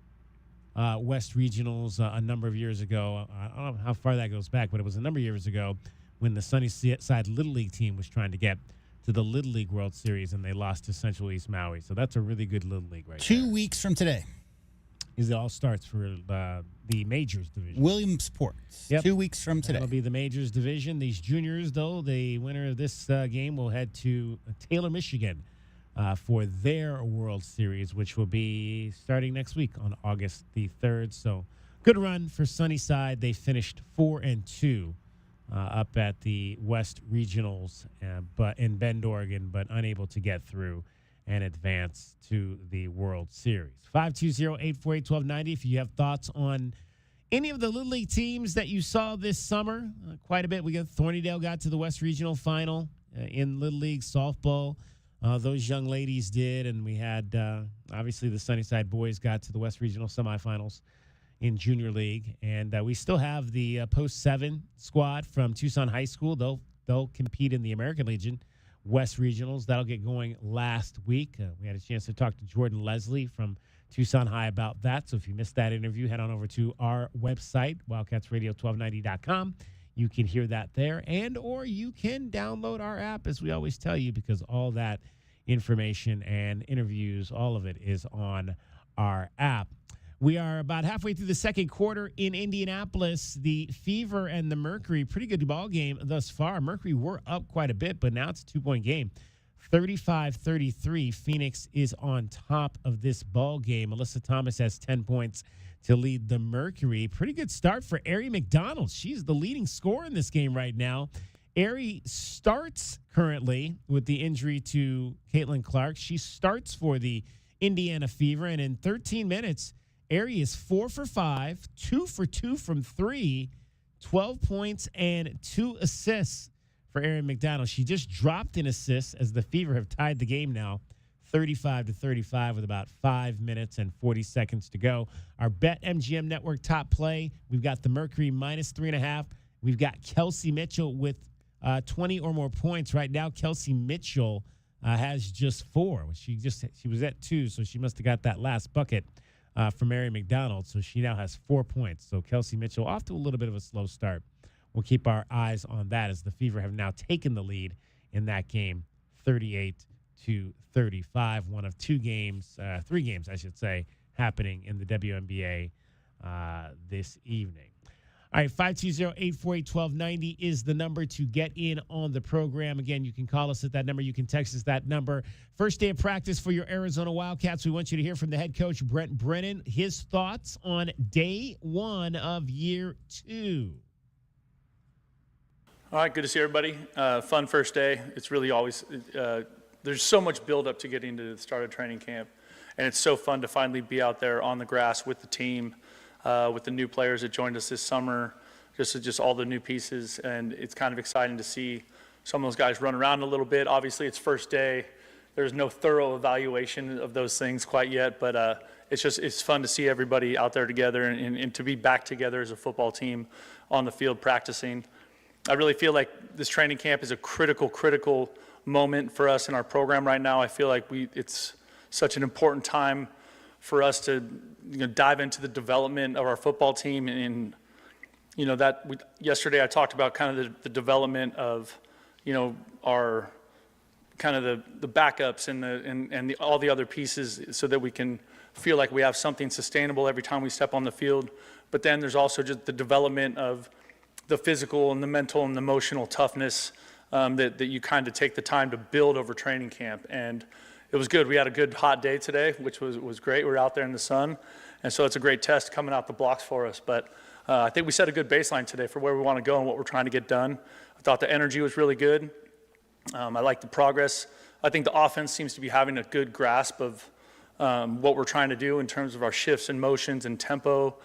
West Regionals a number of years ago. I don't know how far that goes back, but it was a number of years ago when the Sunnyside Little League team was trying to get to the Little League World Series, and they lost to Central East Maui. So that's a really good Little League right there. 2 weeks from today. It all starts for the Majors division. Williamsport. Yep. 2 weeks from today. That'll be the Majors division. These juniors, though, the winner of this game will head to Taylor, Michigan, for their World Series, which will be starting next week on August the 3rd. So good run for Sunnyside. They finished 4-2 up at the West Regionals, but in Bend, Oregon, but unable to get through and advance to the World Series. 520-848-1290 if you have thoughts on any of the Little League teams that you saw this summer. Quite a bit. We got Thornydale got to the West Regional Final in Little League softball. Those young ladies did, and we had, obviously, the Sunnyside boys got to the West Regional semifinals in Junior League. And we still have the Post-7 squad from Tucson High School. They'll compete in the American Legion West Regionals. That'll get going last week. We had a chance to talk to Jordan Leslie from Tucson High about that. So if you missed that interview, head on over to our website, wildcatsradio1290.com. You can hear that there, and or you can download our app, as we always tell you, because all that information and interviews, all of it is on our app. We are about halfway through the second quarter in Indianapolis. The Fever and the Mercury, pretty good ball game thus far. Mercury were up quite a bit, but now it's a 2-point game. 35-33. Phoenix is on top of this ball game. Alyssa Thomas has 10 points to lead the Mercury. Pretty good start for Arie McDonald. She's the leading scorer in this game right now. Arie starts currently with the injury to Caitlin Clark. She starts for the Indiana Fever, and in 13 minutes, Arie is 4 for 5, 2 for 2 from 3, 12 points and 2 assists for Arie McDonald. She just dropped an assist as the Fever have tied the game now, 35-35 with about 5 minutes and 40 seconds to go. Our BetMGM Network top play, we've got the Mercury -3.5. We've got Kelsey Mitchell with 20 or more points. Right now, Kelsey Mitchell has just 4. She was at 2, so she must have got that last bucket from Arie McDonald. So she now has 4 points. So Kelsey Mitchell off to a little bit of a slow start. We'll keep our eyes on that as the Fever have now taken the lead in that game, 38-35. One of 3 games, I should say, happening in the WNBA this evening. All right, 520-848-1290 is the number to get in on the program. Again, you can call us at that number. You can text us that number. First day of practice for your Arizona Wildcats. We want you to hear from the head coach, Brent Brennan, his thoughts on day 1 of year 2. All right, good to see everybody. Fun first day. It's really always, there's so much build-up to getting to the start of training camp, and it's so fun to finally be out there on the grass with the team, with the new players that joined us this summer, just all the new pieces, and it's kind of exciting to see some of those guys run around a little bit. Obviously, it's first day. There's no thorough evaluation of those things quite yet, but it's fun to see everybody out there together and to be back together as a football team on the field practicing. I really feel like this training camp is a critical moment for us in our program right now. I feel like it's such an important time for us to dive into the development of our football team. And yesterday I talked about kind of the development of our kind of the backups and all the other pieces so that we can feel like we have something sustainable every time we step on the field. But then there's also just the development of the physical and the mental and the emotional toughness that you kind of take the time to build over training camp. And it was good. We had a good hot day today, which was great. We were out there in the sun. And so it's a great test coming out the blocks for us. But I think we set a good baseline today for where we want to go and what we're trying to get done. I thought the energy was really good. I like the progress. I think the offense seems to be having a good grasp of what we're trying to do in terms of our shifts and motions and tempo.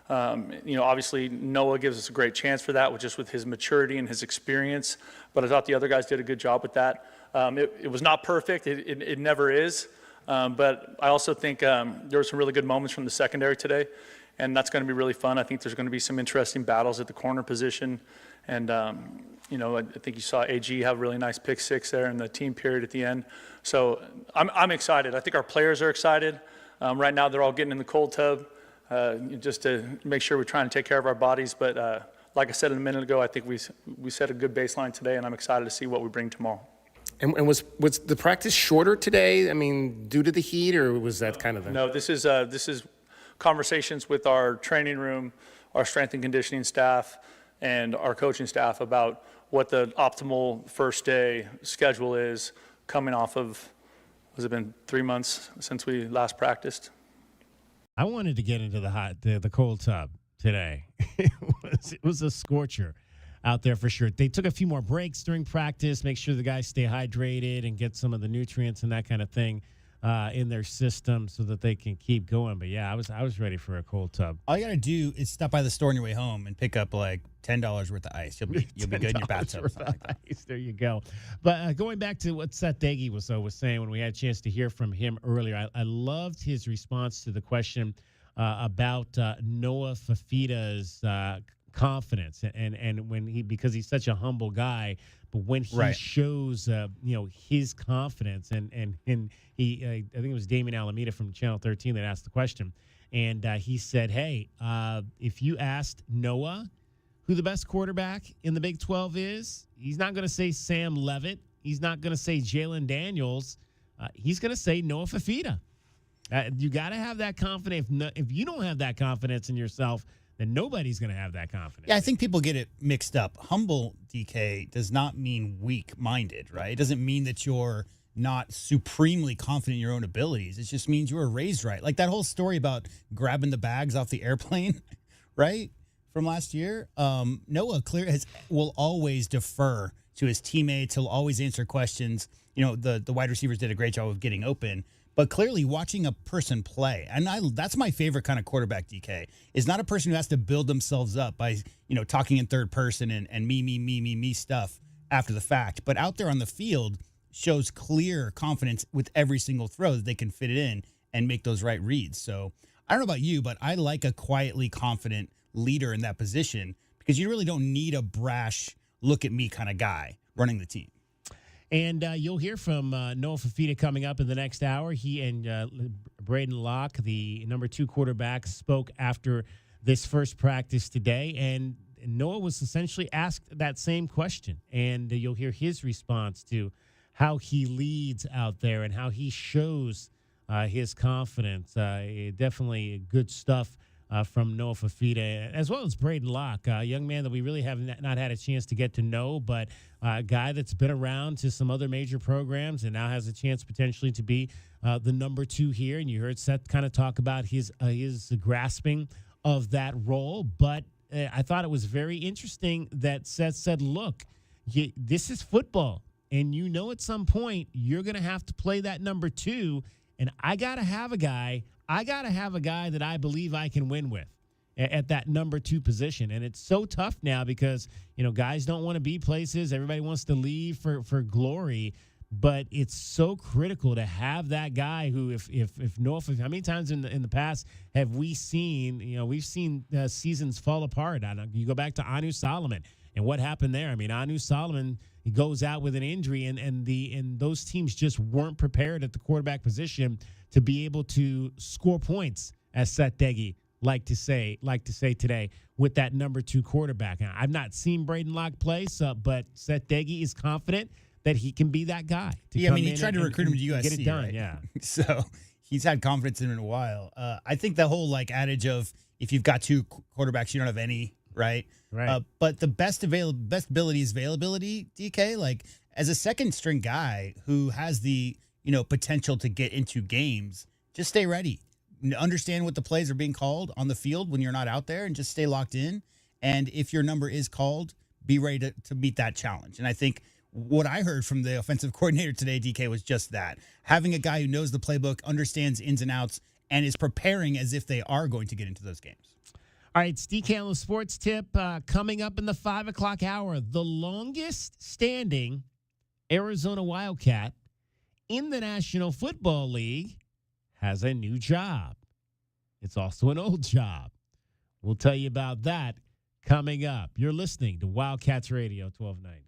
Obviously Noah gives us a great chance for that, just with his maturity and his experience. But I thought the other guys did a good job with that. It was not perfect. It never is. But I also think there were some really good moments from the secondary today, and that's going to be really fun. I think there's going to be some interesting battles at the corner position. And, I think you saw AG have a really nice pick 6 there in the team period at the end. So I'm excited. I think our players are excited. Right now they're all getting in the cold tub. Just to make sure we're trying to take care of our bodies. But like I said a minute ago, I think we set a good baseline today, and I'm excited to see what we bring tomorrow. And was the practice shorter today? I mean, due to the heat, or was that kind of the... No, this is conversations with our training room, our strength and conditioning staff, and our coaching staff about what the optimal first day schedule is coming off of, has it been 3 months since we last practiced? I wanted to get into the cold tub today. It was a scorcher out there for sure. They took a few more breaks during practice, make sure the guys stay hydrated and get some of the nutrients and that kind of thing in their system so that they can keep going. But yeah, I was ready for a cold tub. All you got to do is stop by the store on your way home and pick up like $10 worth of ice. You'll be good in your bathtub. Like ice. There you go. But going back to what Seth Dagey was saying when we had a chance to hear from him earlier, I loved his response to the question about Noah Fafita's confidence and when because he's such a humble guy, but when he shows his confidence and he I think it was Damien Alameda from Channel 13 that asked the question, and he said, hey, if you asked Noah who the best quarterback in the Big 12 is, he's not going to say Sam Leavitt. He's not going to say Jalen Daniels. He's going to say Noah Fifita. You got to have that confidence. If you don't have that confidence in yourself, then nobody's going to have that confidence. Yeah, I think people get it mixed up. Humble, DK, does not mean weak-minded, right? It doesn't mean that you're not supremely confident in your own abilities. It just means you were raised right. Like that whole story about grabbing the bags off the airplane, right, from last year. Noah will always defer to his teammates. He'll always answer questions. You know, the wide receivers did a great job of getting open. But clearly watching a person play, and that's my favorite kind of quarterback, DK, is not a person who has to build themselves up by, talking in third person and me stuff after the fact. But out there on the field shows clear confidence with every single throw that they can fit it in and make those right reads. So I don't know about you, but I like a quietly confident leader in that position because you really don't need a brash, look at me kind of guy running the team. And you'll hear from Noah Fifita coming up in the next hour. He and Braden Locke, the number 2 quarterback, spoke after this first practice today. And Noah was essentially asked that same question. And you'll hear his response to how he leads out there and how he shows his confidence. Definitely good stuff from Noah Fifita, as well as Braden Locke, a young man that we really have not had a chance to get to know, but a guy that's been around to some other major programs and now has a chance potentially to be the number 2 here. And you heard Seth kind of talk about his grasping of that role. But I thought it was very interesting that Seth said, look, this is football. And at some point you're going to have to play that number 2. And I got to have a guy that I believe I can win with at that number 2 position. And it's so tough now because, guys don't want to be places. Everybody wants to leave for glory. But it's so critical to have that guy who, if how many times in the past have we seen, we've seen seasons fall apart. You go back to Anu Solomon and what happened there. I mean, Anu Solomon, he goes out with an injury and those teams just weren't prepared at the quarterback position to be able to score points, as Seth Deggy like to say today, with that number 2 quarterback. Now, I've not seen Braden Locke play, but Seth Deggy is confident that he can be that guy. Yeah, I mean, he tried to recruit him to USC. Get it done, right? Yeah. So he's had confidence in him in a while. I think the whole adage of if you've got 2 quarterbacks, you don't have any, right? Right. But the best ability is availability, DK. As a second string guy who has the potential to get into games, just stay ready. Understand what the plays are being called on the field when you're not out there and just stay locked in. And if your number is called, be ready to meet that challenge. And I think what I heard from the offensive coordinator today, DK, was just that. Having a guy who knows the playbook, understands ins and outs, and is preparing as if they are going to get into those games. All right, it's DK on the Sports Tip coming up in the 5 o'clock hour. The longest standing Arizona Wildcat in the National Football League has a new job. It's also an old job. We'll tell you about that coming up. You're listening to Wildcats Radio 1290.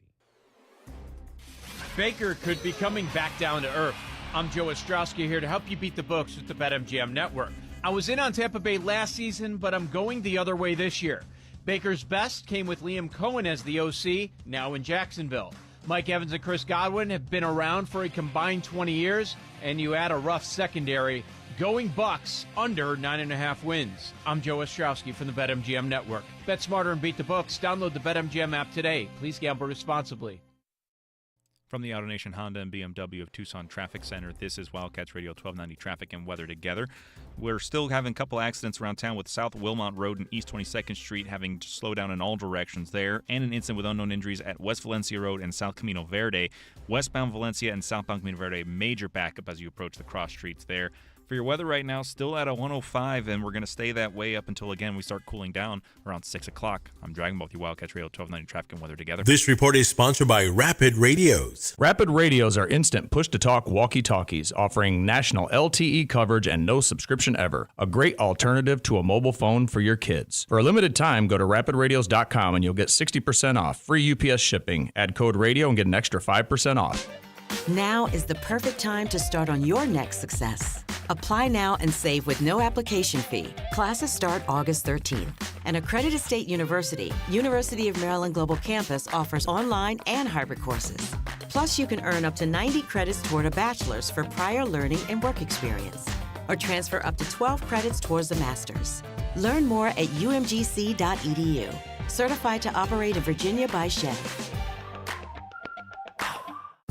Baker could be coming back down to earth. I'm Joe Ostrowski here to help you beat the books with the BetMGM Network. I was in on Tampa Bay last season, but I'm going the other way this year. Baker's best came with Liam Cohen as the OC, now in Jacksonville. Mike Evans and Chris Godwin have been around for a combined 20 years, and you add a rough secondary. Going Bucks under 9.5 wins. I'm Joe Ostrowski from the BetMGM Network. Bet smarter and beat the books. Download the BetMGM app today. Please gamble responsibly. From the AutoNation Honda and BMW of Tucson Traffic Center, this is Wildcats Radio 1290 Traffic and Weather Together. We're still having a couple accidents around town with South Wilmot Road and East 22nd Street having to slow down in all directions there, and an incident with unknown injuries at West Valencia Road and South Camino Verde. Westbound Valencia and southbound Camino Verde, major backup as you approach the cross streets there. For your weather right now, still at a 105, and we're going to stay that way up until, again, we start cooling down around 6 o'clock. I'm Dragon Ball with you, Wildcats Radio 1290 Traffic and Weather Together. This report is sponsored by Rapid Radios. Rapid Radios are instant push-to-talk walkie-talkies offering national LTE coverage and no subscription ever. A great alternative to a mobile phone for your kids. For a limited time, go to rapidradios.com and you'll get 60% off, free UPS shipping. Add code radio and get an extra 5% off. Now is the perfect time to start on your next success. Apply now and save with no application fee. Classes start August 13th. An accredited state university, University of Maryland Global Campus offers online and hybrid courses. Plus, you can earn up to 90 credits toward a bachelor's for prior learning and work experience, or transfer up to 12 credits towards a master's. Learn more at umgc.edu. Certified to operate in Virginia by Shea.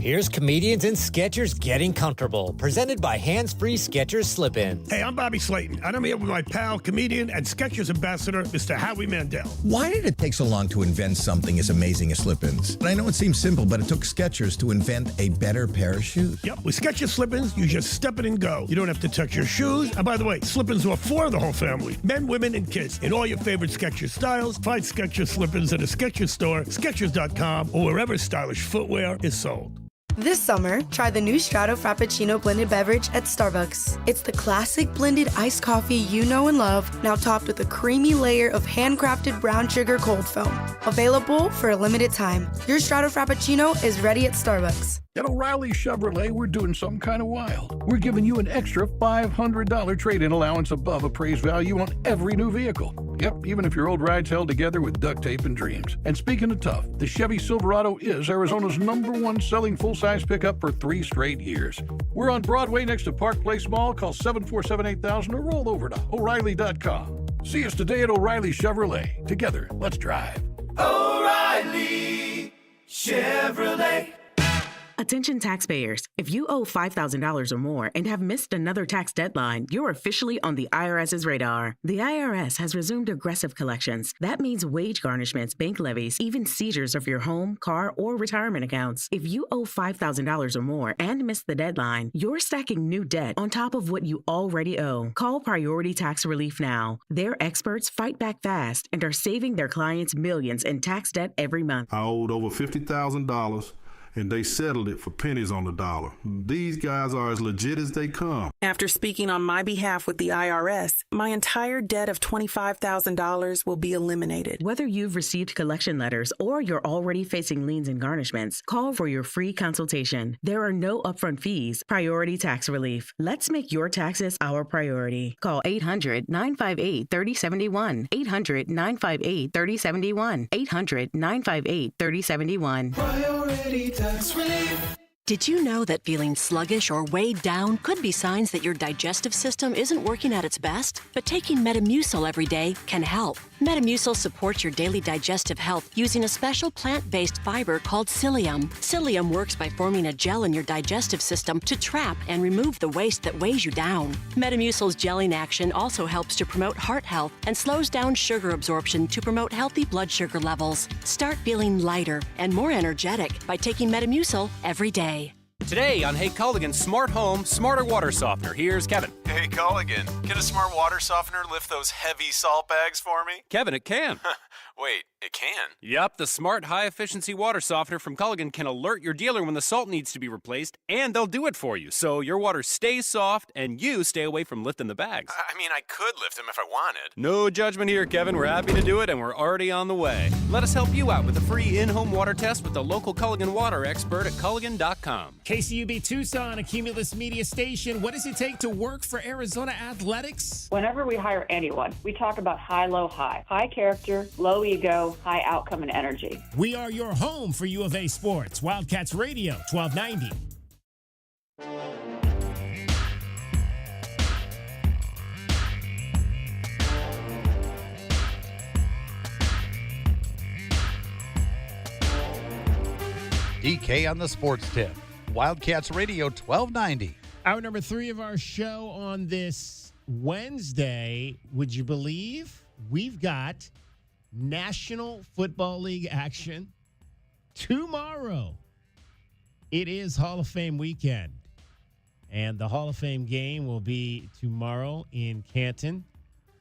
Here's Comedians and Sketchers Getting Comfortable, presented by Hands Free Skechers Slip-Ins. Hey, I'm Bobby Slayton, and I'm here with my pal, comedian, and Skechers ambassador, Mr. Howie Mandel. Why did it take so long to invent something as amazing as slip-ins? I know it seems simple, but it took Skechers to invent a better pair of shoes. Yep, with Skechers Slip-ins, you just step it and go. You don't have to touch your shoes. And by the way, Slip-ins are for the whole family, men, women, and kids, in all your favorite Skechers styles. Find Skechers Slip-ins at a Skechers store, Skechers.com, or wherever stylish footwear is sold. This summer, try the new Strato Frappuccino blended beverage at Starbucks. It's the classic blended iced coffee you know and love, now topped with a creamy layer of handcrafted brown sugar cold foam. Available for a limited time. Your Strato Frappuccino is ready at Starbucks. At O'Reilly Chevrolet, we're doing something kind of wild. We're giving you an extra $500 trade-in allowance above appraised value on every new vehicle. Yep, even if your old ride's held together with duct tape and dreams. And speaking of tough, the Chevy Silverado is Arizona's #1 selling full-size pickup for 3 straight years. We're on Broadway next to Park Place Mall. Call 747-8000 or roll over to O'Reilly.com. See us today at O'Reilly Chevrolet. Together, let's drive. O'Reilly Chevrolet. Attention taxpayers. If you owe $5,000 or more and have missed another tax deadline, you're officially on the IRS's radar. The IRS has resumed aggressive collections. That means wage garnishments, bank levies, even seizures of your home, car, or retirement accounts. If you owe $5,000 or more and missed the deadline, you're stacking new debt on top of what you already owe. Call Priority Tax Relief now. Their experts fight back fast and are saving their clients millions in tax debt every month. I owed over $50,000. And they settled it for pennies on the dollar. These guys are as legit as they come. After speaking on my behalf with the IRS, my entire debt of $25,000 will be eliminated. Whether you've received collection letters or you're already facing liens and garnishments, call for your free consultation. There are no upfront fees. Priority Tax Relief. Let's make your taxes our priority. Call 800-958-3071. 800-958-3071. 800-958-3071. Priority Tax Relief. Did you know that feeling sluggish or weighed down could be signs that your digestive system isn't working at its best? But taking Metamucil every day can help. Metamucil supports your daily digestive health using a special plant-based fiber called psyllium. Psyllium works by forming a gel in your digestive system to trap and remove the waste that weighs you down. Metamucil's gelling action also helps to promote heart health and slows down sugar absorption to promote healthy blood sugar levels. Start feeling lighter and more energetic by taking Metamucil every day. Today on Hey Culligan's Smart Home, Smarter Water Softener, here's Kevin. Hey Culligan, can a smart water softener lift those heavy salt bags for me? Kevin, it can. Wait, it can? Yep, the smart high-efficiency water softener from Culligan can alert your dealer when the salt needs to be replaced, and they'll do it for you, so your water stays soft and you stay away from lifting the bags. I mean, I could lift them if I wanted. No judgment here, Kevin. We're happy to do it, and we're already on the way. Let us help you out with a free in-home water test with the local Culligan water expert at Culligan.com. KCUB Tucson, a Cumulus Media station. What does it take to work for Arizona Athletics? Whenever we hire anyone, we talk about high, low, high. High character, low ego, high outcome and energy. We are your home for U of A Sports. Wildcats Radio, 1290. DK on the Sports Tip. Wildcats Radio 1290. Hour number 3 of our show on this Wednesday. Would you believe we've got National Football League action tomorrow? It is Hall of Fame weekend, and the Hall of Fame game will be tomorrow in Canton,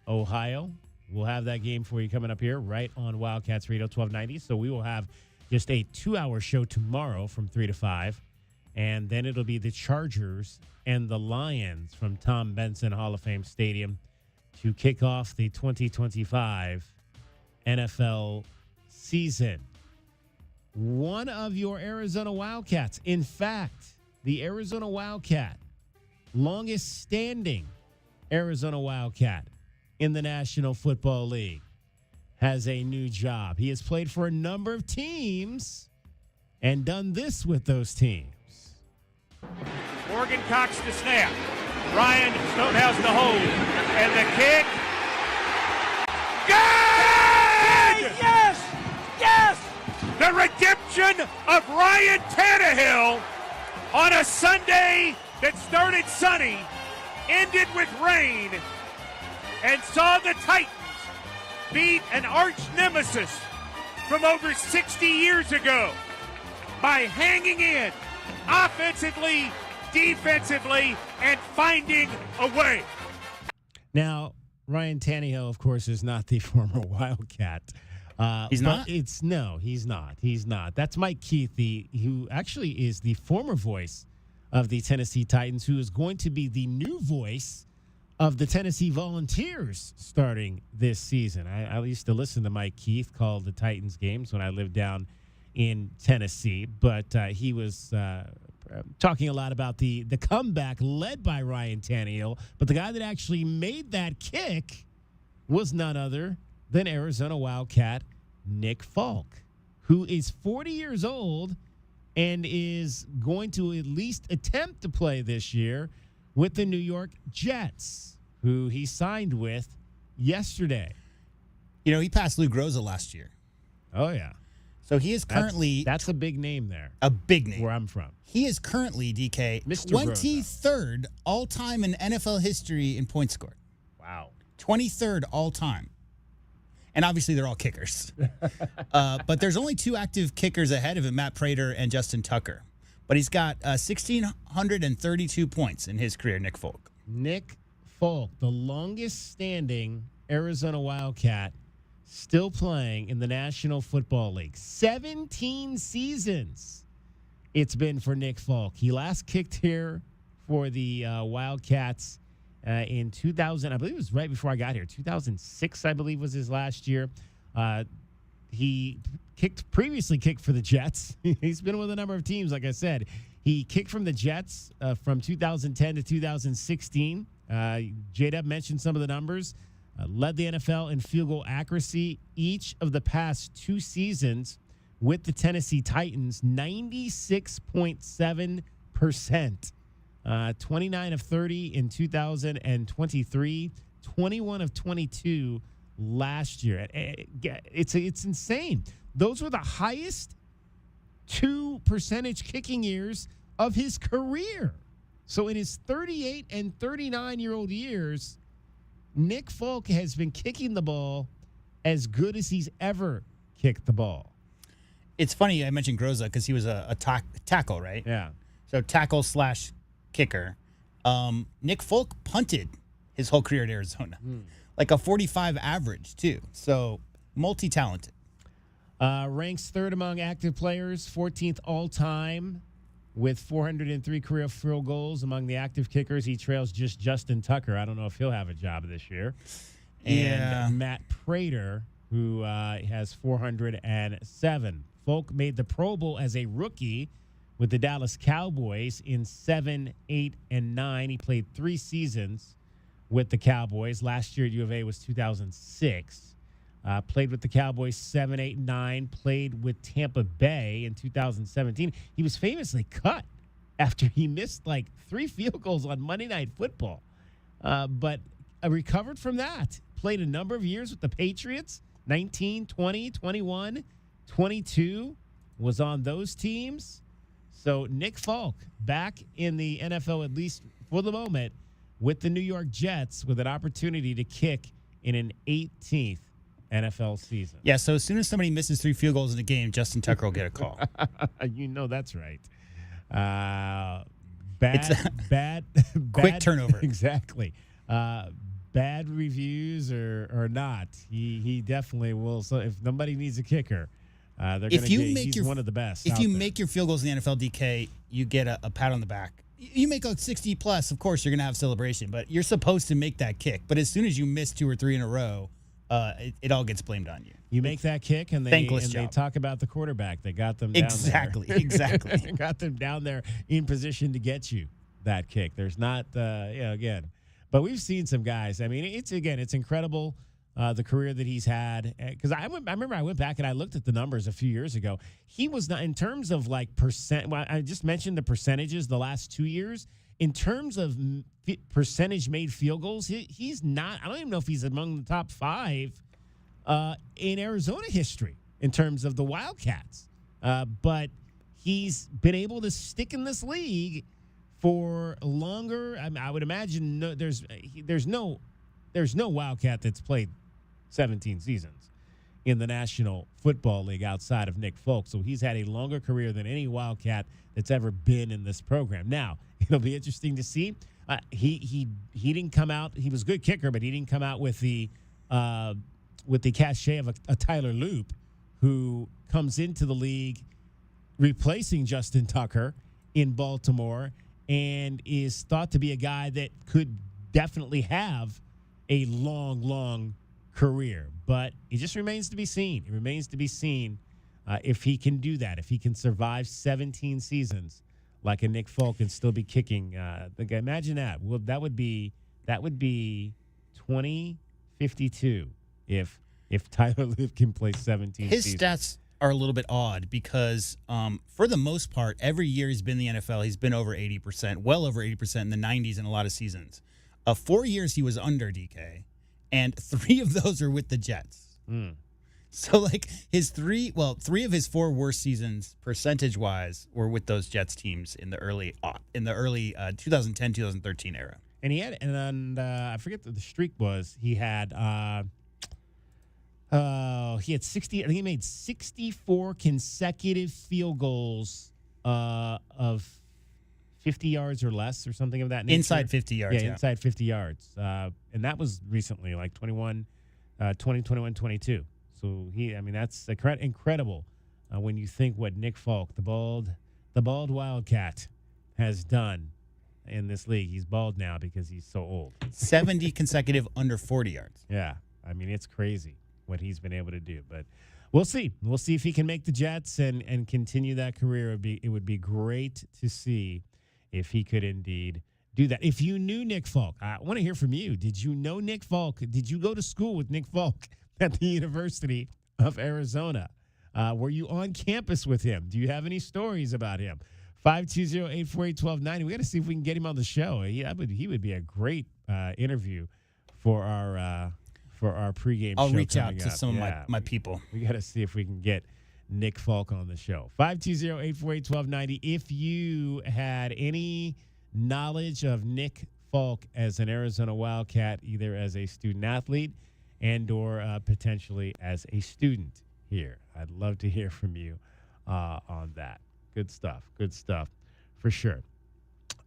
Ohio. We'll have that game for you coming up here right on Wildcats Radio 1290. So we will have just a 2-hour show tomorrow from 3 to 5, and then it'll be the Chargers and the Lions from Tom Benson Hall of Fame Stadium to kick off the 2025 NFL season. One of your Arizona Wildcats, in fact, the Arizona Wildcat, longest standing Arizona Wildcat in the National Football League, has a new job. He has played for a number of teams and done this with those teams. Morgan cocks the snap. Ryan Stonehouse the hold. And the kick. Good! Yes! Yes! The redemption of Ryan Tannehill on a Sunday that started sunny, ended with rain, and saw the Titans beat an arch nemesis from over 60 years ago by hanging in offensively, defensively, and finding a way. Now, Ryan Tannehill, of course, is not the former Wildcat. He's not? He's not. He's not. That's Mike Keith, who actually is the former voice of the Tennessee Titans, who is going to be the new voice of the Tennessee Volunteers starting this season. I used to listen to Mike Keith call the Titans games when I lived down in Tennessee, but he was talking a lot about the comeback led by Ryan Tannehill, but the guy that actually made that kick was none other than Arizona Wildcat Nick Folk, who is 40 years old and is going to at least attempt to play this year with the New York Jets, who he signed with yesterday. You know, he passed Lou Groza last year. Oh, yeah. So he is currently... That's a big name there. A big name. Where I'm from. He is currently, DK, Mr. 23rd all-time in NFL history in points scored. Wow. 23rd all-time. And obviously they're all kickers. But there's only two active kickers ahead of him, Matt Prater and Justin Tucker. But he's got 1,632 points in his career, Nick Folk. Nick Folk, the longest-standing Arizona Wildcat, still playing in the National Football League. 17 seasons it's been for Nick Folk. He last kicked here for the Wildcats in 2000. I believe it was right before I got here. 2006, I believe, was his last year. He previously kicked for the Jets. He's been with a number of teams, like I said. He kicked from the Jets from 2010 to 2016. J-Dub mentioned some of the numbers. Led the NFL in field goal accuracy each of the past two seasons with the Tennessee Titans, 96.7%. 29 of 30 in 2023, 21 of 22 last year. It's insane. Those were the highest 2 percentage kicking years of his career. So in his 38 and 39-year-old years, Nick Folk has been kicking the ball as good as he's ever kicked the ball. It's funny I mentioned Groza because he was a tackle, right? Yeah. So tackle / kicker. Nick Folk punted his whole career at Arizona. Like a 45 average, too. So multi-talented. Ranks third among active players, 14th all-time with 403 career field goals among the active kickers. He trails just Justin Tucker. I don't know if he'll have a job this year. And Matt Prater, who has 407. Folk made the Pro Bowl as a rookie with the Dallas Cowboys in 7, 8, and 9. He played 3 seasons with the Cowboys. Last year at U of A was 2006. Played with the Cowboys 7, 8, and 9. Played with Tampa Bay in 2017. He was famously cut after he missed like 3 field goals on Monday Night Football. But recovered from that. Played a number of years with the Patriots, 19, 20, 21, 22. Was on those teams. So Nick Folk back in the NFL, at least for the moment, with the New York Jets with an opportunity to kick in an 18th NFL season. Yeah, so as soon as somebody misses 3 field goals in a game, Justin Tucker will get a call. You know that's right. Bad quick turnover. Exactly. Bad reviews or not, he definitely will. So if nobody needs a kicker, he's one of the best. If you make your field goals in the NFL, DK, you get a pat on the back. You make like 60 plus, of course, you're going to have celebration, but you're supposed to make that kick. But as soon as you miss 2 or 3 in a row, it all gets blamed on you. You make that kick, and they talk about the quarterback that got them down there. Exactly. Got them down there in position to get you that kick. There's not, again. But we've seen some guys. I mean, it's incredible the career that he's had. Because I remember I went back and I looked at the numbers a few years ago. He was not, in terms of like percent, well, I just mentioned the percentages the last 2 years. In terms of percentage made field goals, he's not, I don't even know if he's among the top 5 in Arizona history in terms of the Wildcats. But he's been able to stick in this league for longer. I would imagine there's no Wildcat that's played 17 seasons in the National Football League outside of Nick Folk. So he's had a longer career than any Wildcat that's ever been in this program. Now, it'll be interesting to see. He didn't come out. He was a good kicker, but he didn't come out with the cachet of a Tyler Loop, who comes into the league replacing Justin Tucker in Baltimore and is thought to be a guy that could definitely have a long career. But it just remains to be seen. It remains to be seen if he can do that, if he can survive 17 seasons like a Nick Folk and still be kicking. Imagine that. Well, that would be 2052 if Tyler Loop can play 17 His seasons. stats are a little bit odd because for the most part, every year he's been in the NFL, he's been over 80%, well over 80% in the 90s in a lot of seasons. 4 years he was under DK, and 3 of those are with the Jets. So like three of his 4 worst seasons percentage-wise were with those Jets teams in the early 2010-2013 era. And he had, I forget what the streak was. He had 60. I think he made 64 consecutive field goals of 50 yards or less, or something of that nature. Inside 50 yards. Yeah, inside 50 yards. And that was recently, like 2021-22. So that's incredible when you think what Nick Folk, the bald Wildcat, has done in this league. He's bald now because he's so old. 70 consecutive under 40 yards. Yeah, it's crazy what he's been able to do. But we'll see. We'll see if he can make the Jets and continue that career. It would be great to see if he could indeed do that. If you knew Nick Folk, I want to hear from you. Did you know Nick Folk? Did you go to school with Nick Folk at the University of Arizona? Were you on campus with him? Do you have any stories about him? 520-848-1290. We got to see if we can get him on the show. He would be a great interview for our pregame show. I'll reach out to up. some of my people. We got to see if we can get Nick Folk on the show. 520-848-1290. If you had any knowledge of Nick Folk as an Arizona Wildcat, either as a student athlete and or potentially as a student here, I'd love to hear from you on that. Good stuff for sure.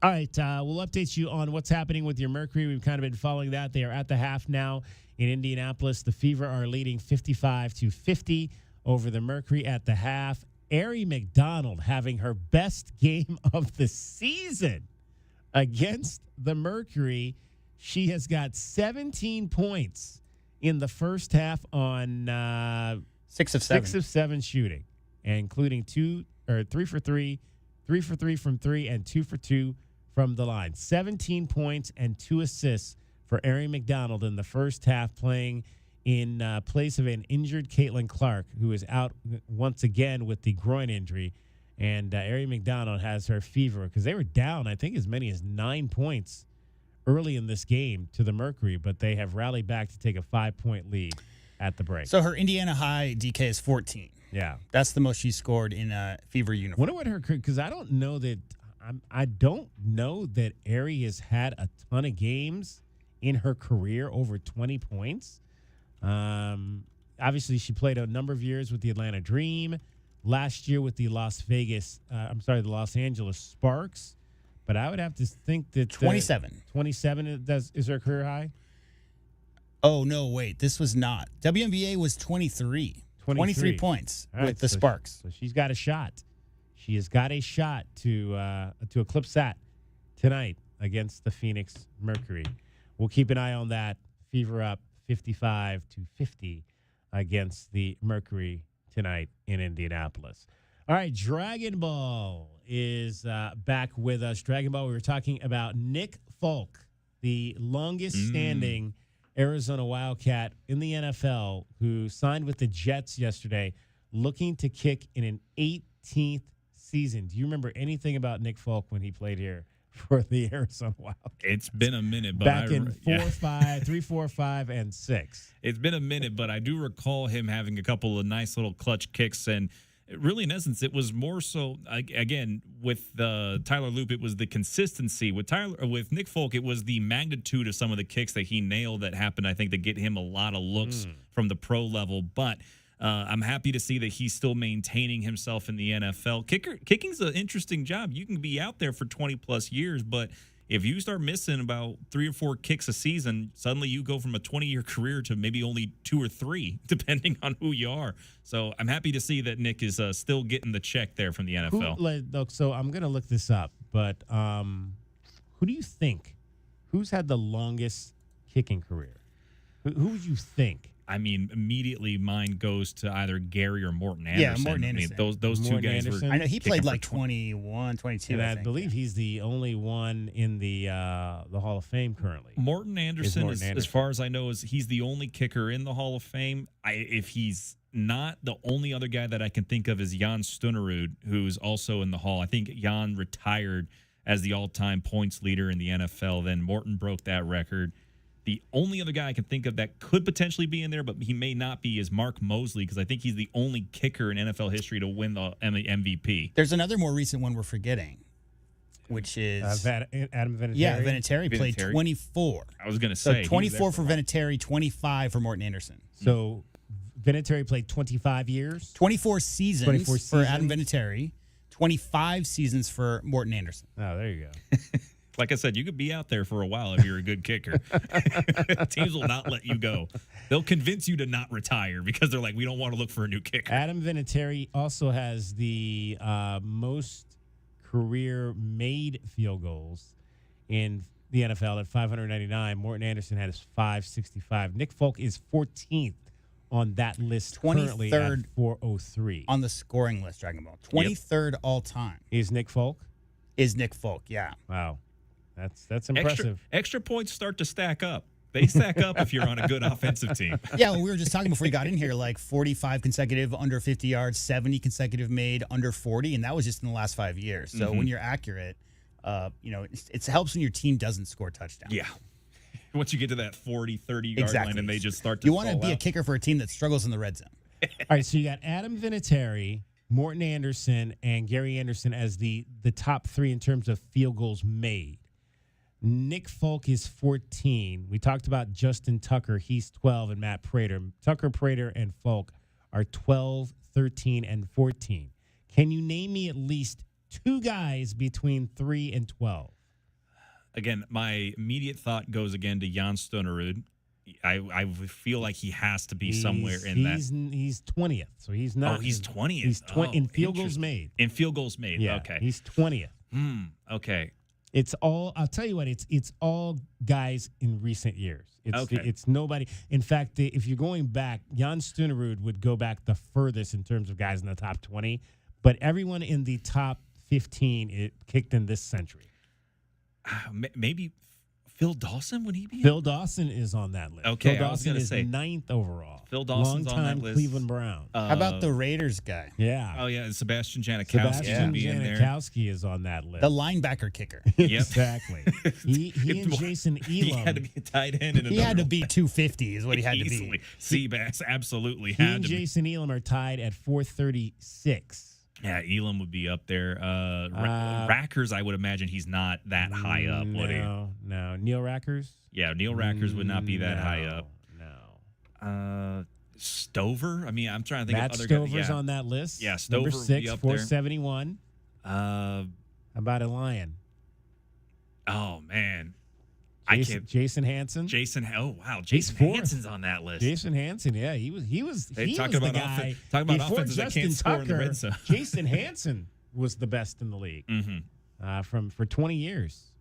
All right, we'll update you on what's happening with your Mercury. We've kind of been following that. They are at the half now in Indianapolis. The Fever are leading 55-50 over the Mercury at the half. Arie McDonald having her best game of the season against the Mercury. She has got 17 points in the first half on 6 of 7 shooting, including 3 for 3 from 3, and 2 for 2 from the line. 17 points and 2 assists for Arie McDonald in the first half, playing in place of an injured Caitlin Clark, who is out once again with the groin injury. And Arie McDonald has her Fever because they were down, I think, as many as 9 points early in this game to the Mercury, but they have rallied back to take a 5-point lead at the break. So her Indiana High DK is 14. Yeah. That's the most she scored in a Fever uniform. Wonder what her, because I don't know that Arie has had a ton of games in her career over 20 points. Obviously, she played a number of years with the Atlanta Dream, last year with the Los Angeles Sparks. But I would have to think that 27. 27 is her career high. Oh, no, wait. This was not. WNBA was 23. 23 points with the Sparks. So she's got a shot. She has got a shot to eclipse that tonight against the Phoenix Mercury. We'll keep an eye on that. Fever up 55-50 against the Mercury tonight in Indianapolis. All right, Dragon Ball is back with us. Dragon Ball, we were talking about Nick Folk, the longest standing Arizona Wildcat in the NFL who signed with the Jets yesterday, looking to kick in an 18th season. Do you remember anything about Nick Folk when he played here for the Arizona Wildcats? It's been a minute, but back in 3, 4, 5, and 6. It's been a minute, but I do recall him having a couple of nice little clutch kicks, and really, in essence, it was more so again with Tyler Loop. It was the consistency with Nick Folk. It was the magnitude of some of the kicks that he nailed that happened. I think to get him a lot of looks from the pro level, but. I'm happy to see that he's still maintaining himself in the NFL. Kicking's an interesting job. You can be out there for 20-plus years, but if you start missing about 3 or 4 kicks a season, suddenly you go from a 20-year career to maybe only 2 or 3, depending on who you are. So I'm happy to see that Nick is still getting the check there from the NFL. So I'm going to look this up, but who do you think? Who's had the longest kicking career? Who would you think? I mean, immediately mine goes to either Gary or Morton Anderson. Yeah, Morton Anderson. I mean, those two guys Anderson. were. I know he played like 21, 22. And I believe he's the only one in the Hall of Fame currently. Morton Anderson, as far as I know, he's the only kicker in the Hall of Fame. If he's not, the only other guy that I can think of is Jan Stunnerud, who's also in the Hall. I think Jan retired as the all-time points leader in the NFL. Then Morton broke that record. The only other guy I can think of that could potentially be in there, but he may not be, is Mark Mosley, because I think he's the only kicker in NFL history to win the MVP. There's another more recent one we're forgetting, which is Adam Vinatieri. Yeah, Vinatieri played 24. I was going to say. So 24 for Vinatieri, 25 for Morton Anderson. So Vinatieri played 25 years? 24 seasons for Adam Vinatieri, 25 seasons for Morton Anderson. Oh, there you go. Like I said, you could be out there for a while if you're a good kicker. Teams will not let you go. They'll convince you to not retire because they're like, we don't want to look for a new kicker. Adam Vinatieri also has the most career made field goals in the NFL at 599. Morton Anderson had his 565. Nick Folk is 14th on that list currently at 403. On the scoring list, Dragon Ball. 23rd all time. Is Nick Folk? Yeah. Wow. That's impressive. Extra points start to stack up. They stack up if you're on a good offensive team. Yeah, well, we were just talking before you got in here, like 45 consecutive under 50 yards, 70 consecutive made under 40, and that was just in the last 5 years. So when you're accurate, it helps when your team doesn't score touchdowns. Yeah. Once you get to that 40, 30-yard line and they just start to You want to fall be out. a kicker for a team that struggles in the red zone. All right, so you got Adam Vinatieri, Morton Anderson, and Gary Anderson as the top 3 in terms of field goals made. Nick Folk is 14. We talked about Justin Tucker. He's 12, and Matt Prater. Tucker, Prater, and Folk are 12, 13, and 14. Can you name me at least 2 guys between 3 and 12? Again, my immediate thought goes again to Jan Stunnerud. I feel like he has to be somewhere in that. He's 20th, so he's not. Oh, he's 20th. He's in field goals made. In field goals made. Yeah, okay. He's 20th. Okay. It's all. I'll tell you what. It's all guys in recent years. It's nobody. In fact, if you're going back, Jan Stunnerud would go back the furthest in terms of guys in the top 20. But everyone in the top 15 it kicked in this century. Maybe Phil Dawson, would he be? Phil Dawson is on that list. Okay, Phil Dawson is 9th overall. Phil Dawson's on that Long-time list. Cleveland Brown. How about the Raiders guy? Yeah. Oh, yeah, Sebastian Janikowski would be in there. Janikowski is on that list. The linebacker kicker. Yep. Exactly. He and Jason Elam. He had to be a tight end. He had to be 250 is what he had to be. Seabass absolutely He had and to be. Jason Elam are tied at 436. Yeah, Elam would be up there. Rackers, I would imagine he's not that high up, would he? No. Neil Rackers? Yeah, Neil Rackers would not be that high up. No. Stover? I mean, I'm trying to think Matt of other Stover's guys. Yeah. on that list. Yeah, Stover Number would 6, be up 471. there. How about a Lion? Oh, man. Jason Hansen. Oh wow, Jason Hansen's on that list. Jason Hansen, yeah, he was talking about the guy. Talking about Before offenses that Justin can't score Tucker, in the red zone. Jason Hansen was the best in the league for 20 years.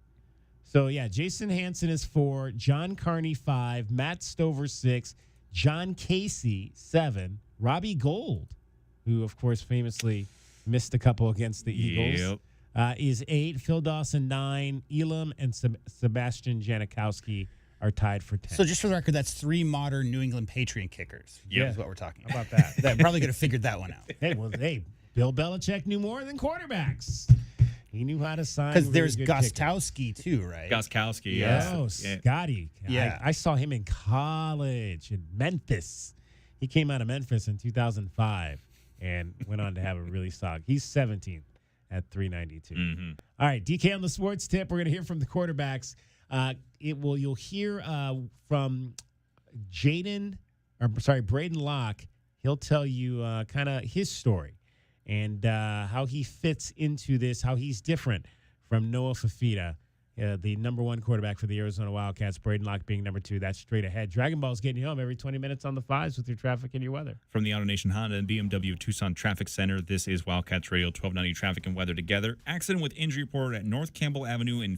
So yeah, Jason Hansen is 4, John Carney 5, Matt Stover 6, John Casey 7, Robbie Gold, who of course famously missed a couple against the Eagles. Is 8, Phil Dawson 9, Elam and Sebastian Janikowski are tied for 10. So just for the record, that's 3 modern New England Patriot kickers. Yeah. Is what we're talking How about. about that? That probably could have figured that one out. Hey, Bill Belichick knew more than quarterbacks. He knew how to sign. Because there's really good kickers. Gostkowski too, right? Gostkowski, Oh, yeah. Scotty. Yeah. I saw him in college in Memphis. He came out of Memphis in 2005 and went on to have a really solid. He's 17th at 392. Mm-hmm. All right, DK on the sports tip. We're going to hear from the quarterbacks. You'll hear from Braden Locke. He'll tell you kind of his story and how he fits into this, how he's different from Noah Fafita, the number 1 quarterback for the Arizona Wildcats, Braden Locke being number 2. That's straight ahead. Dragon Ball's getting you home every 20 minutes on the 5s with your traffic and your weather. From the AutoNation Honda and BMW Tucson Traffic Center, this is Wildcats Radio 1290 Traffic and Weather Together. Accident with injury reported at North Campbell Avenue and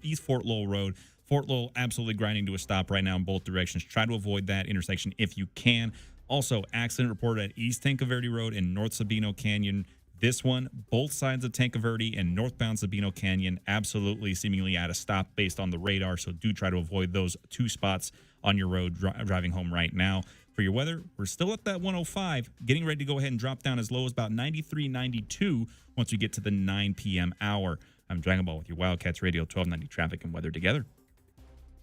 East Fort Lowell Road. Fort Lowell absolutely grinding to a stop right now in both directions. Try to avoid that intersection if you can. Also, accident reported at East Tanca Verde Road and North Sabino Canyon. This one, both sides of Tanca Verde and northbound Sabino Canyon, absolutely seemingly at a stop based on the radar. So do try to avoid those 2 spots on your road driving home right now. For your weather, we're still at that 105, getting ready to go ahead and drop down as low as about 93, 92 once we get to the 9 p.m. hour. I'm Dragon Ball with your Wildcats Radio 1290 Traffic and Weather Together.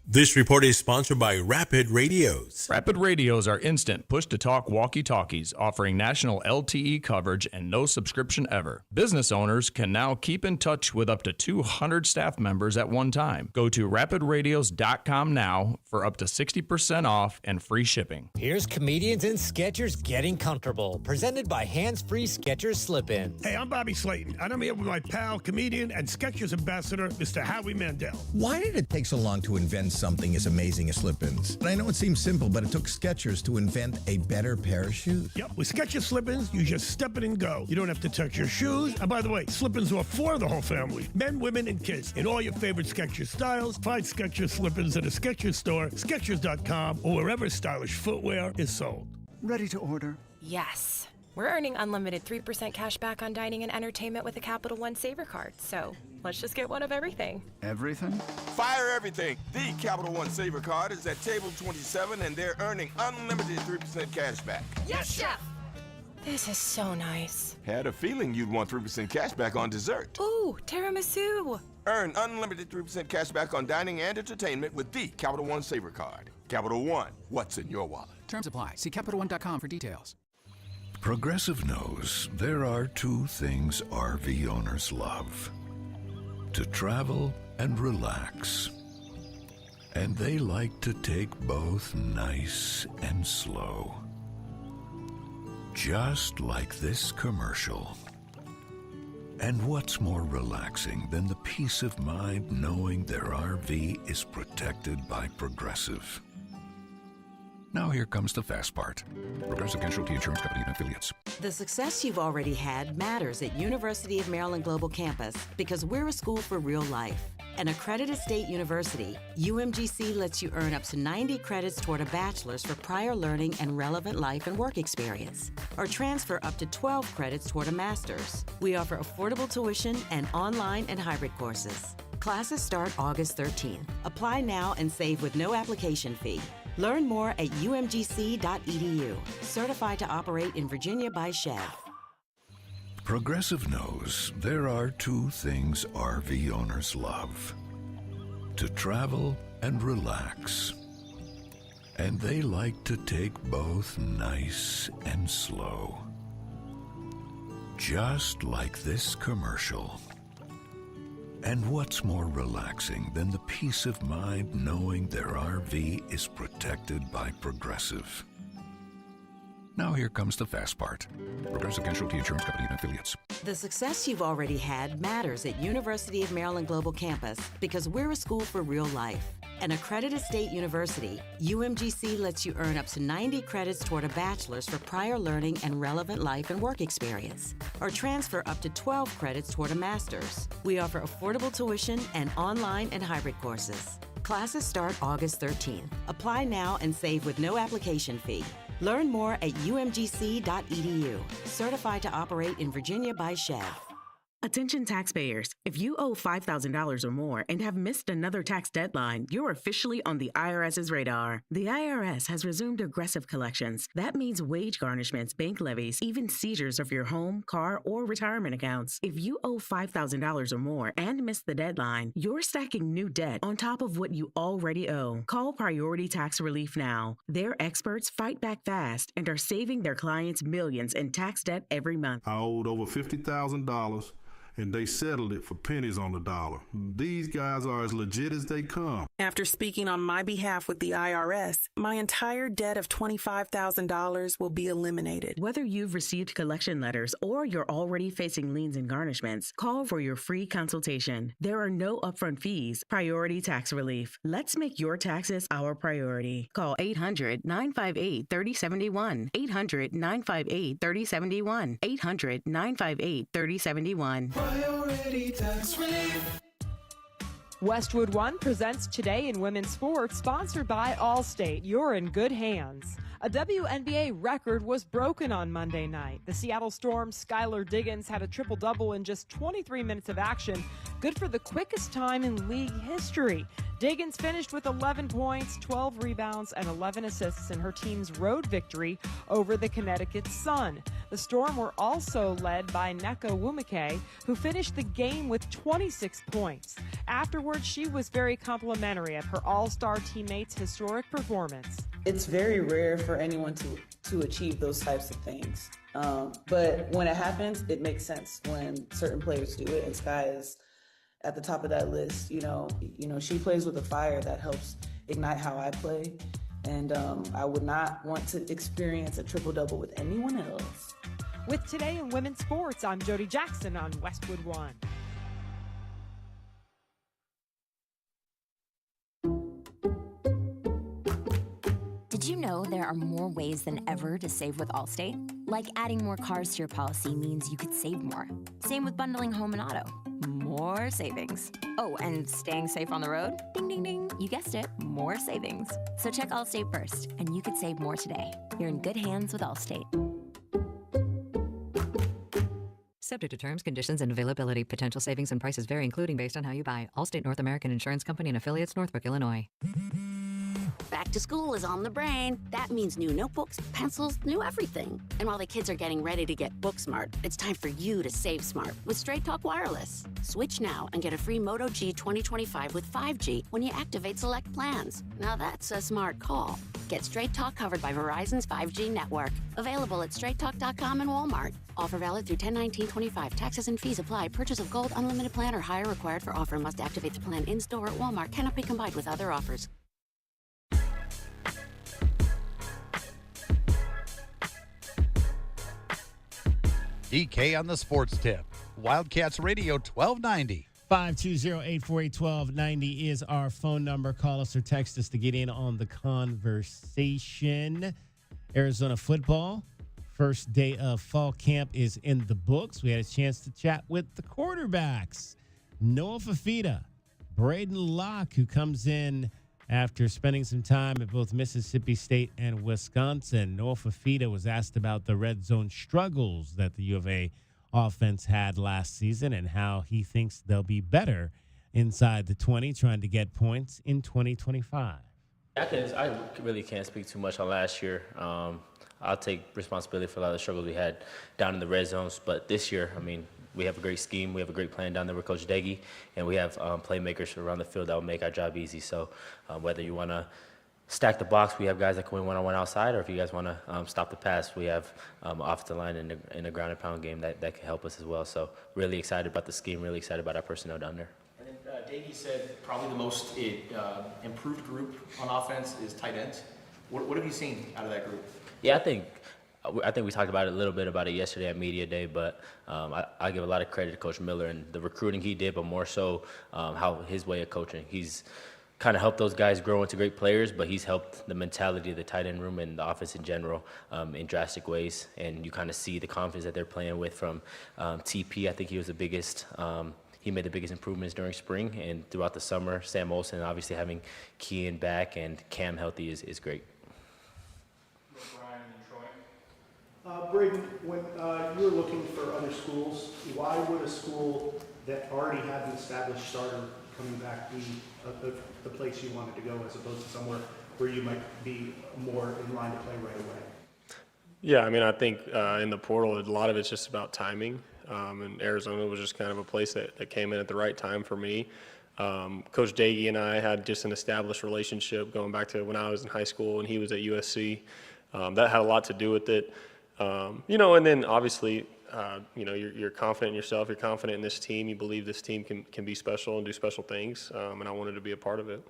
This report is sponsored by Rapid Radios. Rapid Radios are instant push-to-talk walkie-talkies offering national LTE coverage and no subscription ever. Business owners can now keep in touch with up to 200 staff members at one time. Go to rapidradios.com now for up to 60% off and free shipping. Here's Comedians and Sketchers Getting Comfortable, presented by Hands-Free Skechers Slip-Ins. Hey, I'm Bobby Slayton, and I'm here with my pal, comedian, and Skechers ambassador, Mr. Howie Mandel. Why did it take so long to invent something as amazing as slip-ins? And I know it seems simple, but it took Skechers to invent a better pair of shoes. Yep, with Skechers slip-ins, you just step in and go. You don't have to touch your shoes. And by the way, slip-ins are for the whole family. Men, women, and kids. In all your favorite Skechers styles, find Skechers slip-ins at a Skechers store, Skechers.com, or wherever stylish footwear is sold. Ready to order? Yes. We're earning unlimited 3% cash back on dining and entertainment with a Capital One Saver card. So let's just get one of everything. Everything? Fire everything. The Capital One Saver card is at table 27, and they're earning unlimited 3% cash back. Yes, Chef! This is so nice. Had a feeling you'd want 3% cash back on dessert. Ooh, tiramisu. Earn unlimited 3% cash back on dining and entertainment with the Capital One Saver card. Capital One, what's in your wallet? Terms apply. See CapitalOne.com for details. Progressive knows there are 2 things RV owners love: to travel and relax. And they like to take both nice and slow. Just like this commercial. And what's more relaxing than the peace of mind knowing their RV is protected by Progressive? Now here comes the fast part. Progressive Casualty Insurance Company and Affiliates. The success you've already had matters at University of Maryland Global Campus because we're a school for real life. An accredited state university, UMGC lets you earn up to 90 credits toward a bachelor's for prior learning and relevant life and work experience, or transfer up to 12 credits toward a master's. We offer affordable tuition and online and hybrid courses. Classes start August 13th. Apply now and save with no application fee. Learn more at umgc.edu. Certified to operate in Virginia by Chev. Progressive knows there are 2 things RV owners love: to travel and relax. And they like to take both nice and slow. Just like this commercial. And what's more relaxing than the peace of mind knowing their RV is protected by Progressive? Now here comes the fast part. Progressive Casualty Insurance Company and Affiliates. The success you've already had matters at University of Maryland Global Campus because we're a school for real life. An accredited state university, UMGC lets you earn up to 90 credits toward a bachelor's for prior learning and relevant life and work experience, or transfer up to 12 credits toward a master's. We offer affordable tuition and online and hybrid courses. Classes start August 13th. Apply now and save with no application fee. Learn more at umgc.edu. Certified to operate in Virginia by Chev. Attention taxpayers. If you owe $5,000 or more and have missed another tax deadline, you're officially on the IRS's radar. The IRS has resumed aggressive collections. That means wage garnishments, bank levies, even seizures of your home, car, or retirement accounts. If you owe $5,000 or more and missed the deadline, you're stacking new debt on top of what you already owe. Call Priority Tax Relief now. Their experts fight back fast and are saving their clients millions in tax debt every month. I owed over $50,000. And they settled it for pennies on the dollar. These guys are as legit as they come. After speaking on my behalf with the IRS, my entire debt of $25,000 will be eliminated. Whether you've received collection letters or you're already facing liens and garnishments, call for your free consultation. There are no upfront fees. Priority Tax Relief. Let's make your taxes our priority. Call 800-958-3071. 800-958-3071. 800-958-3071. Priority Tax Relief. Westwood One presents Today in Women's Sports, sponsored by Allstate. You're in good hands. A WNBA record was broken on Monday night. The Seattle Storm's Skylar Diggins had a triple-double in just 23 minutes of action, good for the quickest time in league history. Diggins finished with 11 points, 12 rebounds, and 11 assists in her team's road victory over the Connecticut Sun. The Storm were also led by Neko Wumike, who finished the game with 26 points. Afterwards, she was very complimentary of her all-star teammates' historic performance. It's very rare for anyone to achieve those types of things. But when it happens, it makes sense when certain players do it, and Sky is at the top of that list. You know, she plays with a fire that helps ignite how I play, and I would not want to experience a triple-double with anyone else. With Today in Women's Sports, I'm Jody Jackson on Westwood One. Did you know there are more ways than ever to save with Allstate? Like adding more cars to your policy means you could save more. Same with bundling home and auto. More savings. Oh, and staying safe on the road? Ding, ding, ding. You guessed it, more savings. So check Allstate first, and you could save more today. You're in good hands with Allstate. Subject to terms, conditions, and availability. Potential savings and prices vary, including based on how you buy. Allstate North American Insurance Company and affiliates, Northbrook, Illinois. Back to school is on the brain. That means new notebooks, pencils, new everything. And while the kids are getting ready to get book smart, it's time for you to save smart with Straight Talk Wireless. Switch now and get a free Moto G 2025 with 5G when you activate select plans. Now that's a smart call. Get Straight Talk covered by Verizon's 5G network. Available at straighttalk.com and Walmart. Offer valid through 10/19/25. Taxes and fees apply. Purchase of gold unlimited plan or higher required for offer. Must activate the plan in-store at Walmart. Cannot be combined with other offers. DK on the sports tip. Wildcats Radio 1290. 520-848-1290 is our phone number. Call us or text us to get in on the conversation. Arizona football, first day of fall camp is in the books. We had a chance to chat with the quarterbacks. Noah Fafita, Braden Locke, who comes in after spending some time at both Mississippi State and Wisconsin. Noah Fafita was asked about the red zone struggles that the U of A offense had last season and how he thinks they'll be better inside the 20, trying to get points in 2025. I really can't speak too much on last year. I'll take responsibility for a lot of the struggles we had down in the red zones. But this year, I mean, we have a great scheme. We have a great plan down there with Coach Deggy, and we have playmakers around the field that will make our job easy. So whether you want to stack the box, we have guys that can win one-on-one outside, or if you guys want to stop the pass, we have off the line in the ground and pound game that can help us as well. So really excited about the scheme, really excited about our personnel down there. And then Daggy said probably the most improved group on offense is tight ends. What have you seen out of that group? Yeah, I think we talked about it a little bit about it yesterday at Media Day, but I give a lot of credit to Coach Miller and the recruiting he did, but more so how his way of coaching. He's kind of helped those guys grow into great players, but he's helped the mentality of the tight end room and the offense in general in drastic ways. And you kind of see the confidence that they're playing with from TP. I think he was the biggest. He made the biggest improvements during spring and throughout the summer. Sam Olsen, obviously having Kean back and Cam healthy is great. Braden, when you were looking for other schools, why would a school that already had an established starter coming back be the place you wanted to go as opposed to somewhere where you might be more in line to play right away? Yeah, I mean, I think in the portal, a lot of it's just about timing. And Arizona was just kind of a place that came in at the right time for me. Coach Dagey and I had just an established relationship going back to when I was in high school and he was at USC. That had a lot to do with it. And then obviously, you're confident in yourself, you're confident in this team, you believe this team can be special and do special things, and I wanted to be a part of it.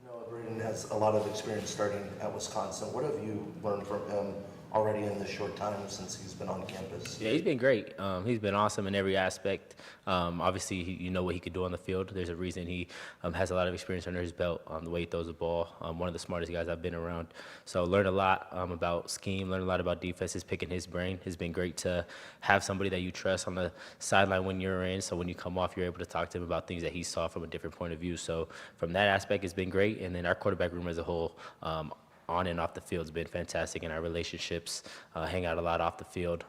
Noah Braden has a lot of experience starting at Wisconsin. What have you learned from him already in this short time since he's been on campus? Yeah, he's been great. He's been awesome in every aspect. Obviously, you know what he could do on the field. There's a reason he has a lot of experience under his belt on the way he throws the ball. One of the smartest guys I've been around. So learned a lot about scheme, learned a lot about defenses, picking his brain. It's been great to have somebody that you trust on the sideline when you're in. So when you come off, you're able to talk to him about things that he saw from a different point of view. So from that aspect, it's been great. And then our quarterback room as a whole, on and off the field has been fantastic, and our relationships hang out a lot off the field.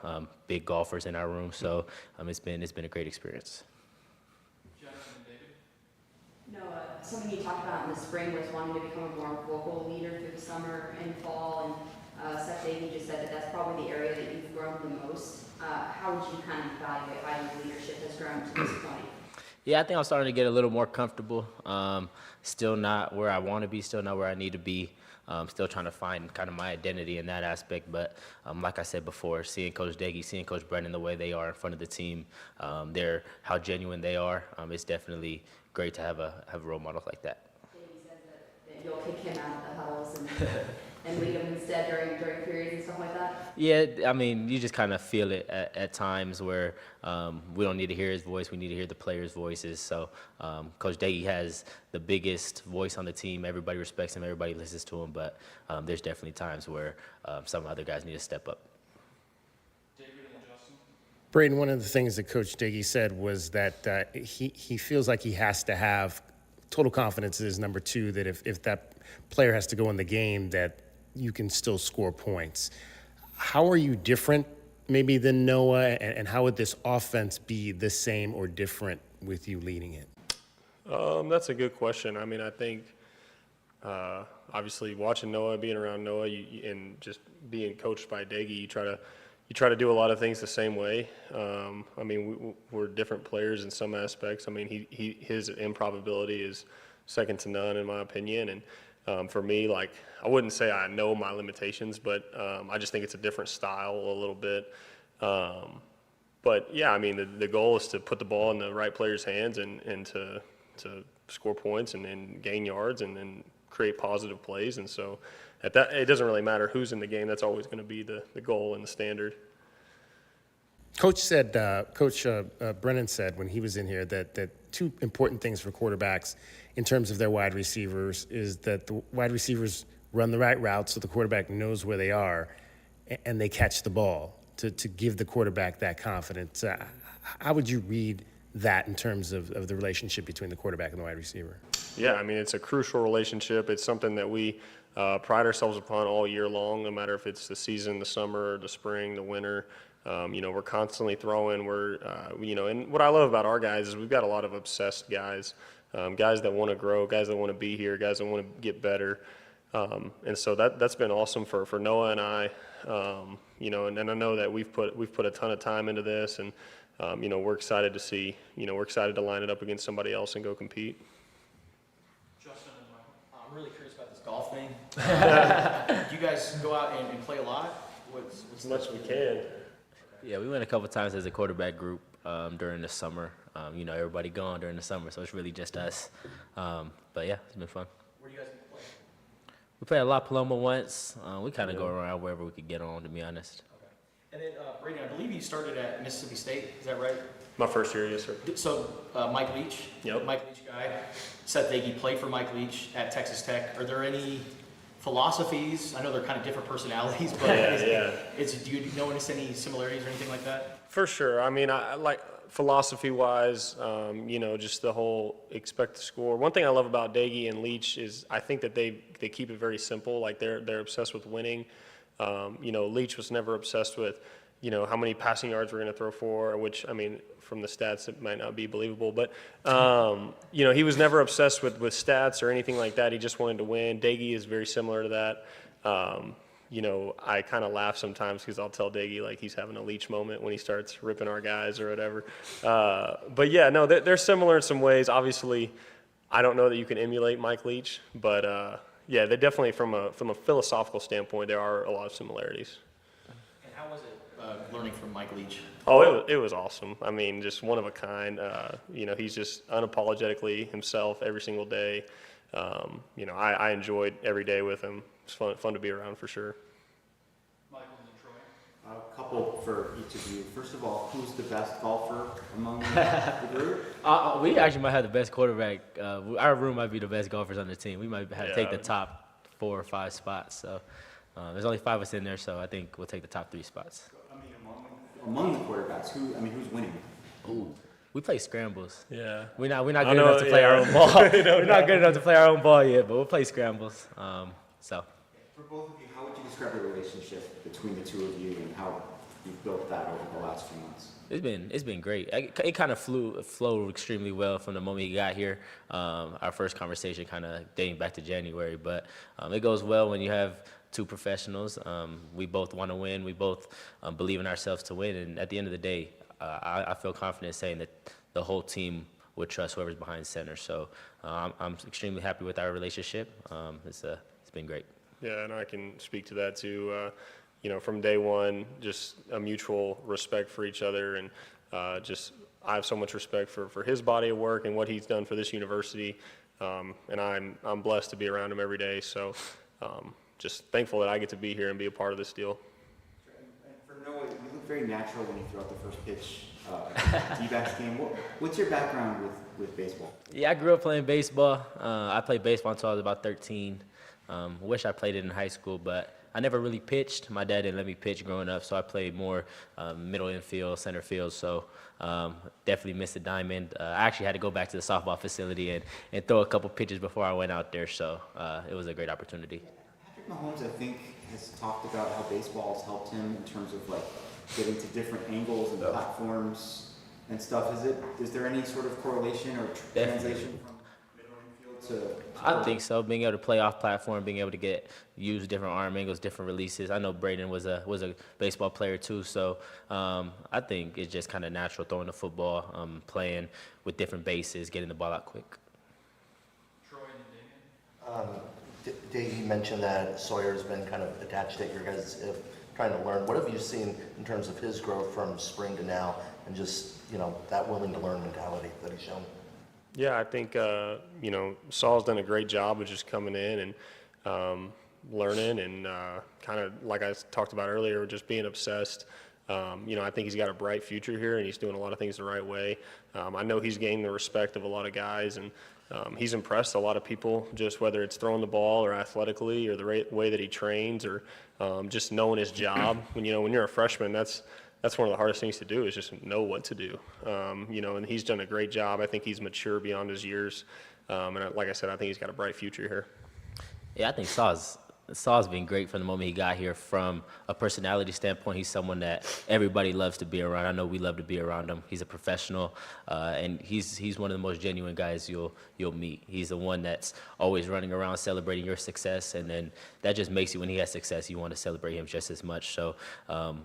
Big golfers in our room, so it's been a great experience. Something you talked about in the spring was wanting to become a more vocal leader through the summer and fall, and Seth Dagey just said that that's probably the area that you've grown the most. How would you kind of evaluate how your leadership has grown to this point? Yeah, I think I'm starting to get a little more comfortable. Still not where I want to be, still not where I need to be. Still trying to find kind of my identity in that aspect, but like I said before, seeing Coach Dagey, seeing Coach Brennan the way they are in front of the team, how genuine they are, it's definitely great to have a role model like that. Dagey says that you'll kick him out of the huddles and lead him instead during periods and stuff like that? Yeah, I mean, you just kind of feel it at times where we don't need to hear his voice, we need to hear the players' voices. So Coach Dagey has the biggest voice on the team. Everybody respects him, everybody listens to him, but there's definitely times where some other guys need to step up. Braden, one of the things that Coach Dagey said was that he feels like he has to have total confidence is number two, that if that player has to go in the game, that you can still score points. How are you different maybe than Noah, and how would this offense be the same or different with you leading it? That's a good question. I mean, I think obviously watching Noah, being around Noah, and just being coached by Dagey, you try to do a lot of things the same way. I mean, we're different players in some aspects. I mean, his improbability is second to none in my opinion, and for me, like, I wouldn't say I know my limitations, but I just think it's a different style a little bit. But yeah, I mean, the goal is to put the ball in the right player's hands and to score points and gain yards and then create positive plays. And so at that, it doesn't really matter who's in the game. That's always going to be the goal and the standard. Coach Brennan said when he was in here that two important things for quarterbacks in terms of their wide receivers is that the wide receivers run the right route so the quarterback knows where they are and they catch the ball to give the quarterback that confidence. How would you read that in terms of the relationship between the quarterback and the wide receiver? Yeah, I mean, it's a crucial relationship. It's something that we pride ourselves upon all year long, no matter if it's the season, the summer, the spring, the winter. We're constantly throwing. And what I love about our guys is we've got a lot of obsessed guys, guys that want to grow, guys that want to be here, guys that want to get better. And so that's been awesome for Noah and I. And I know that we've put a ton of time into this, and we're excited to see. We're excited to line it up against somebody else and go compete. Justin and Michael, I'm really curious about this golf thing. Do you guys go out and play a lot? What's as much as we can. Yeah, we went a couple times as a quarterback group during the summer. Everybody gone during the summer, so it's really just us. But yeah, it's been fun. Where do you guys play? We played a La Paloma once. We kind of go around wherever we could get on, to be honest. Okay. And then, Brady, I believe you started at Mississippi State. Is that right? My first year, yes, sir. So Mike Leach, Mike Leach guy. Seth Dagey played for Mike Leach at Texas Tech. Are there any philosophies? I know they're kind of different personalities, but do you notice any similarities or anything like that? For sure. I mean, I like philosophy-wise, just the whole expect to score. One thing I love about Dagey and Leach is I think that they keep it very simple. Like they're obsessed with winning. Leach was never obsessed with, how many passing yards we're going to throw for, which, I mean, from the stats, it might not be believable. But, he was never obsessed with stats or anything like that. He just wanted to win. Daggy is very similar to that. I kind of laugh sometimes because I'll tell Daggy like he's having a Leach moment when he starts ripping our guys or whatever. But yeah, no, they're similar in some ways. Obviously, I don't know that you can emulate Mike Leach, but yeah, they definitely from a philosophical standpoint, there are a lot of similarities. And how was it learning from Mike Leach? Oh, it was awesome. I mean, just one of a kind. He's just unapologetically himself every single day. I enjoyed every day with him. It's fun to be around for sure. Michael and Troy? A couple for each of you. First of all, who's the best golfer among the group? We actually might have the best quarterback. Our room might be the best golfers on the team. We might have to take the top 4 or 5 spots. So there's only 5 of us in there, so I think we'll take the top 3 spots. I mean, among the quarterbacks, who's winning? Ooh. We play scrambles. Yeah. We're not good enough to play our own ball. We're not good enough to play our own ball yet, but we'll play scrambles. For both of you, how would you describe the relationship between the two of you and how you've built that over the last few months? It's been great. It kind of flowed extremely well from the moment he got here. Our first conversation kind of dating back to January, but it goes well when you have 2 professionals. We both want to win. We both believe in ourselves to win. And at the end of the day, I feel confident saying that the whole team would trust whoever's behind center. So I'm extremely happy with our relationship. It's been great. Yeah, and I can speak to that too. From day one, just a mutual respect for each other, and I have so much respect for his body of work and what he's done for this university, and I'm blessed to be around him every day. So just thankful that I get to be here and be a part of this deal. And for Noah, you look very natural when you throw out the first pitch D-backs game. What's your background with baseball? Yeah, I grew up playing baseball. I played baseball until I was about 13. Wish I played it in high school, but I never really pitched. My dad didn't let me pitch growing up, so I played more middle infield, center field. So definitely missed the diamond. I actually had to go back to the softball facility and throw a couple pitches before I went out there. So it was a great opportunity. Patrick Mahomes, I think, has talked about how baseball has helped him in terms of like getting to different angles and platforms and stuff. Is there any sort of correlation or translation from middle infield to? I think so. Being able to play off platform, being able to use different arm angles, different releases. I know Braden was a baseball player too, so I think it's just kind of natural throwing the football, playing with different bases, getting the ball out quick. Troy and Damien? Dave mentioned that Sawyer's been kind of attached at your guys' hip, trying to learn. What have you seen in terms of his growth from spring to now, and just that willing to learn mentality that he's shown? Yeah, I think Saul's done a great job of just coming in and learning and kind of like I talked about earlier, just being obsessed. I think he's got a bright future here, and he's doing a lot of things the right way. I know he's gained the respect of a lot of guys, and he's impressed a lot of people, just whether it's throwing the ball or athletically or the way that he trains or just knowing his job. When you're a freshman, that's one of the hardest things to do is just know what to do. And he's done a great job. I think he's mature beyond his years. And like I said, I think he's got a bright future here. Yeah, I think Saul's been great from the moment he got here. From a personality standpoint, he's someone that everybody loves to be around. I know we love to be around him. He's a professional, and he's one of the most genuine guys you'll meet. He's the one that's always running around celebrating your success, and then that just makes you, when he has success, you want to celebrate him just as much. So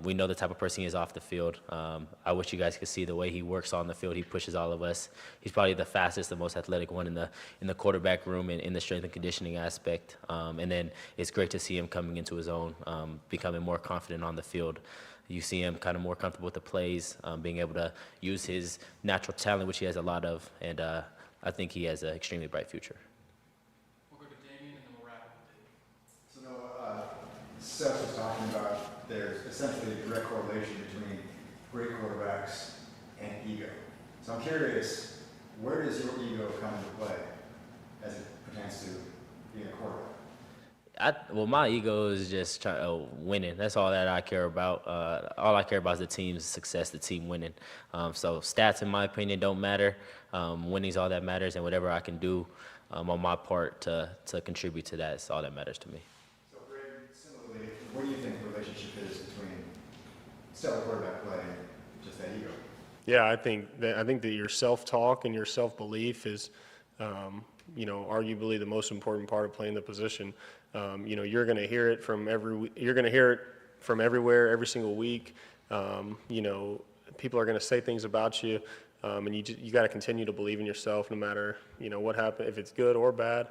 we know the type of person he is off the field. I wish you guys could see the way he works on the field. He pushes all of us. He's probably the fastest, the most athletic one in the quarterback room and in the strength and conditioning aspect. And then it's great to see him coming into his own, becoming more confident on the field. You see him kind of more comfortable with the plays, being able to use his natural talent, which he has a lot of, and I think he has an extremely bright future. We'll go to Damien, and then we'll wrap up with David. So Noah, Seth was talking about there's essentially a direct correlation between great quarterbacks and ego. So I'm curious, where does your ego come into play as it pertains to being a quarterback? My ego is just winning. That's all that I care about. All I care about is the team's success, the team winning. So stats, in my opinion, don't matter. Winning's all that matters, and whatever I can do on my part to contribute to that is all that matters to me. So, Greg, similarly, what do you think the relationship is between stellar quarterback play and just that ego? Yeah, I think that your self-talk and your self-belief is, arguably the most important part of playing the position. You're going to hear it from everywhere every single week. People are going to say things about you, and you got to continue to believe in yourself, no matter what happens, if it's good or bad.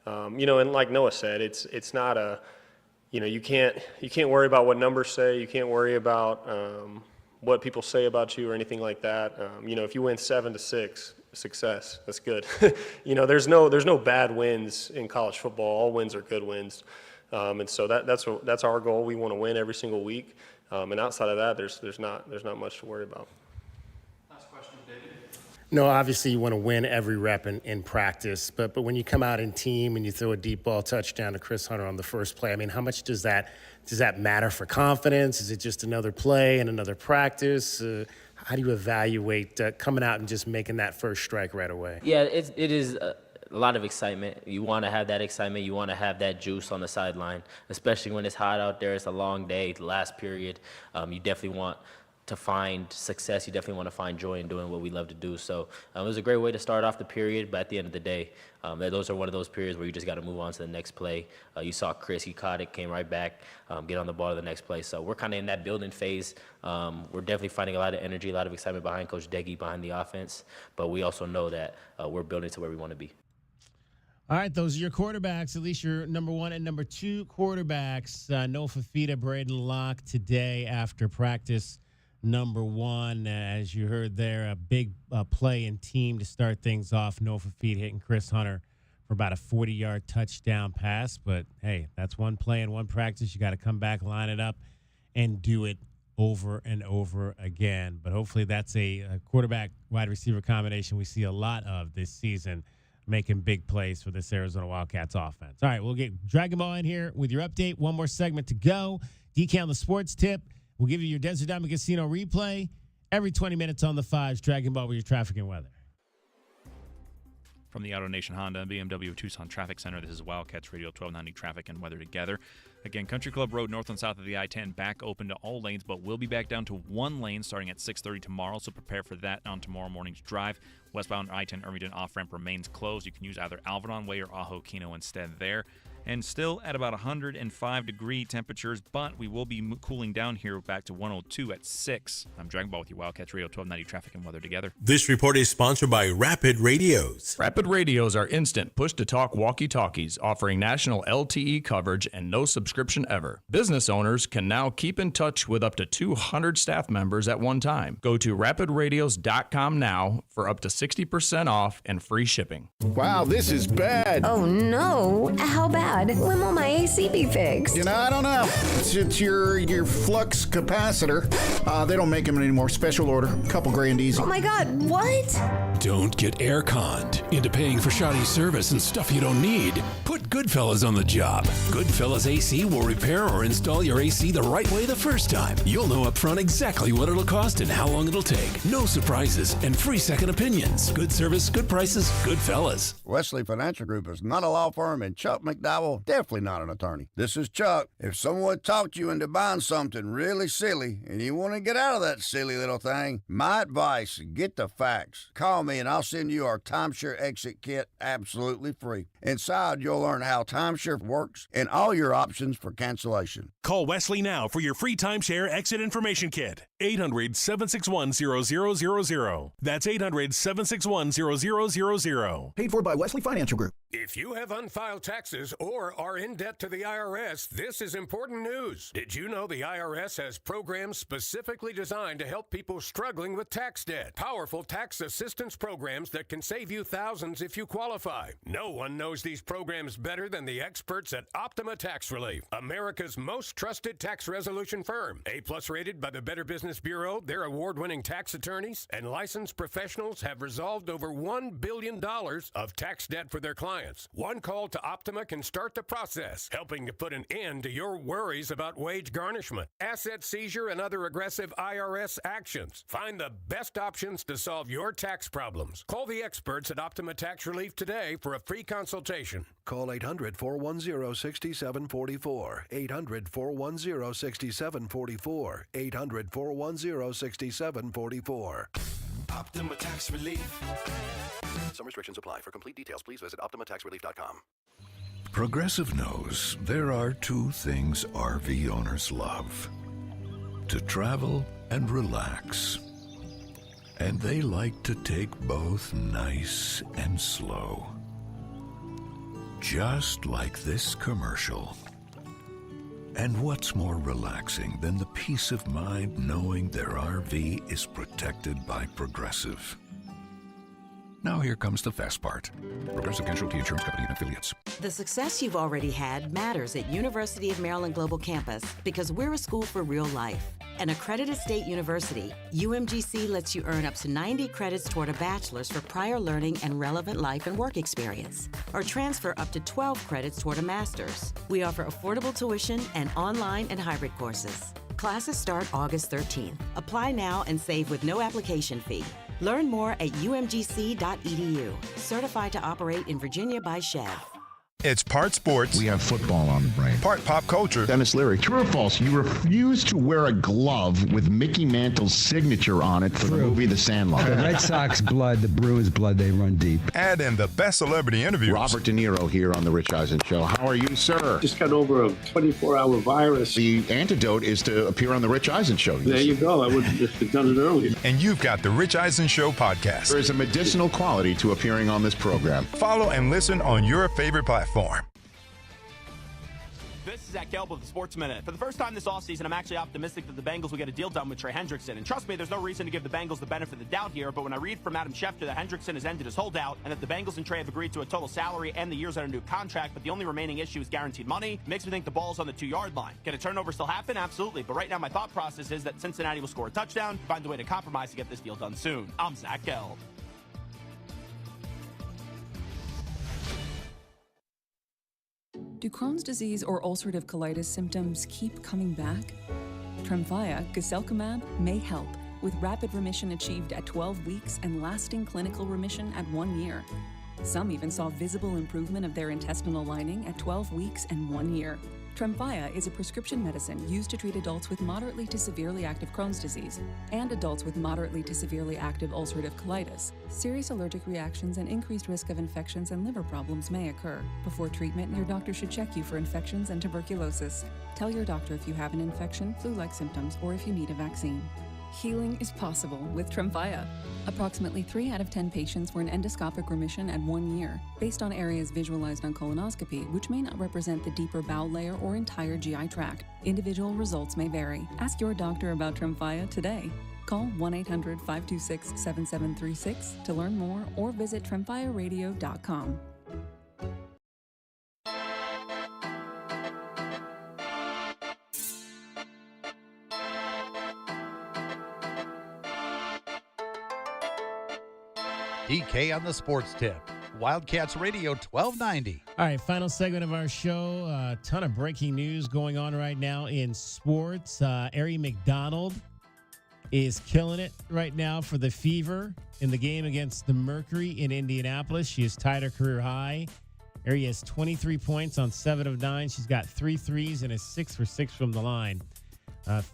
And like Noah said, it's not a, you can't worry about what numbers say. You can't worry about what people say about you or anything like that. If you win 7-6, success. That's good. There's no bad wins in college football. All wins are good wins, and so that's our goal. We want to win every single week, and outside of that, there's not much to worry about. Last question, David. No, obviously you want to win every rep in practice, but when you come out in team and you throw a deep ball touchdown to Chris Hunter on the first play, I mean, how much does that matter for confidence? Is it just another play and another practice? How do you evaluate coming out and just making that first strike right away? Yeah, it is a lot of excitement. You want to have that excitement. You want to have that juice on the sideline, especially when it's hot out there. It's a long day, the last period. You definitely want to find success. You definitely want to find joy in doing what we love to do. So it was a great way to start off the period, but at the end of the day, those are one of those periods where you just got to move on to the next play. You saw Chris, he caught it, came right back, get on the ball to the next play. So we're kind of in that building phase. We're definitely finding a lot of energy, a lot of excitement behind Coach Deggy, behind the offense, but we also know that we're building to where we want to be. All right, those are your quarterbacks, at least your number 1 and number 2 quarterbacks. Noah Fifita, Braden Locke today after practice. Number 1, as you heard there, a big play and team to start things off. Noah Fifita hitting Chris Hunter for about a 40-yard touchdown pass. But, hey, that's one play and one practice. You got to come back, line it up, and do it over and over again. But hopefully that's a quarterback-wide receiver combination we see a lot of this season, making big plays for this Arizona Wildcats offense. All right, we'll get Dragon Ball in here with your update. One more segment to go. DK on the sports tip. We'll give you your Desert Diamond Casino replay every 20 minutes on the 5s. Dragon Ball with your traffic and weather. From the Auto Nation Honda and BMW Tucson Traffic Center, this is Wildcats Radio 1290 Traffic and Weather together. Again, Country Club Road north and south of the I-10 back open to all lanes, but will be back down to one lane starting at 6:30 tomorrow, so prepare for that on tomorrow morning's drive. Westbound I-10 Irvington off-ramp remains closed. You can use either Alvedon Way or Ajo Kino instead there. And still at about 105-degree temperatures, but we will be cooling down here back to 102 at 6. I'm Dragon Ball with you, Wildcats Radio 1290 Traffic and Weather together. This report is sponsored by Rapid Radios. Rapid Radios are instant push-to-talk walkie-talkies offering national LTE coverage and no subscription ever. Business owners can now keep in touch with up to 200 staff members at one time. Go to rapidradios.com now for up to 60% off and free shipping. Wow, this is bad. Oh no, how bad? When will my AC be fixed? I don't know. It's your flux capacitor. They don't make them anymore. Special order. Couple grand easy. Oh my God, what? Don't get air-conned into paying for shoddy service and stuff you don't need. Put Goodfellas on the job. Goodfellas AC will repair or install your AC the right way the first time. You'll know up front exactly what it'll cost and how long it'll take. No surprises and free second opinions. Good service, good prices, Goodfellas. Wesley Financial Group is not a law firm, and Chuck McDowell definitely not an attorney. This is Chuck. If someone talked you into buying something really silly and you want to get out of that silly little thing, my advice, get the facts. Call me and I'll send you our timeshare exit kit absolutely free. Inside, you'll learn how timeshare works and all your options for cancellation. Call Wesley now for your free timeshare exit information kit. 800-761-0000. That's 800-761-0000. Paid for by Wesley Financial Group. If you have unfiled taxes or are in debt to the IRS, this is important news. Did you know the IRS has programs specifically designed to help people struggling with tax debt? Powerful tax assistance programs that can save you thousands if you qualify. No one knows these programs better than the experts at Optima Tax Relief, America's most trusted tax resolution firm. A+ rated by the Better Business Business Bureau, their award-winning tax attorneys and licensed professionals have resolved over $1 billion of tax debt for their clients. One call to Optima can start the process, helping to put an end to your worries about wage garnishment, asset seizure, and other aggressive IRS actions. Find the best options to solve your tax problems. Call the experts at Optima Tax Relief today for a free consultation. Call 800-410-6744. 800-410-6744. 800-410-6744. Optima Tax Relief. Some restrictions apply. For complete details, please visit OptimaTaxRelief.com. Progressive knows there are two things RV owners love: to travel and relax. And they like to take both nice and slow. Just like this commercial. And what's more relaxing than the peace of mind knowing their RV is protected by Progressive? Now here comes the fast part. Progressive Casualty Insurance Company and Affiliates. The success you've already had matters at University of Maryland Global Campus because we're a school for real life. An accredited state university, UMGC lets you earn up to 90 credits toward a bachelor's for prior learning and relevant life and work experience, or transfer up to 12 credits toward a master's. We offer affordable tuition and online and hybrid courses. Classes start August 13th. Apply now and save with no application fee. Learn more at umgc.edu. Certified to operate in Virginia by Chev. It's part sports. We have football on the brain. Part pop culture. Dennis Leary. True or false? You refuse to wear a glove with Mickey Mantle's signature on it for the movie The Sandlot. The Red Sox blood, the Bruins blood, they run deep. Add in the best celebrity interviews. Robert De Niro here on The Rich Eisen Show. How are you, sir? Just got over a 24-hour virus. The antidote is to appear on The Rich Eisen Show. There you go. I would have just done it earlier. And you've got The Rich Eisen Show podcast. There is a medicinal quality to appearing on this program. Follow and listen on your favorite platform. This is Zach Gelb with the Sports Minute. For the first time this offseason, I'm actually optimistic that the Bengals will get a deal done with Trey Hendrickson. And trust me, there's no reason to give the Bengals the benefit of the doubt here, but when I read from Adam Schefter that Hendrickson has ended his holdout and that the Bengals and Trey have agreed to a total salary and the years on a new contract, but the only remaining issue is guaranteed money, makes me think the ball's on the 2-yard line. Can a turnover still happen? Absolutely. But right now, my thought process is that Cincinnati will score a touchdown, find a way to compromise to get this deal done soon. I'm Zach Gelb. Do Crohn's disease or ulcerative colitis symptoms keep coming back? Tremfya, guselkumab, may help, with rapid remission achieved at 12 weeks and lasting clinical remission at 1 year. Some even saw visible improvement of their intestinal lining at 12 weeks and 1 year. Tremfya is a prescription medicine used to treat adults with moderately to severely active Crohn's disease and adults with moderately to severely active ulcerative colitis. Serious allergic reactions and increased risk of infections and liver problems may occur. Before treatment, your doctor should check you for infections and tuberculosis. Tell your doctor if you have an infection, flu-like symptoms, or if you need a vaccine. Healing is possible with Tremfya. Approximately 3 out of 10 patients were in endoscopic remission at 1 year, based on areas visualized on colonoscopy, which may not represent the deeper bowel layer or entire GI tract. Individual results may vary. Ask your doctor about Tremfya today. Call 1-800-526-7736 to learn more or visit tremfyaradio.com. DK on the Sports Tip. Wildcats Radio 1290. All right, final segment of our show. A ton of breaking news going on right now in sports. Ari McDonald is killing it right now for the Fever in the game against the Mercury in Indianapolis. She has tied her career high. Ari has 23 points on 7 of 9. She's got 3 threes and is 6 for 6 from the line.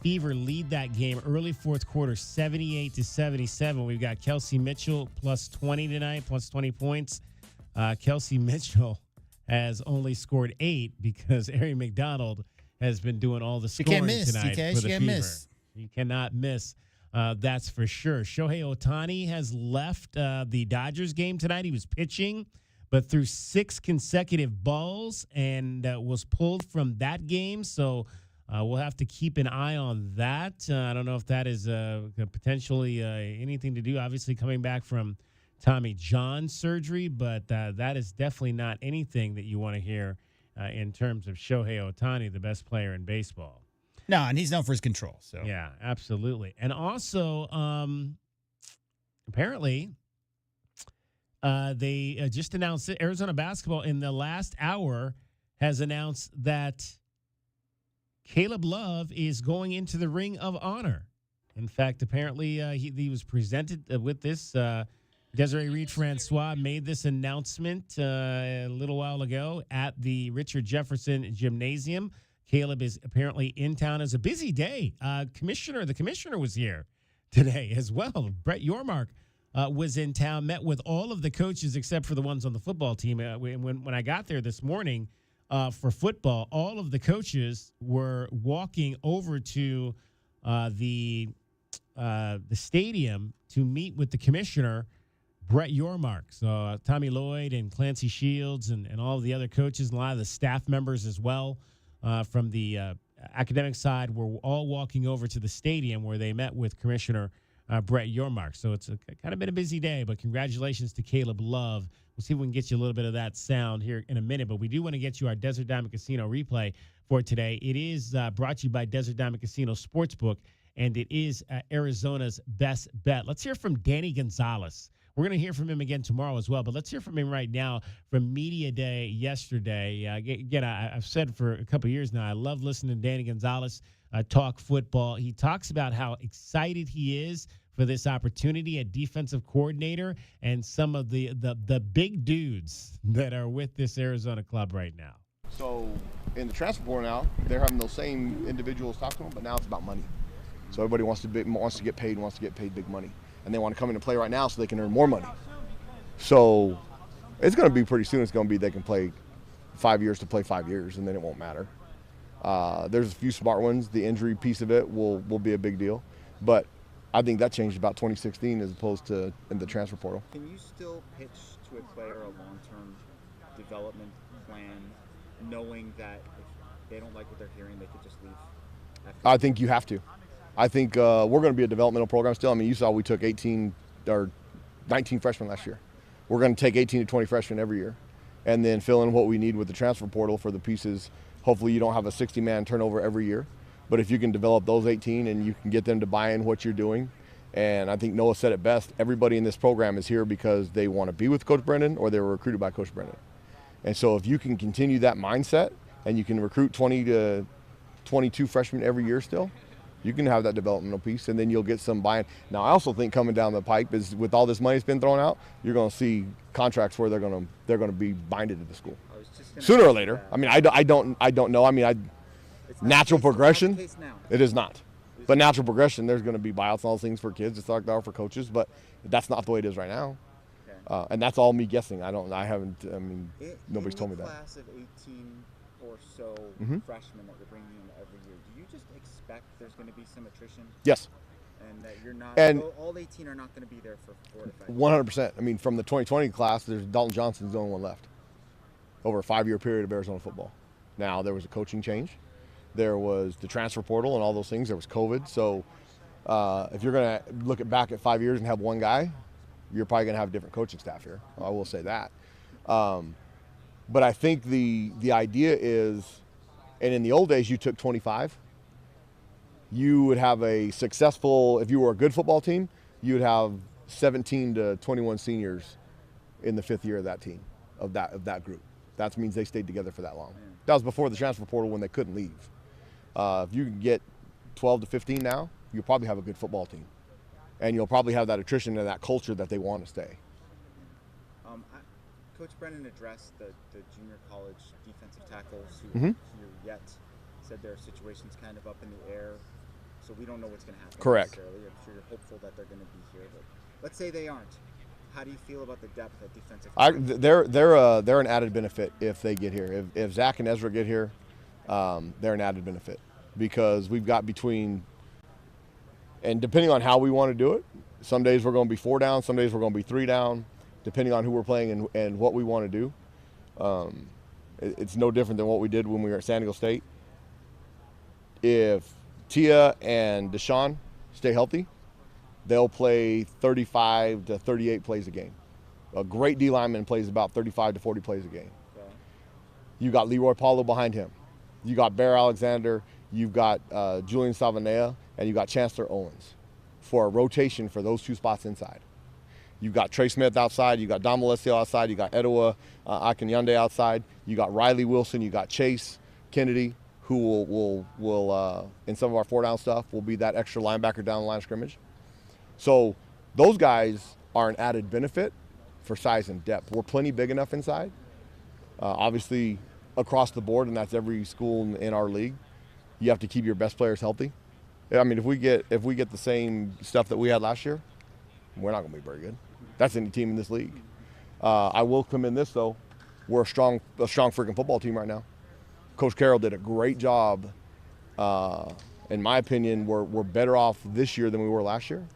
Fever lead that game early fourth quarter, 78-77. We've got Kelsey Mitchell plus 20 tonight, plus 20 points. Kelsey Mitchell has only scored 8 because Ari McDonald has been doing all the scoring tonight for the Fever. You cannot miss. That's for sure. Shohei Ohtani has left the Dodgers game tonight. He was pitching, but threw 6 consecutive balls and was pulled from that game. So we'll have to keep an eye on that. I don't know if that is potentially anything to do, obviously, coming back from Tommy John surgery, but that is definitely not anything that you want to hear in terms of Shohei Ohtani, the best player in baseball. No, and he's known for his control. So Yeah, absolutely. And also, apparently, they just announced it. Arizona basketball in the last hour has announced that Caleb Love is going into the Ring of Honor. In fact, apparently he was presented with this. Desiree Reed-Francois made this announcement a little while ago at the Richard Jefferson Gymnasium. Caleb is apparently in town. It's a busy day. The commissioner was here today as well. Brett Yormark was in town, met with all of the coaches except for the ones on the football team. When I got there this morning for football, all of the coaches were walking over to the stadium to meet with the commissioner, Brett Yormark. So Tommy Lloyd and Clancy Shields and all of the other coaches and a lot of the staff members as well from the academic side were all walking over to the stadium where they met with Commissioner Brett Yormark. So it's kind of been a busy day, but congratulations to Caleb Love. We'll see if we can get you a little bit of that sound here in a minute, but we do want to get you our Desert Diamond Casino replay for today. It is brought to you by Desert Diamond Casino Sportsbook, and it is Arizona's best bet. Let's hear from Danny Gonzalez. We're going to hear from him again tomorrow as well, but let's hear from him right now from Media Day yesterday. Again, I've said for a couple of years now, I love listening to Danny Gonzalez talk football. He talks about how excited he is for this opportunity at defensive coordinator and some of the big dudes that are with this Arizona club right now. So in the transfer portal now, they're having those same individuals talk to them, but now it's about money. So everybody wants to get paid big money. And they want to come into play right now so they can earn more money. So it's going to be pretty soon. It's going to be they can play 5 years to play 5 years, and then it won't matter. There's a few smart ones. The injury piece of it will be a big deal. But I think that changed about 2016 as opposed to in the transfer portal. Can you still pitch to a player a long-term development plan, knowing that if they don't like what they're hearing, they could just leave? I think you have to. I think we're going to be a developmental program still. I mean, you saw we took 18 or 19 freshmen last year. We're going to take 18 to 20 freshmen every year and then fill in what we need with the transfer portal for the pieces. Hopefully you don't have a 60-man turnover every year. But if you can develop those 18 and you can get them to buy in what you're doing, and I think Noah said it best, everybody in this program is here because they want to be with Coach Brennan or they were recruited by Coach Brennan. And so if you can continue that mindset and you can recruit 20 to 22 freshmen every year still, you can have that developmental piece, and then you'll get some buy-in. Now, I also think coming down the pipe is with all this money that's been thrown out, you're going to see contracts where they're going to be binded to the school sooner or later. I mean, I don't know. I mean, natural progression. It is not. But natural progression, there's going to be buyouts and all those things for kids, just like there are for coaches. But that's not the way it is right now. And that's all me guessing. Nobody's told me that. In a class of 18 or so freshmen that you're bringing in every year, do you just expect there's going to be some attrition? Yes. And that you're not, and all 18 are not going to be there for 4 to 5 years? 100%. I mean, from the 2020 class, there's Dalton Johnson's the only one left over a 5-year period of Arizona football. Now, there was a coaching change. There was the transfer portal and all those things. There was COVID. So if you're going to look back at 5 years and have one guy, you're probably going to have a different coaching staff here. I will say that. But I think the idea is, and in the old days, you took 25. You would have a successful, if you were a good football team, you would have 17 to 21 seniors in the 5th year of that team, of that group. That means they stayed together for that long. That was before the transfer portal when they couldn't leave. If you can get 12 to 15 now, you'll probably have a good football team. And you'll probably have that attrition and that culture that they want to stay. Coach Brennan addressed the junior college defensive tackles who here yet, said their situation's kind of up in the air, so we don't know what's going to happen. Correct. I'm sure you're hopeful that they're going to be here, but let's say they aren't. How do you feel about the depth at defensive tackle? They're an added benefit if they get here. If Zach and Ezra get here, they're an added benefit because we've got between, and depending on how we want to do it, some days we're going to be 4 down, some days we're going to be 3 down, depending on who we're playing and what we want to do. It's no different than what we did when we were at San Diego State. If Tia and Deshaun stay healthy, they'll play 35 to 38 plays a game. A great D lineman plays about 35 to 40 plays a game. Okay. You got Leroy Paulo behind him. You got Bear Alexander. you've got Julian Savanea, and you've got Chancellor Owens for a rotation for those 2 spots inside. You've got Trey Smith outside, you've got Dom Alessio outside, you got Edoa Akinyande outside, you got Riley Wilson, you got Chase Kennedy, who will in some of our 4-down stuff, will be that extra linebacker down the line of scrimmage. So those guys are an added benefit for size and depth. We're plenty big enough inside, obviously across the board, and that's every school in our league. You have to keep your best players healthy. I mean, if we get the same stuff that we had last year, we're not going to be very good. That's any team in this league. I will come in this, though. We're a strong freaking football team right now. Coach Carroll did a great job. In my opinion, we're better off this year than we were last year.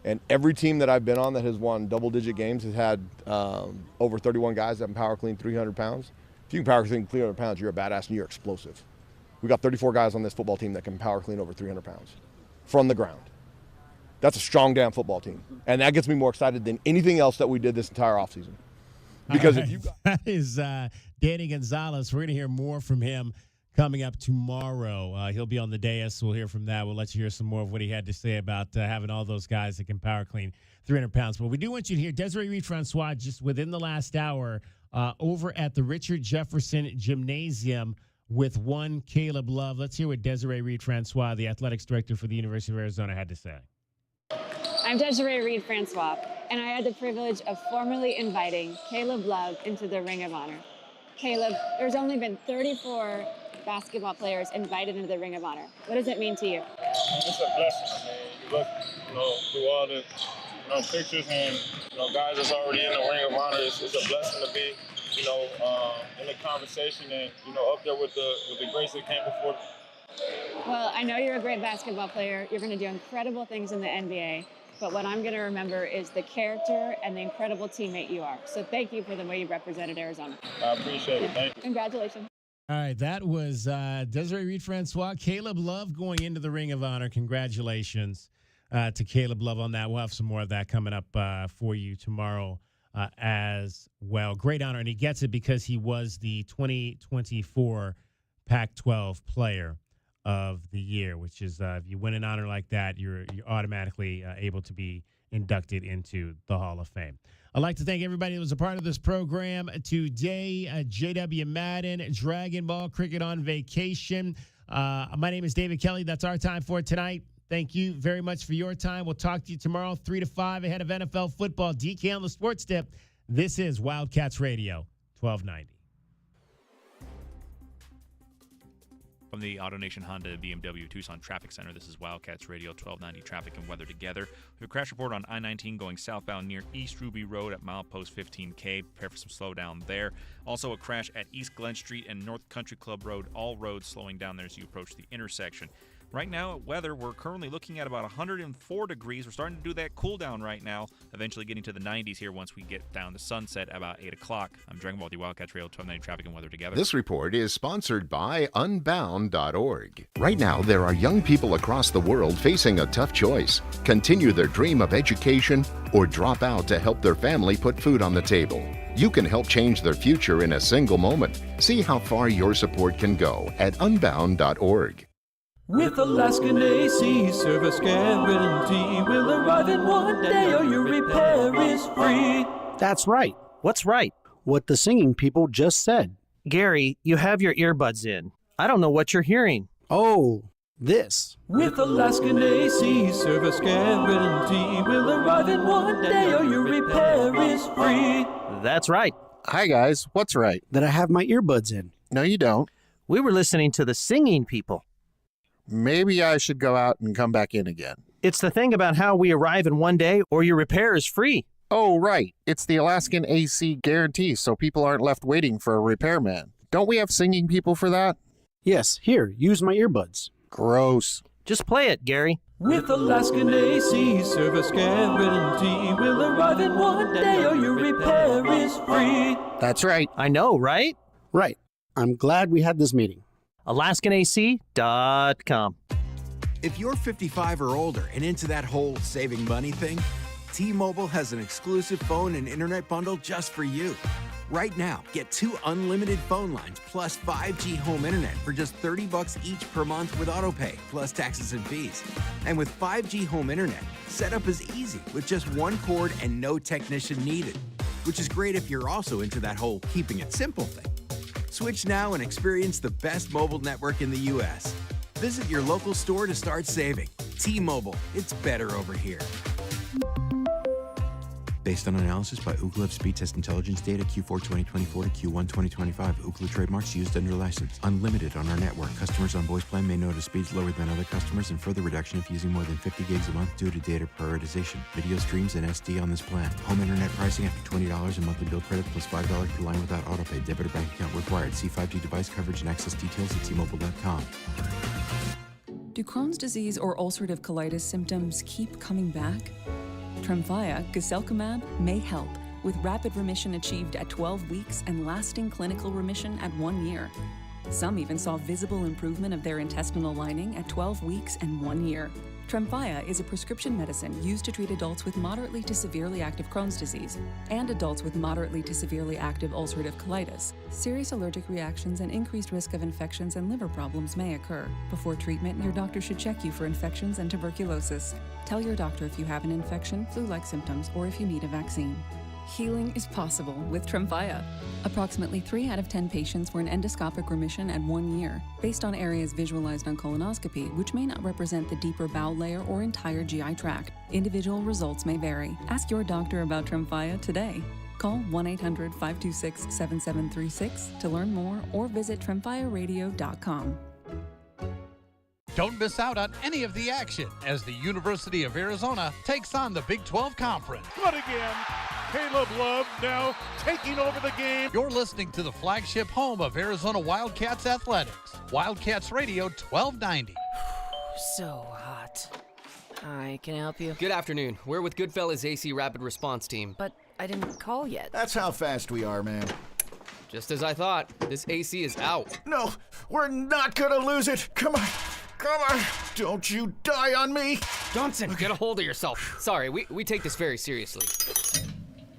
And every team that I've been on that has won double-digit games has had over 31 guys that can power clean 300 pounds. If you can power clean 300 pounds, you're a badass and you're explosive. We got 34 guys on this football team that can power clean over 300 pounds from the ground. That's a strong damn football team. And that gets me more excited than anything else that we did this entire offseason. Because if you that is Danny Gonzalez. We're going to hear more from him coming up tomorrow. He'll be on the dais. We'll hear from that. We'll let you hear some more of what he had to say about having all those guys that can power clean 300 pounds. But we do want you to hear Desiree Reed-Francois just within the last hour over at the Richard Jefferson Gymnasium with one Caleb Love. Let's hear what Desiree Reed-Francois, the athletics director for the University of Arizona, had to say. I'm Desiree Reed-Francois, and I had the privilege of formally inviting Caleb Love into the Ring of Honor. Caleb, there's only been 34 basketball players invited into the Ring of Honor. What does it mean to you? It's a blessing. I mean, you look, through all the, pictures and, guys that's already in the Ring of Honor. It's a blessing to be, in the conversation and, up there with the greats that came before. Well, I know you're a great basketball player. You're going to do incredible things in the NBA. But what I'm going to remember is the character and the incredible teammate you are. So thank you for the way you represented Arizona. I appreciate it. Thank you. Congratulations. All right, that was Desiree Reed-Francois. Caleb Love going into the Ring of Honor. Congratulations to Caleb Love on that. We'll have some more of that coming up for you tomorrow as well. Great honor, and he gets it because he was the 2024 Pac-12 Player of the Year, which is if you win an honor like that, you're automatically able to be inducted into the Hall of Fame. I'd like to thank everybody that was a part of this program today. J.W. Madden, Dragon Ball Cricket on vacation. My name is David Kelly. That's our time for tonight. Thank you very much for your time. We'll talk to you tomorrow, 3 to 5, ahead of NFL football. DK on the Sports Tip. This is Wildcats Radio, 1290. From the AutoNation Honda BMW Tucson Traffic Center, this is Wildcats Radio 1290 Traffic and Weather Together. We have a crash report on I-19 going southbound near East Ruby Road at milepost 15K. Prepare for some slowdown there. Also a crash at East Glen Street and North Country Club Road. All roads slowing down there as you approach the intersection. Right now at weather, we're currently looking at about 104 degrees. We're starting to do that cool down right now, eventually getting to the 90s here once we get down to sunset about 8 o'clock. I'm Dragon Ball, the Wildcats Radio 1290 Traffic and Weather Together. This report is sponsored by Unbound.org. Right now, there are young people across the world facing a tough choice. Continue their dream of education or drop out to help their family put food on the table. You can help change their future in a single moment. See how far your support can go at Unbound.org. With Alaskan AC service guarantee, we'll arrive in one day or your repair is free. That's right. What's right? What the singing people just said. Gary, you have your earbuds in. I don't know what you're hearing. Oh, this. With Alaskan AC service guarantee, we'll arrive in one day or your repair is free. That's right. Hi guys, what's right? That I have my earbuds in. No, you don't. We were listening to the singing people. Maybe I should go out and come back in again. It's the thing about how we arrive in one day or your repair is free. Oh, right. It's the Alaskan AC guarantee, so people aren't left waiting for a repairman. Don't we have singing people for that? Yes, here, use my earbuds. Gross. Just play it, Gary. With Alaskan AC service guarantee, we'll arrive in one day or your repair is free. That's right. I know, right? Right. I'm glad we had this meeting. AlaskanAC.com. If you're 55 or older and into that whole saving money thing, T-Mobile has an exclusive phone and internet bundle just for you. Right now, get 2 unlimited phone lines plus 5G home internet for just $30 each per month with AutoPay, plus taxes and fees. And with 5G home internet, setup is easy with just 1 cord and no technician needed, which is great if you're also into that whole keeping it simple thing. Switch now and experience the best mobile network in the U.S. Visit your local store to start saving. T-Mobile, it's better over here. Based on analysis by Ookla Speed Test Intelligence data Q4 2024 to Q1 2025, Ookla trademarks used under license. Unlimited on our network. Customers on voice plan may notice speeds lower than other customers and further reduction if using more than 50 gigs a month due to data prioritization. Video streams and SD on this plan. Home internet pricing after $20 and monthly bill credit plus $5 per line without autopay. Debit or bank account required. See 5G device coverage and access details at T-Mobile.com. Do Crohn's disease or ulcerative colitis symptoms keep coming back? Tremfya, guselkumab, may help, with rapid remission achieved at 12 weeks and lasting clinical remission at 1 year. Some even saw visible improvement of their intestinal lining at 12 weeks and 1 year. Tremfya is a prescription medicine used to treat adults with moderately to severely active Crohn's disease and adults with moderately to severely active ulcerative colitis. Serious allergic reactions and increased risk of infections and liver problems may occur. Before treatment, your doctor should check you for infections and tuberculosis. Tell your doctor if you have an infection, flu-like symptoms, or if you need a vaccine. Healing is possible with Tremfya. Approximately 3 out of 10 patients were in endoscopic remission at 1 year, based on areas visualized on colonoscopy, which may not represent the deeper bowel layer or entire GI tract. Individual results may vary. Ask your doctor about Tremfya today. Call 1-800-526-7736 to learn more or visit tremfyaradio.com. Don't miss out on any of the action as the University of Arizona takes on the Big 12 Conference. But again, Caleb Love now taking over the game. You're listening to the flagship home of Arizona Wildcats athletics. Wildcats Radio 1290. So hot. Hi, can I help you? Good afternoon. We're with Goodfellas AC Rapid Response Team. But I didn't call yet. That's how fast we are, man. Just as I thought. This AC is out. No, we're not gonna lose it. Come on. Come on. Don't you die on me. Johnson, get a hold of yourself. Sorry, we take this very seriously.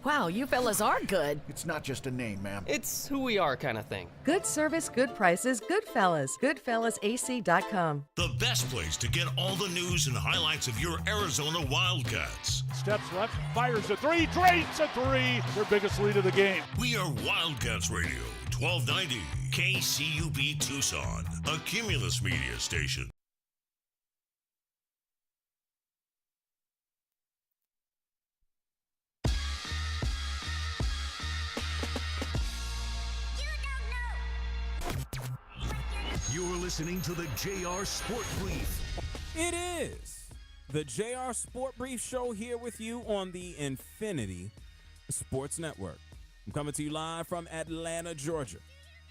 Wow, you fellas are good. It's not just a name, ma'am. It's who we are kind of thing. Good service, good prices, Goodfellas. GoodfellasAC.com. The best place to get all the news and highlights of your Arizona Wildcats. Steps left, fires a 3, drains a 3. Their biggest lead of the game. We are Wildcats Radio, 1290, KCUB Tucson, a Cumulus Media station. You're listening to the JR Sport Brief. It is the JR Sport Brief show here with you on the Infinity Sports Network. I'm coming to you live from Atlanta, Georgia.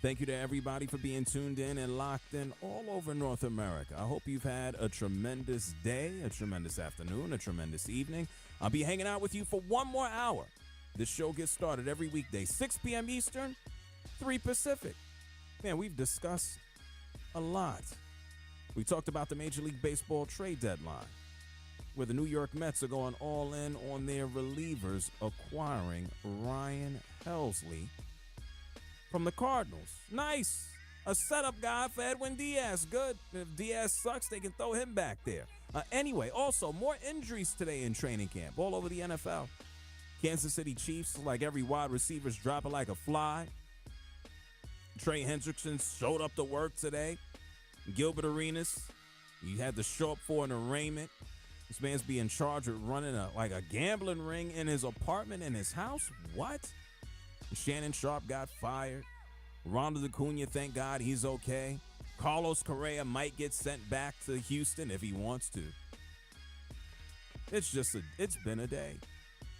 Thank you to everybody for being tuned in and locked in all over North America. I hope you've had a tremendous day, a tremendous afternoon, a tremendous evening. I'll be hanging out with you for 1 more hour. This show gets started every weekday, 6 p.m. Eastern, 3 Pacific. Man, we've discussed a lot. We talked about the Major League Baseball trade deadline, where the New York Mets are going all in on their relievers, acquiring Ryan Helsley from the Cardinals. Nice. A setup guy for Edwin Diaz. Good. If Diaz sucks, they can throw him back there. Anyway, also, more injuries today in training camp all over the NFL. Kansas City Chiefs, like every wide receiver's dropping like a fly. Trey Hendrickson showed up to work today. Gilbert Arenas, he had to show up for an arraignment. This man's being charged with running a gambling ring in his apartment in his house. What? Shannon Sharp got fired. Ronald Acuna, thank God he's okay. Carlos Correa might get sent back to Houston if he wants to. It's been a day.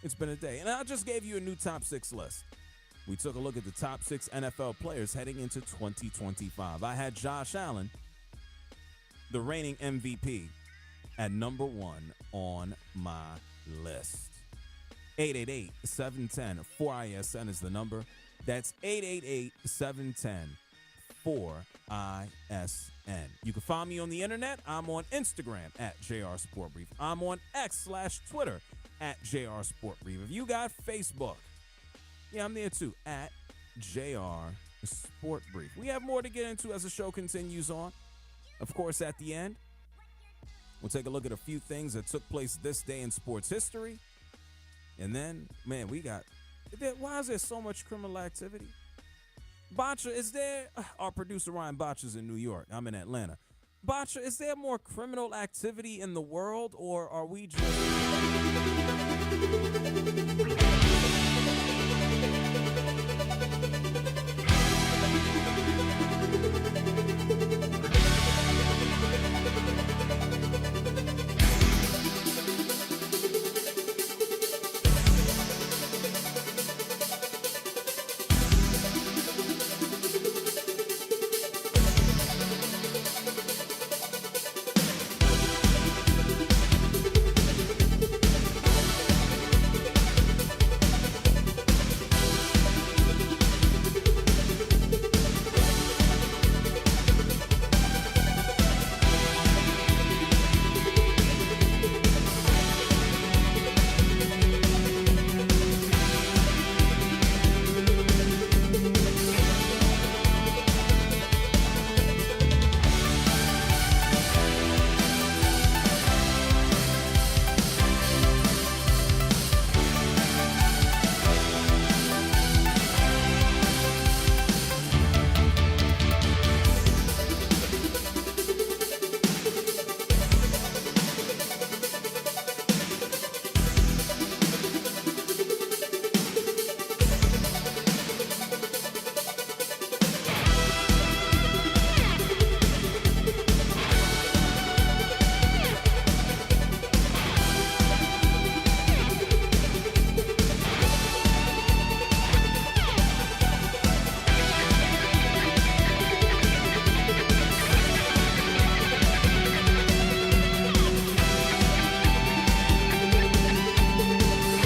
It's been a day. And I just gave you a new top 6 list. We took a look at the top 6 NFL players heading into 2025. I had Josh Allen, the reigning MVP, at number 1 on my list. 888-710-4ISN is the number. That's 888-710-4ISN. You can find me on the internet. I'm on Instagram at JR Sport Brief. I'm on X/Twitter at JR Sport Brief. If you got Facebook, yeah, I'm there too, at JR Sport Brief. We have more to get into as the show continues on. Of course, at the end, we'll take a look at a few things that took place this day in sports history. And then, man, why is there so much criminal activity? Bacha, is there, our producer Ryan Bacha's in New York. I'm in Atlanta. Bacha, is there more criminal activity in the world, or are we just...